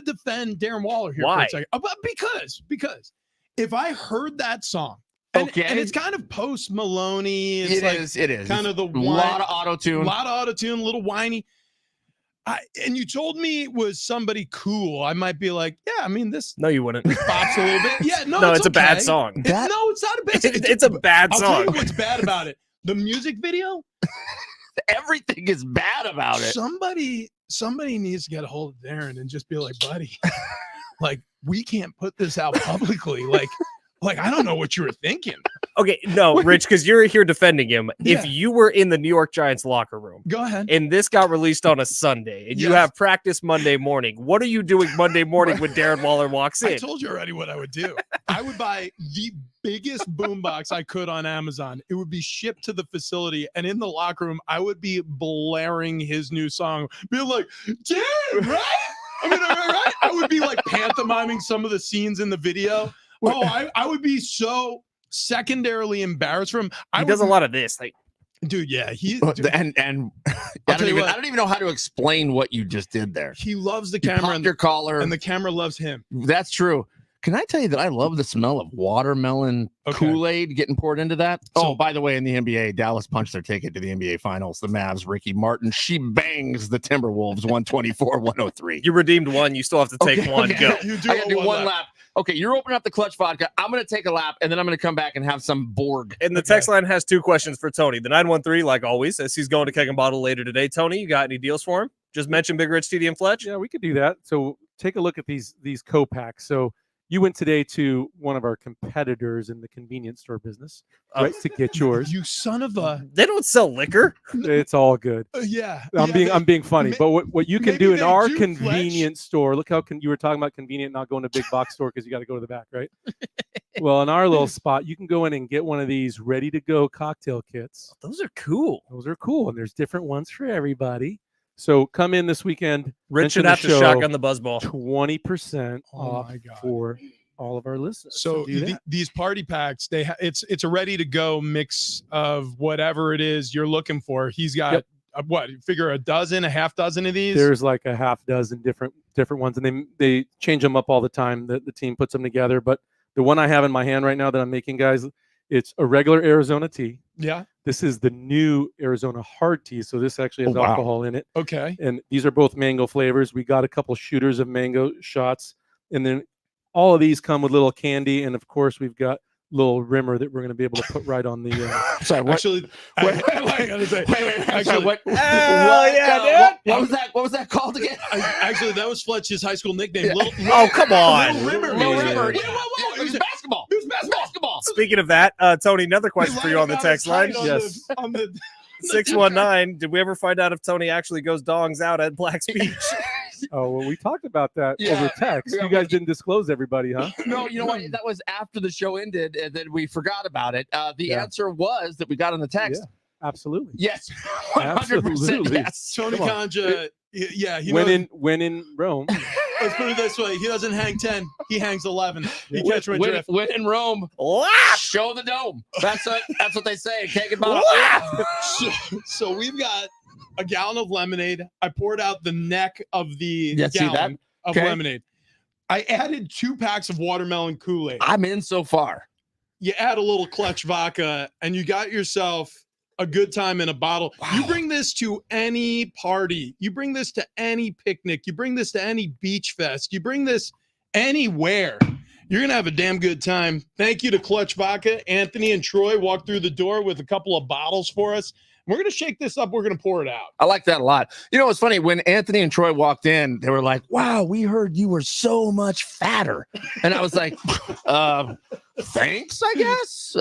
defend Darren Waller here Why? for a second. But because if I heard that song, and, Okay. and it's kind of post Maloney, it's It is. kind of the a lot of auto a tune. lot of auto tune, a little whiny. And you told me it was somebody cool. I might be like, yeah, I mean this No, you wouldn't. pops a little bit. Yeah, no, No, it's a bad okay. song. No, it's not a bad. It's a bad I'll tell you song. what's bad about it. The music video. Everything is bad about it. Somebody needs to get a hold of Darren and just be like, buddy, like we can't put this out publicly. Like I don't know what you were thinking. Okay, no, Rich, because you're here defending him. Yeah. If you were in the New York Giants locker room Go ahead. and this got released on a Sunday and you Yes. have practice Monday morning, what are you doing Monday morning when Darren Waller walks I in? told you already what I would do. I would buy the biggest boombox I could on Amazon. It would be shipped to the facility, and in the locker room, I would be blaring his new song, being like, "Damn, right?" I mean, right? I would be like pantomiming some of the scenes in the video. Oh, I would be so secondarily embarrassed for him. He does a lot of this. Like, dude. Yeah, And I tell you what. don't even know how to explain what you just did there. he loves the You camera, popped your collar. and the camera loves him. That's true. Can I tell you that I love the smell of watermelon Okay. Kool-Aid getting poured into that? So- Oh, by the way, in the NBA, Dallas punched their ticket to the NBA Finals. The Mavs, Ricky Martin, she bangs the Timberwolves 124-103. you redeemed one, you still have to take Okay, one. okay. Go. You do I gotta do one lap. lap. Okay, you're opening up the clutch vodka. I'm going to take a lap, and then I'm going to come back and have some Borg. And the text line has two questions for Tony. The 913, like always, says he's going to Keg and Bottle later today. Tony, you got any deals for him? Just mention Big Rich, TD, and Fletch. Yeah, we could do that. So take a look at these co-packs. So you went today to one of our competitors in the convenience store business, right, to get yours. You son of a. They don't sell liquor. It's all good. Yeah. I'm being funny, May- but what you can maybe do in they our do, Fletch. convenience store, look how you were talking about convenient, not going to big box store because you got to go to the back, right? Well, in our little spot, you can go in and get one of these ready to go cocktail kits. Those are cool. Those are cool, and there's different ones for everybody. So come in this weekend. Rich mention should the have to show, shotgun the buzzball. 20% Oh off my God. for all of our listeners. So do that. these party packs, it's a ready to go mix of whatever it is you're looking for. He's got Yep. a half dozen of these. There's like a half dozen different ones, and they change them up all the time. The team puts them together, but the one I have in my hand right now that I'm making, guys, it's a regular Arizona tea. Yeah. This is the new Arizona hard tea, so this actually has Oh, wow. alcohol in it, Okay. and these are both mango flavors. We got a couple shooters of mango shots, and then all of these come with little candy, and of course we've got little rimmer that we're going to be able to put right on the Sorry, what? Actually, Wait, I gotta say, Wait. actually, What yeah, dude. what was that? What was that called again? actually, that was Fletch's high school nickname. Yeah. Oh, come on. Little Rimmer. Little man. Rimmer. Yeah, Yeah, whoa, it was basketball. It was basketball. Speaking of that, Tony, another question He for you lied on the about text his line. height Yes. on the 619. Did we ever find out if Tony actually goes dongs out at Black's Beach? Oh, well, we talked about that Yeah. over text. Yeah, You guys didn't disclose everybody, huh? No, you know what? That was after the show ended, and then we forgot about it. The Yeah. answer was that we got on the text. Absolutely. Yes, 100%. Absolutely. Yes. Tony Come on. Conja. Yeah, he When knows, in Rome. let's put it this way: he doesn't hang 10, he hangs 11. You Yeah. catch my When, drift. when in Rome, show the dome. That's what they say. Can't get bottle. So we've got a gallon of lemonade. I poured out the neck of the Yeah, see that? gallon of Okay. lemonade. I added 2 packs of watermelon Kool-Aid. I'm in so far. You add a little clutch vodka, and you got yourself a good time in a bottle. You bring this to any party. You bring this to any picnic. You bring this to any beach fest. You bring this anywhere. You're going to have a damn good time. Thank you to Clutch Vodka. Anthony and Troy walked through the door with a couple of bottles for us. We're going to shake this up. We're going to pour it out. I like that a lot. You know, it's funny when Anthony and Troy walked in, they were like, wow, we heard you were so much fatter. And I was like, thanks, I guess.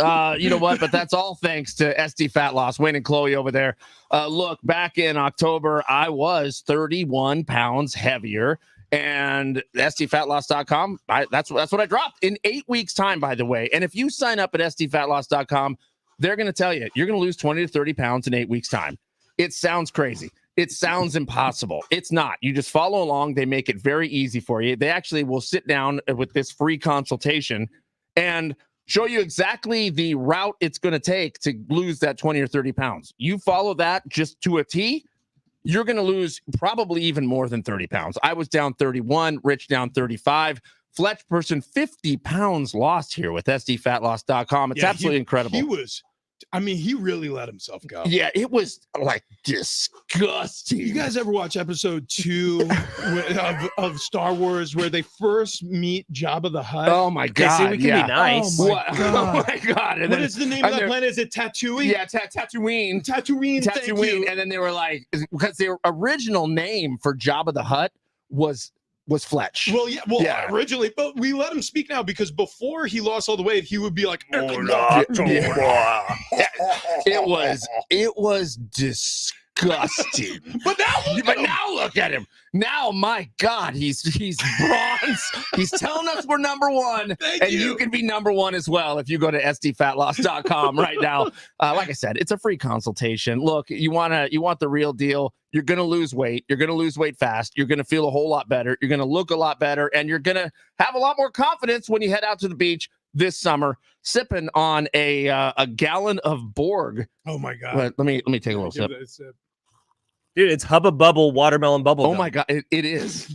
You know what? But that's all thanks to SD Fat Loss, Wayne and Chloe over there. Look, back in October, I was 31 pounds heavier. And SDFatLoss.com, that's what I dropped in 8 weeks' time, by the way. And if you sign up at SDFatLoss.com, they're going to tell you you're going to lose 20 to 30 pounds in 8 weeks' time. It sounds crazy. It sounds impossible. It's not. You just follow along. They make it very easy for you. They actually will sit down with this free consultation and show you exactly the route it's going to take to lose that 20 or 30 pounds. You follow that just to a T, you're going to lose probably even more than 30 pounds. I was down 31, Rich down 35. Fletch person 50 pounds lost here with sdfatloss.com. It's absolutely incredible. He really let himself go. Yeah, it was like disgusting. You guys ever watch episode 2 of Star Wars where they first meet Jabba the Hutt? Oh my God. See, we can be nice. Oh my God. Oh my God. And What is the name of that planet? Is it Tatooine? Yeah, Tatooine. Tatooine. Thank you. And then they were like, because their original name for Jabba the Hutt was Fletch. Well, originally, but we let him speak now because before he lost all the weight, he would be like, It was disgusting. but now look at him. Now, my God, he's bronze. He's telling us we're number one, you can be number one as well if you go to sdfatloss.com right now. Like I said, it's a free consultation. Look, you want the real deal. You're going to lose weight. You're going to lose weight fast. You're going to feel a whole lot better. You're going to look a lot better, and you're going to have a lot more confidence when you head out to the beach this summer, sipping on a gallon of Borg. Oh my God! But let me take a little sip. Dude, it's Hubba Bubble watermelon bubble gum. Oh my God, it is.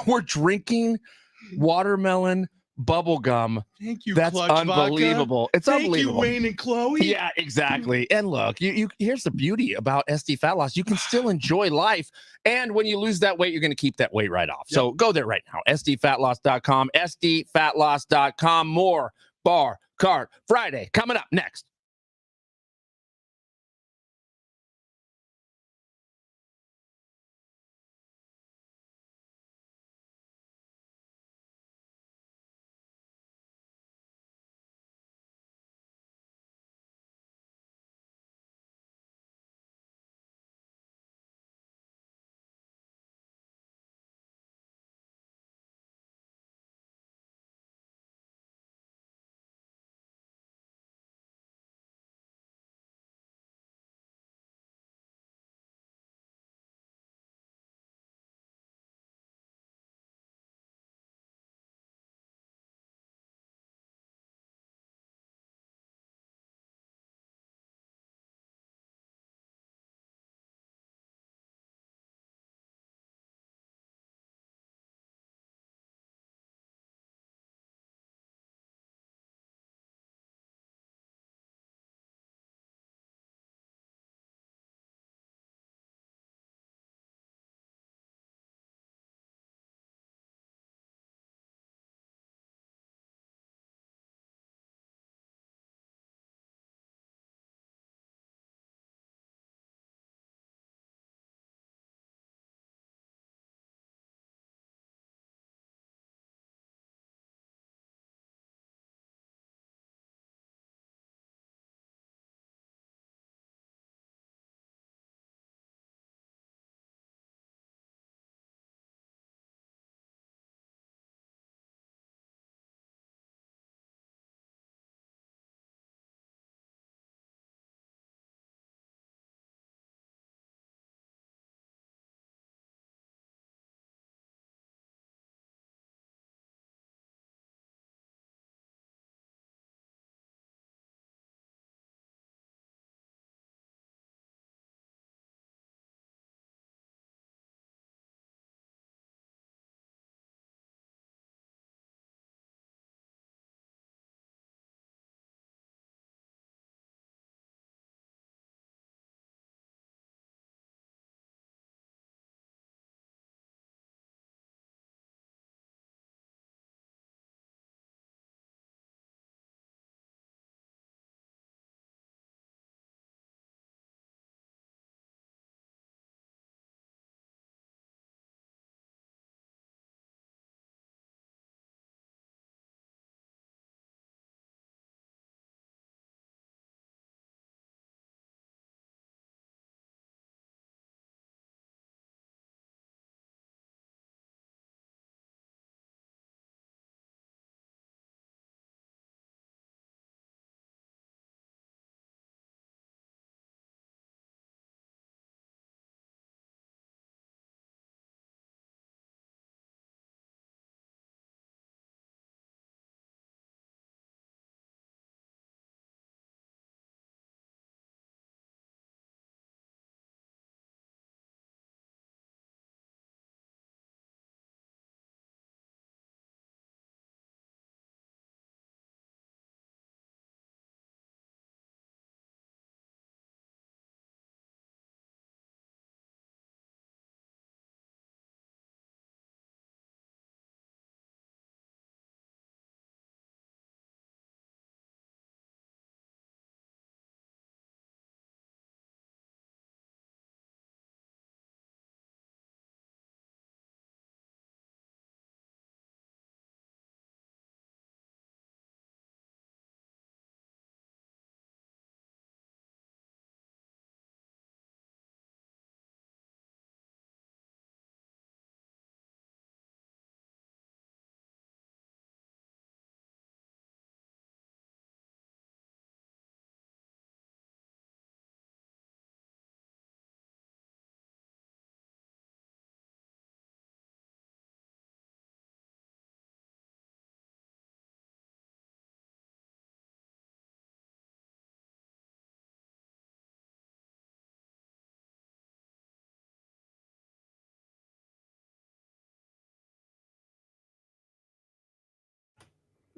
We're drinking watermelon bubble gum. Thank you. That's Clutch unbelievable. Vodka. It's unbelievable. Thank you, Wayne and Chloe. Yeah, exactly. And look, you here's the beauty about SD Fat Loss. You can still enjoy life. And when you lose that weight, you're going to keep that weight right off. So go there right now. sdfatloss.com, sdfatloss.com. More Bar Card Friday coming up next.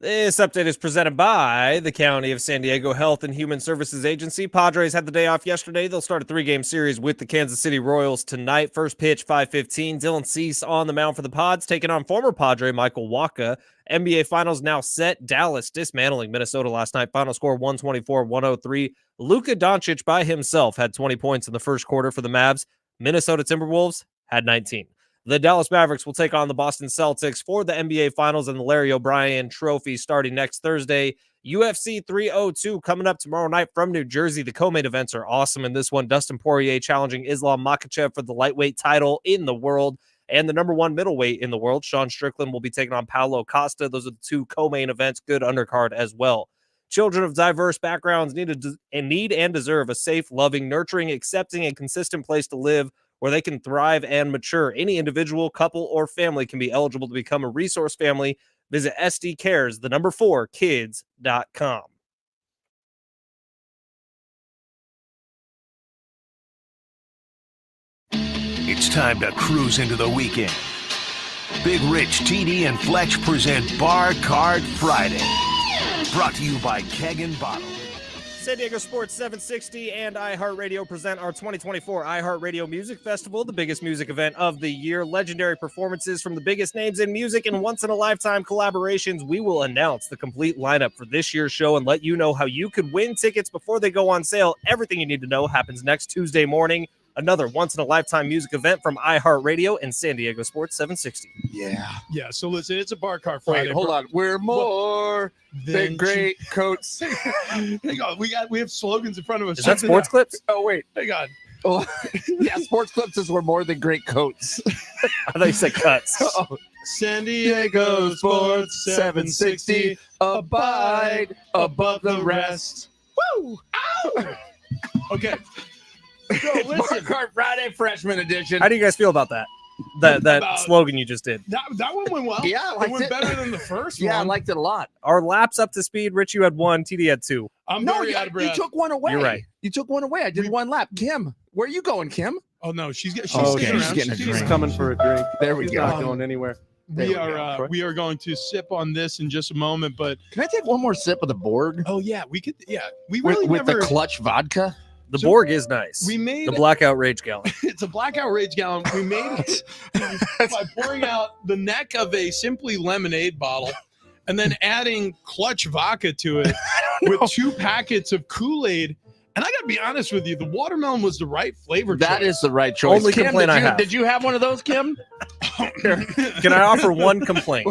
This update is presented by the County of San Diego Health and Human Services Agency. Padres had the day off yesterday. They'll start a 3-game series with the Kansas City Royals tonight. First pitch, 5:15. Dylan Cease on the mound for the Pods, taking on former Padre Michael Wacha. NBA Finals now set. Dallas dismantling Minnesota last night. Final score 124-103. Luka Doncic by himself had 20 points in the first quarter for the Mavs. Minnesota Timberwolves had 19. The Dallas Mavericks will take on the Boston Celtics for the NBA Finals and the Larry O'Brien Trophy starting next Thursday. UFC 302 coming up tomorrow night from New Jersey. The co-main events are awesome in this one. Dustin Poirier challenging Islam Makhachev for the lightweight title in the world and the number 1 middleweight in the world. Sean Strickland will be taking on Paulo Costa. Those are the 2 co-main events. Good undercard as well. Children of diverse backgrounds need and deserve a safe, loving, nurturing, accepting, and consistent place to live where they can thrive and mature. Any individual, couple, or family can be eligible to become a resource family. Visit SDCares4Kids.com. It's time to cruise into the weekend. Big Rich, TD, and Fletch present Bar Card Friday. Brought to you by Keg and Bottle. San Diego Sports 760 and iHeartRadio present our 2024 iHeartRadio Music Festival, the biggest music event of the year. Legendary performances from the biggest names in music and once-in-a-lifetime collaborations. We will announce the complete lineup for this year's show and let you know how you could win tickets before they go on sale. Everything you need to know happens next Tuesday morning. Another once-in-a-lifetime music event from iHeartRadio and San Diego Sports 760. Yeah. So listen, it's a Bar Card Friday. Wait, hold on. We're more than great coats. Hang on, we have slogans in front of us. Is that sports clips? Oh, wait. Hang on. Oh, yeah, sports clips is we're more than great coats. I thought you said cuts. Oh, San Diego Sports 760. Abide above the rest. Woo! Ow! Okay. So Bar listen, Card Friday freshman edition. How do you guys feel about that? That About- slogan you just did. that one went well. Yeah, I liked it went it. better than the first Yeah, I one. liked it a lot. Our laps up to speed. Rich, you had 1. TD had 2. I'm No, very you, out of you breath. took one away. You're right. You took one away. I did one lap. Kim, where are you going, Kim? Oh no, she's Oh, sticking okay. around. She's getting a He's drink. coming for a drink. There we He's go. not going anywhere. There We we are we are going to sip on this in just a moment, but Can I take one more sip of the Borg oh yeah, we could. Yeah, we with, really with never. the clutch vodka? The So, Borg is nice. we made the Blackout Rage Gallon. it's a blackout rage gallon. We made it by pouring out the neck of a Simply Lemonade bottle and then adding clutch vodka to it with 2 packets of Kool-Aid. And I gotta be honest with you, the watermelon was the right flavor. That choice. is the right choice. Only Kim, complaint did I you, have. Did you have one of those, Kim? Can I offer one complaint?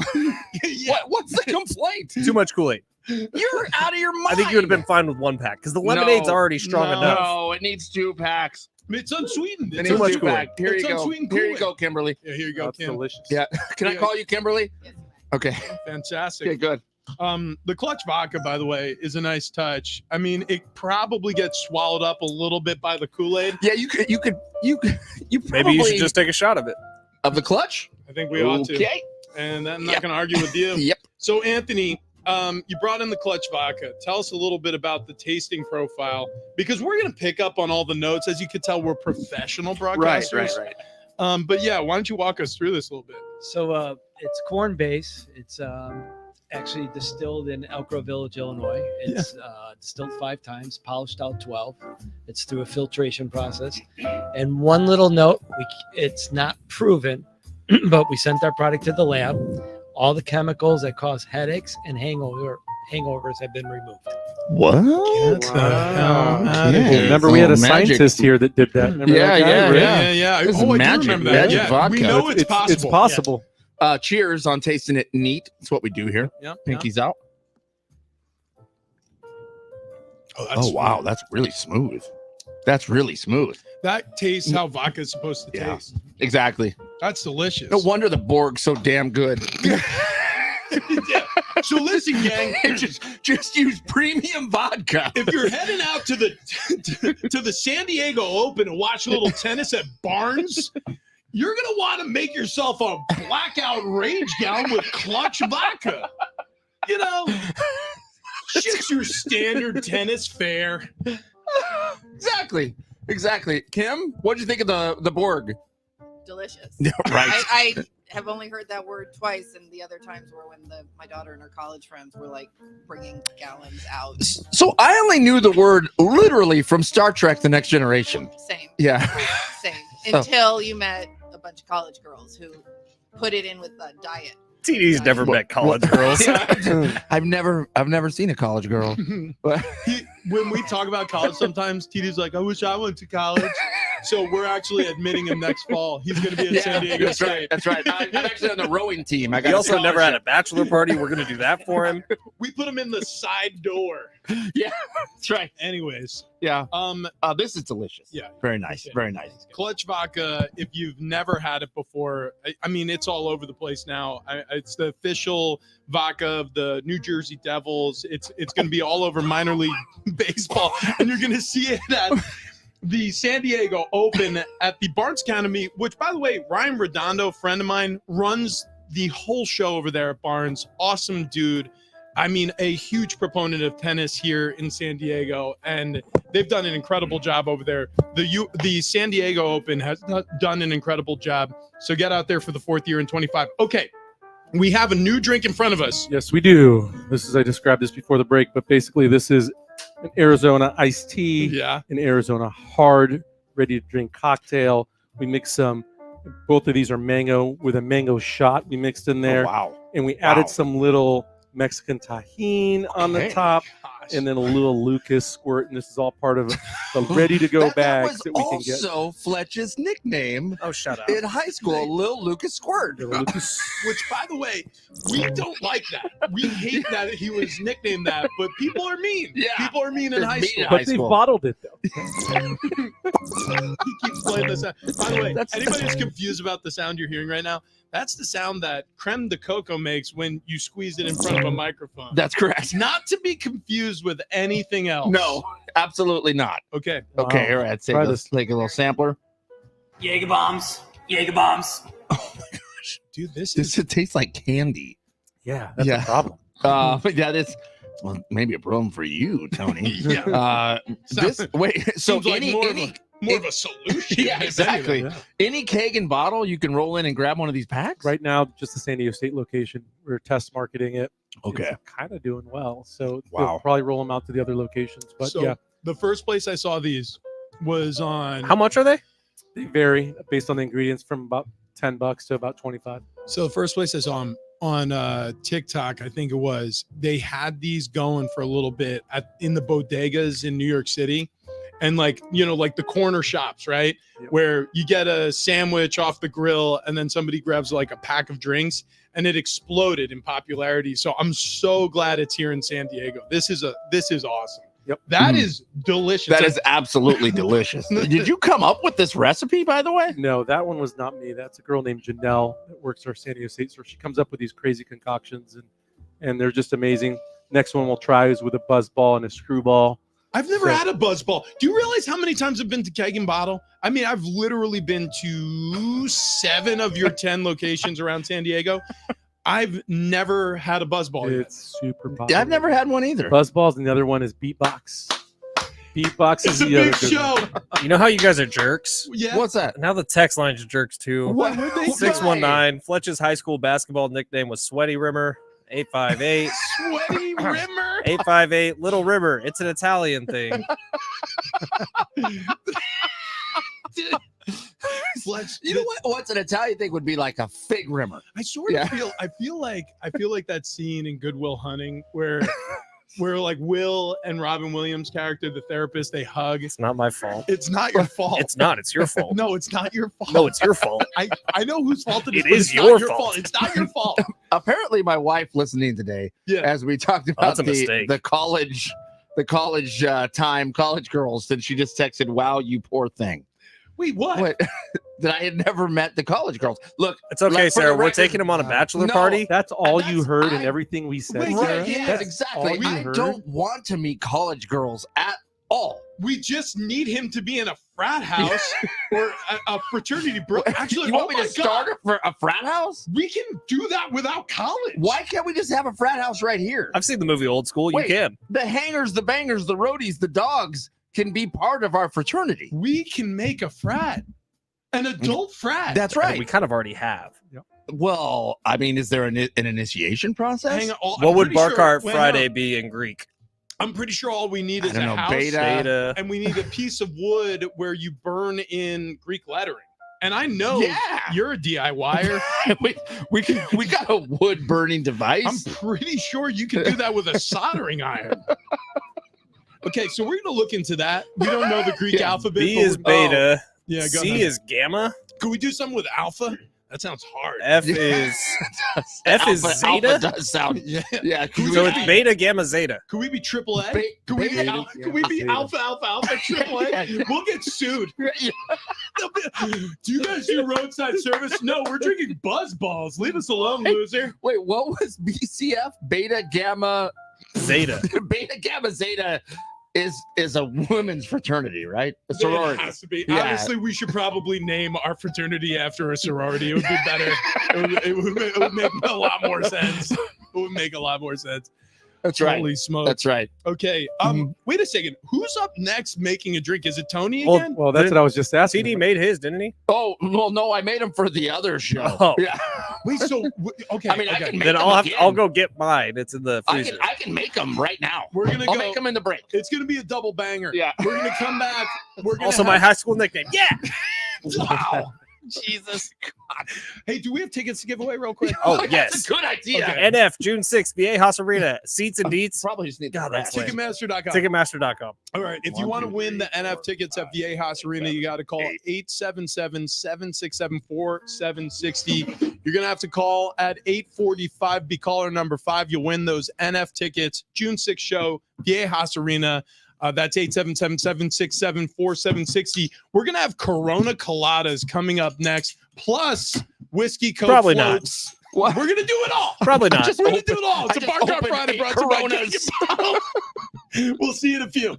Yeah. What's the complaint? Too much Kool-Aid. You're out of your mind. I think you would have been fine with 1 pack because the lemonade's No, already strong no. enough. No, it needs 2 packs. It's unsweetened. It It's needs much 2 Kool-Aid. pack. Here It's you go. unsweetened Here you Kool-Aid. go, Kimberly. Yeah, here you go, That's Kim. delicious. Yeah. Can I Yeah. call you Kimberly? Okay. Fantastic. Okay, good. The clutch vodka, by the way, is a nice touch. I mean, it probably gets swallowed up a little bit by the Kool-Aid. Yeah, you could Maybe you should just take a shot of it. of the clutch. I think we ought to. Okay. And I'm not Yep. going to argue with you. Yep. So, Anthony, you brought in the clutch vodka. Tell us a little bit about the tasting profile because we're going to pick up on all the notes. As you can tell, we're professional broadcasters. Right. But yeah, why don't you walk us through this a little bit? So it's corn base. It's actually distilled in Elk Grove Village, Illinois. It's distilled 5 times, polished out 12. It's through a filtration process. And one little note, it's not proven, but we sent our product to the lab. All the chemicals that cause headaches and hangovers have been removed. What? Okay. Remember, we had a scientist here that did that. Remember Yeah, that guy? yeah. Yeah. This is Oh, I do magic, remember that. magic Yeah. vodka. We know it's possible. It's possible. Cheers on tasting it neat. That's what we do here. Yeah. Pinkies out. Oh, Oh wow, that's really smooth. That's really smooth. That tastes how vodka is supposed to Yeah. taste. Exactly. That's delicious. No wonder the Borg's so damn good. Yeah. So listen, gang. just use premium vodka. If you're heading out to the to the San Diego Open and watch a little tennis at Barnes, you're gonna want to make yourself a blackout rage gown with clutch vodka. You know, just your standard tennis fare. Exactly. Kim, what'd you think of the Borg? Delicious. Right. I have only heard that word twice, and the other times were when my daughter and her college friends were like bringing gallons out. So I only knew the word literally from Star Trek: The Next Generation. Same. Yeah. Same. So- Until you met a bunch of college girls who put it in with the diet. TD's never met college girls. I've never seen a college girl. But When we talk about college, sometimes TD's like, I wish I went to college. So we're actually admitting him next fall. He's going to be at San Diego that's State. right. That's right. I'm actually on the rowing team. I He got also never had a bachelor party. We're gonna do that for him. We put him in the side door. Yeah, that's right. Anyways, Yeah. um, This is delicious. Yeah. Very nice. Very nice. Clutch Vodka, if you've never had it before, I mean, it's all over the place now. It's the official vodka of the New Jersey Devils. It's going to be all over minor league baseball, and you're going to see it at the San Diego Open at the Barnes Academy, which, by the way, Ryan Redondo, friend of mine, runs the whole show over there at Barnes. Awesome dude. I mean, a huge proponent of tennis here in San Diego, and they've done an incredible job over there. The San Diego Open has done an incredible job. So get out there for the 4th year in 25. Okay, we have a new drink in front of us. Yes, we do. I described this before the break, but basically this is an Arizona iced tea, Yeah. an Arizona hard, ready to drink cocktail. We mix some. Both of these are mango with a mango shot we mixed in there. Oh, wow. And we added some little Mexican tahini on the Okay. top, Gosh. and then a little Lucas squirt. And this is all part of the ready-to-go bags that we can get. Also, Fletch's nickname Oh, shut up. in high school, Lil Lucas Squirt. Little Lucas. Which, by the way, we don't like that. We hate that he was nicknamed that, but people are mean. Yeah. People are mean in They're high mean school. in But high they school. bottled it though. He keeps playing this sound. By the way, That's- anybody who's confused about the sound you're hearing right now, that's the sound that creme de coco makes when you squeeze it in front of a microphone. That's correct. Not to be confused with anything else. No, absolutely not. Okay. Okay, Wow. here, I'd say Try let's take a little sampler. Jaeger bombs. Jaeger bombs. Dude, this is It tastes like candy. Yeah, that's Yeah. a problem. That is, well, maybe a problem for you, Tony. yeah. So Seems like any, more, any, more of a solution. yeah, exactly. Yeah. Any keg and bottle, you can roll in and grab one of these packs. Right now, just the San Diego State location. We're test marketing it. Okay. It's kind of doing well. So Wow. we'll probably roll them out to the other locations. But So yeah, the first place I saw these was on. How much are they? they vary based on the ingredients from about $10 to about 25. So the first place I saw them on TikTok, I think it was, they had these going for a little bit in the bodegas in New York City. And like, like the corner shops, right? Yep. Where you get a sandwich off the grill and then somebody grabs like a pack of drinks, and it exploded in popularity. So I'm so glad it's here in San Diego. This is awesome. Yep. That is delicious. That is absolutely delicious. Did you come up with this recipe, by the way? No, that one was not me. That's a girl named Janelle that works for San Diego State. So she comes up with these crazy concoctions, and they're just amazing. Next one we'll try is with a buzz ball and a screwball. I've never So- had a buzz ball. Do you realize how many times I've been to Keg and Bottle? I mean, I've literally been to 7 of your 10 locations around San Diego. I've never had a buzz ball yet. It's super popular. Yeah, I've never had one either. Buzz balls, and the other one is beatbox. Beatbox It's is a the other big good show. one. You know how you guys are jerks? Yeah. What's that? Now the text line's jerks too. What would they 619. Fletch's high school basketball nickname was Sweaty Rimmer. 858. Sweaty Rimmer. 858. Little Rimmer. It's an Italian thing. Fletch, You know what? What's an Italian thing would be like a fig rimmer. I sort of Yeah. feel like that scene in Good Will Hunting where like Will and Robin Williams' character, the therapist, they hug. It's not my fault. It's not your fault. It's not. It's your fault. No, it's not your fault. No, it's your fault. I know whose fault it is. It but is it's not your fault. It's not your fault. Apparently, my wife listening today, Yeah. as we talked about That's a mistake. the college college girls, and she just texted, "Wow, you poor thing." Wait, what? What? That I had never met the college girls. Look, It's okay, Like, for Sarah. the We're record- taking him on a bachelor No. party. That's all And you that's- heard in I- everything we said. Wait, Sarah? right? Yeah, That's exactly. all you I heard? don't want to meet college girls at all. We just need him to be in a frat house or a fraternity. Bro, actually, you want oh me my to start a frat house? God, we can do that without college. Why can't we just have a frat house right here? I've seen the movie Old School. Wait. You can. The hangers, the bangers, the roadies, the dogs can be part of our fraternity. We can make a frat, an adult frat. That's We right. kind of already have. Well, I mean, is there an initiation process? Hang on. What would Barkart wait, hang Friday on. be in Greek? I'm pretty sure all we need I is don't a know, house, beta. and we need a piece of wood where you burn in Greek lettering. And I know Yeah. you're a DIYer. we got a wood burning device. I'm pretty sure you can do that with a soldering iron. Okay, so we're gonna look into that. We don't know the Greek alphabet. B but is we're- beta. Yeah, go C ahead. is gamma. Could we do something with alpha? That sounds hard. F is F is Alpha zeta. does sound. Yeah. Yeah. So it's beta, gamma, zeta. Could we be triple A? Ba- Could we be, beta, could we be zeta. alpha, triple A? Yeah. We'll get sued. Do you guys do roadside service? No, we're drinking Buzz Balls. Leave us alone, loser. Wait, what was BCF? Beta, gamma, Zeta. beta, gamma, zeta is a women's fraternity, right? A It sorority. has to be. Yeah. Honestly, we should probably name our fraternity after a sorority. It would be better. It would make a lot more sense. It would make a lot more sense. That's right. Holy smokes. That's right. Okay. Wait a second. Who's up next making a drink? Is it Tony Well, again? Well, that's what I was just asking. CD made his, didn't he? Oh well, no, I made them for the other show. Oh. Yeah. Wait. So okay. I mean, I okay. can make Then them I'll again. I'll go get mine. It's in the I freezer. can make them right now. We're gonna I'll go. make them in the break. It's gonna be a double banger. Yeah. We're gonna come back. We're gonna Also, my have- high school nickname. Yeah. Wow. Jesus. Hey, do we have tickets to give away real quick? Oh, That's yes. a good idea. Okay. NF June 6th, VA Haas Arena. Seats and deets. Probably just need God, the that's rest. lame. Ticketmaster.com. Ticketmaster.com. All right. If you want to win the NF tickets at VA Haas Arena, you got to call 877-767-4760. You're going to have to call at 8:45. Be caller number 5. You'll win those NF tickets. June 6th show, VA Haas Arena. That's 877-767-4760. We're going to have Corona Coladas coming up next, plus Whiskey Coke Probably not. floats. What? We're going to do it all. Probably not. We're going to do it all. It's I a just Bar Cart opened Friday 8 brought to you by Coronas. Bottle. We'll see you in a few.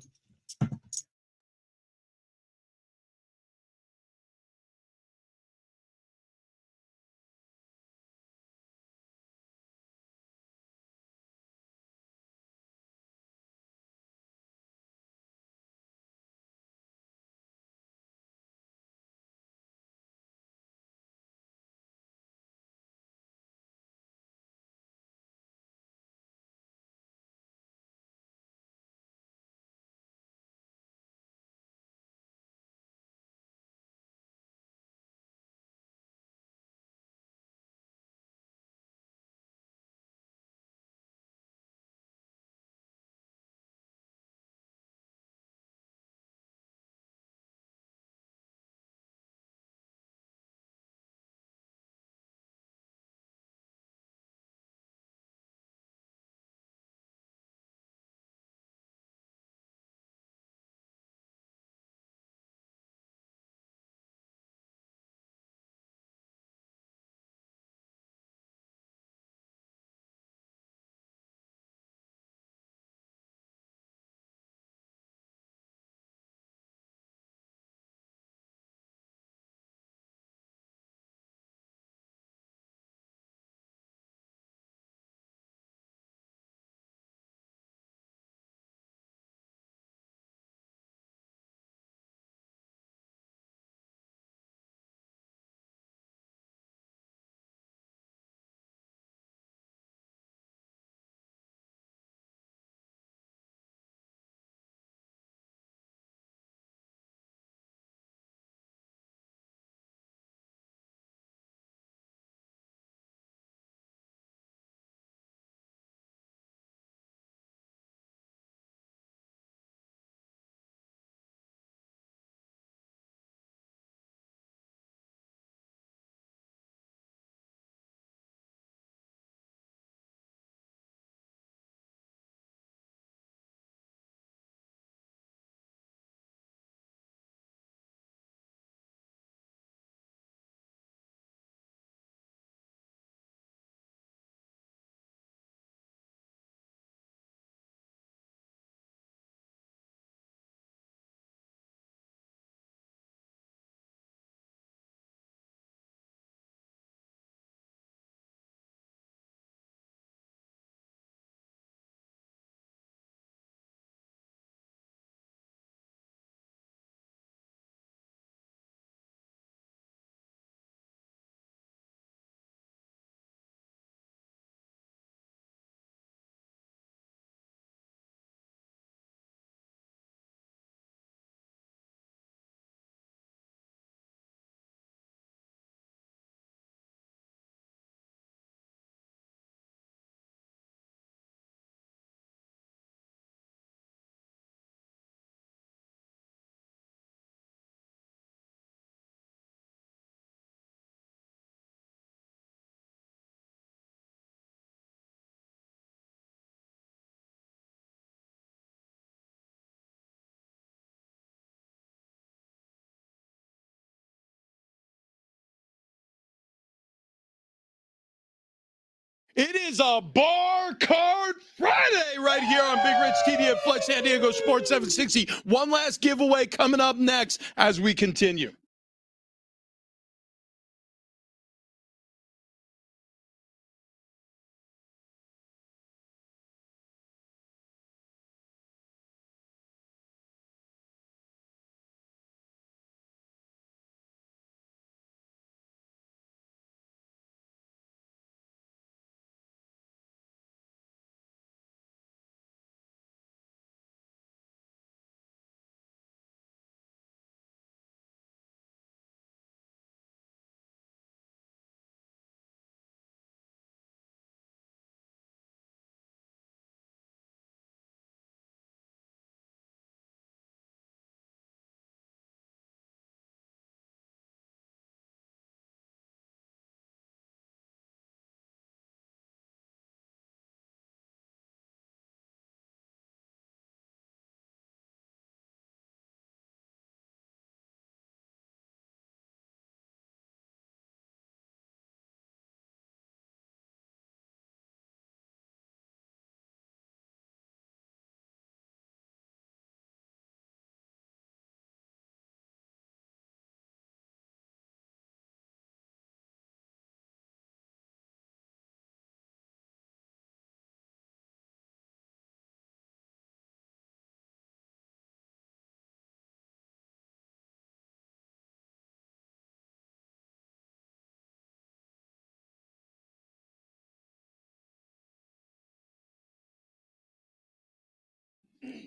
It is a Bar Card Friday right here on Big Rich TD at Flex San Diego Sports 760. One last giveaway coming up next as we continue.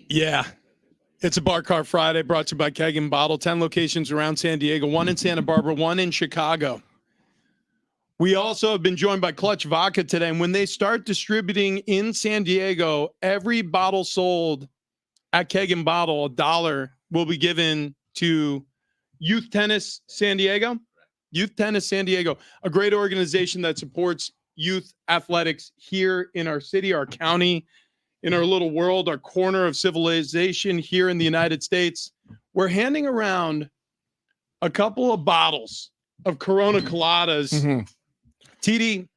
Yeah. It's a Bar Cart Friday brought to you by Keg and Bottle. 10 locations around San Diego, 1 in Santa Barbara, 1 in Chicago. We also have been joined by Clutch Vodka today. And when they start distributing in San Diego, every bottle sold at Keg and Bottle, $1 will be given to Youth Tennis San Diego. Youth Tennis San Diego, a great organization that supports youth athletics here in our city, our county, in our little world, our corner of civilization here in the United States. We're handing around a couple of bottles of Corona Coladas. TD,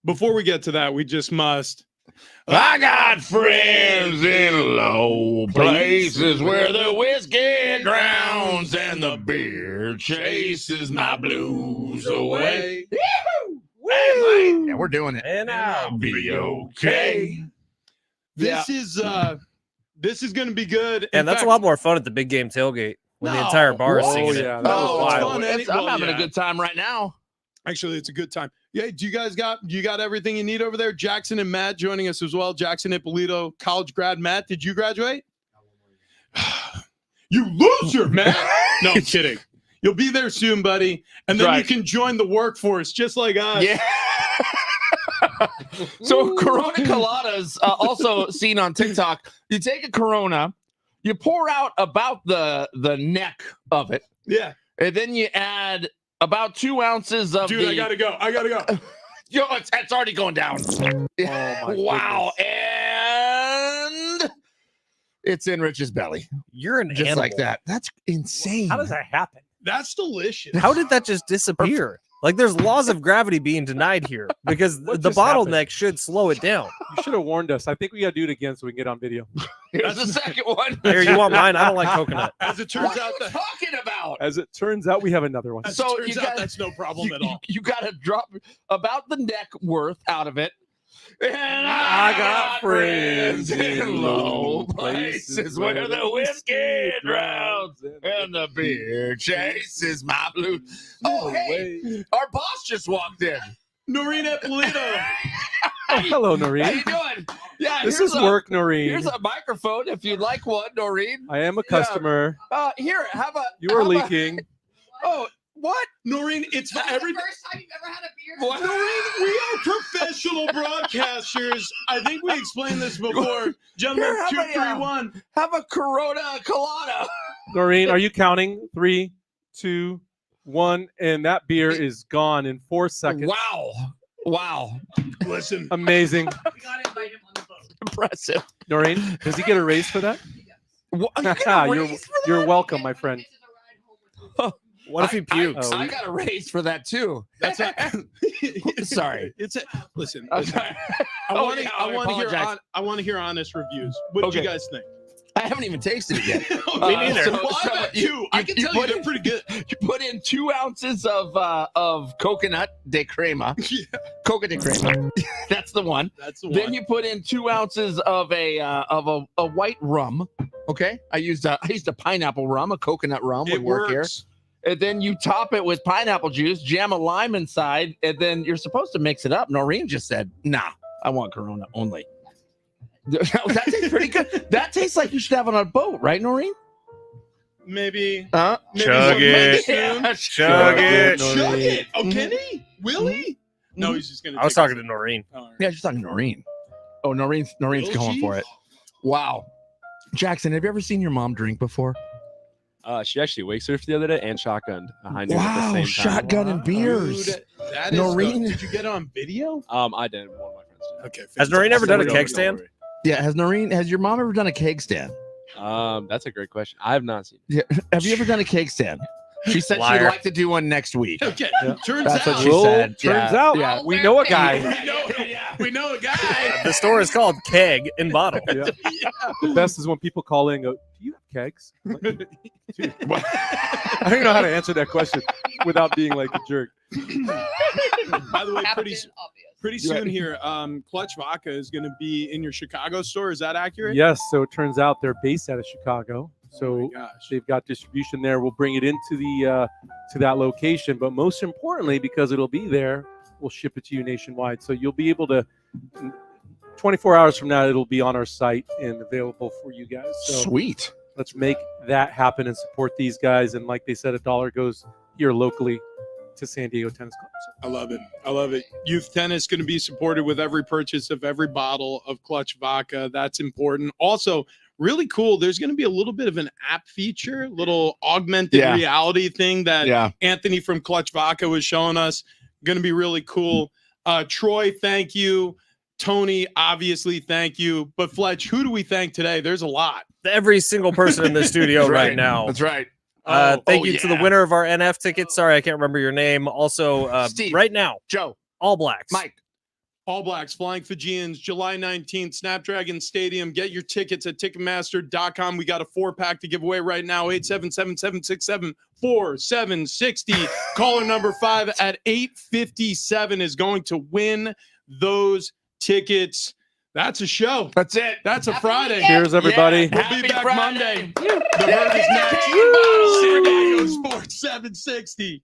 before we get to that, we just must. I got friends in low places where the whiskey drowns and the beer chases my blues away. Yeah, we're doing it. And I'll be okay. This is going to be good. And that's a lot more fun at the big game tailgate when the entire bar is singing yeah, it. that was Oh, wild. it's fun. I'm having Yeah. a good time right now. Actually, it's a good time. Yeah, you got everything you need over there? Jackson and Matt joining us as well. Jackson Ippolito, college grad. Matt, did you graduate? You loser, Matt. No, I'm kidding. You'll be there soon, buddy. And then Right. you can join the workforce just like us. Yeah. So Corona Coladas, also seen on TikTok. You take a Corona, you pour out about the neck of it, Yeah. and then you add about 2 ounces of Dude, I gotta go. Yo, it's already going down. my Wow. And it's in Rich's belly. You're an Just animal. like that. That's insane. How does that happen? That's delicious. How did that just disappear? Like there's laws of gravity being denied here because What the just happened? bottleneck should slow it down. You should have warned us. I think we got to do it again so we can get on video. Here's the second one. Here, you want mine? I don't like coconut. As it turns What are out, you talking about? As it turns out, we have another one. as So it turns you out got- that's no problem at all. You got to drop about the neck worth out of it. And I got friends in low places where the whiskey drowns and the beer chases my blues. Oh, hey, our boss just walked in. Noreen Ippolito. Oh, hello, How Noreen. you doing? Yeah, This here's is a- work, Noreen. Here's a microphone if you'd like one, Noreen. I am a Yeah. customer. Here, have a. You are have a- leaking. Oh, what? Noreen, it's for That's every. the first time you've ever had a beer. What? Noreen, we are professional broadcasters. I think we explained this before. Gentlemen, Here, how 2, many, 3, 1. Have a Corona Colada. Noreen, are you counting? 3, 2, 1, and that beer is gone in 4 seconds. Wow. Listen, Amazing. We gotta invite him on the boat. Impressive. Noreen, does he get a raise for that? What, you get a raise for You're that? welcome, my friend. What if he pukes? I got a raise for that too. That's not, Sorry. It's a, listen. I'm listen. sorry. I Oh, want to. yeah, I want to hear. apologize. I want to hear honest reviews. What did you Okay. guys think? I haven't even tasted it yet. Me neither. Well, I bet you. I can tell you put they're in- pretty good. You put in 2 ounces of coconut de crema. Yeah, Coca de crema. That's the one. that's the one. Then you put in 2 ounces of a white rum. Okay, I used a pineapple rum, a coconut rum it would work here. works. And then you top it with pineapple juice, jam a lime inside, and then you're supposed to mix it up. Noreen just said, "Nah, I want Corona only." That tastes pretty good. That tastes like you should have on a boat, right, Noreen? Maybe. Huh? maybe Chug one- it. maybe soon. Chug it. Chug it. Oh, Mhm. can he? Will he? No, he's just gonna. I was take a talking to Noreen. sip. All right. Yeah, just talking to Noreen. Oh, Noreen's Will going she? for it. Wow. Jackson, have you ever seen your mom drink before? She actually wake surfed the other day and shotgunned behind her at Wow, the same time. shotgun and beers. Dude, that is. Noreen? Did you get it on video? I didn't. One of my friends did. Okay. Has Noreen ever done a keg Don't stand? worry. Yeah, has your mom ever done a keg stand? That's a great question. I have not seen. Have you ever done a keg stand? She said she'd Liar. like to do one next week. Okay. Yeah. Turns That's what out. she said. Turns Yeah. out Yeah. we know a guy. We know a guy. The store is called Keg in Bottle. Yeah. The best is when people call in and go, "Do you have kegs?" I'm like, "Dude, I don't even know how to answer that question without being like a jerk. By the way, Captain pretty Obvious. soon here, Clutch Vodka is going to be in your Chicago store. Is that accurate? Yes, so it turns out they're based out of Chicago. Oh So my gosh. they've got distribution there. We'll bring it into the to that location, but most importantly, because it'll be there, we'll ship it to you nationwide. So you'll be able to. 24 hours from now, it'll be on our site and available for you guys. So Sweet. let's make that happen and support these guys. And like they said, $1 goes here locally to San Diego Tennis Club. So I love it. I love it. Youth tennis going to be supported with every purchase of every bottle of Clutch Vodka. That's important. Also, really cool. There's going to be a little bit of an app feature, little augmented Yeah. reality thing that Yeah. Anthony from Clutch Vodka was showing us. Going to be really cool. Troy, thank you. Tony, obviously, thank you. But Fletch, who do we thank today? There's a lot. Every single person in the studio That's right now. That's right. Thank you to the winner of our NF tickets. Sorry, I can't remember your name. Also, Steve. right now, Joe, All Blacks. Mike. All Blacks, Flying Fijians, July 19th, Snapdragon Stadium. Get your tickets at Ticketmaster.com. We got a 4-pack to give away right now, 877-767-4760. Caller number 5 at 8:57 is going to win those tickets. That's a show. That's it. That's a Happy Friday. weekend. cheers, everybody. We'll Happy be back Friday. Monday. The Herd is next. Bottle. San Diego Sports 760.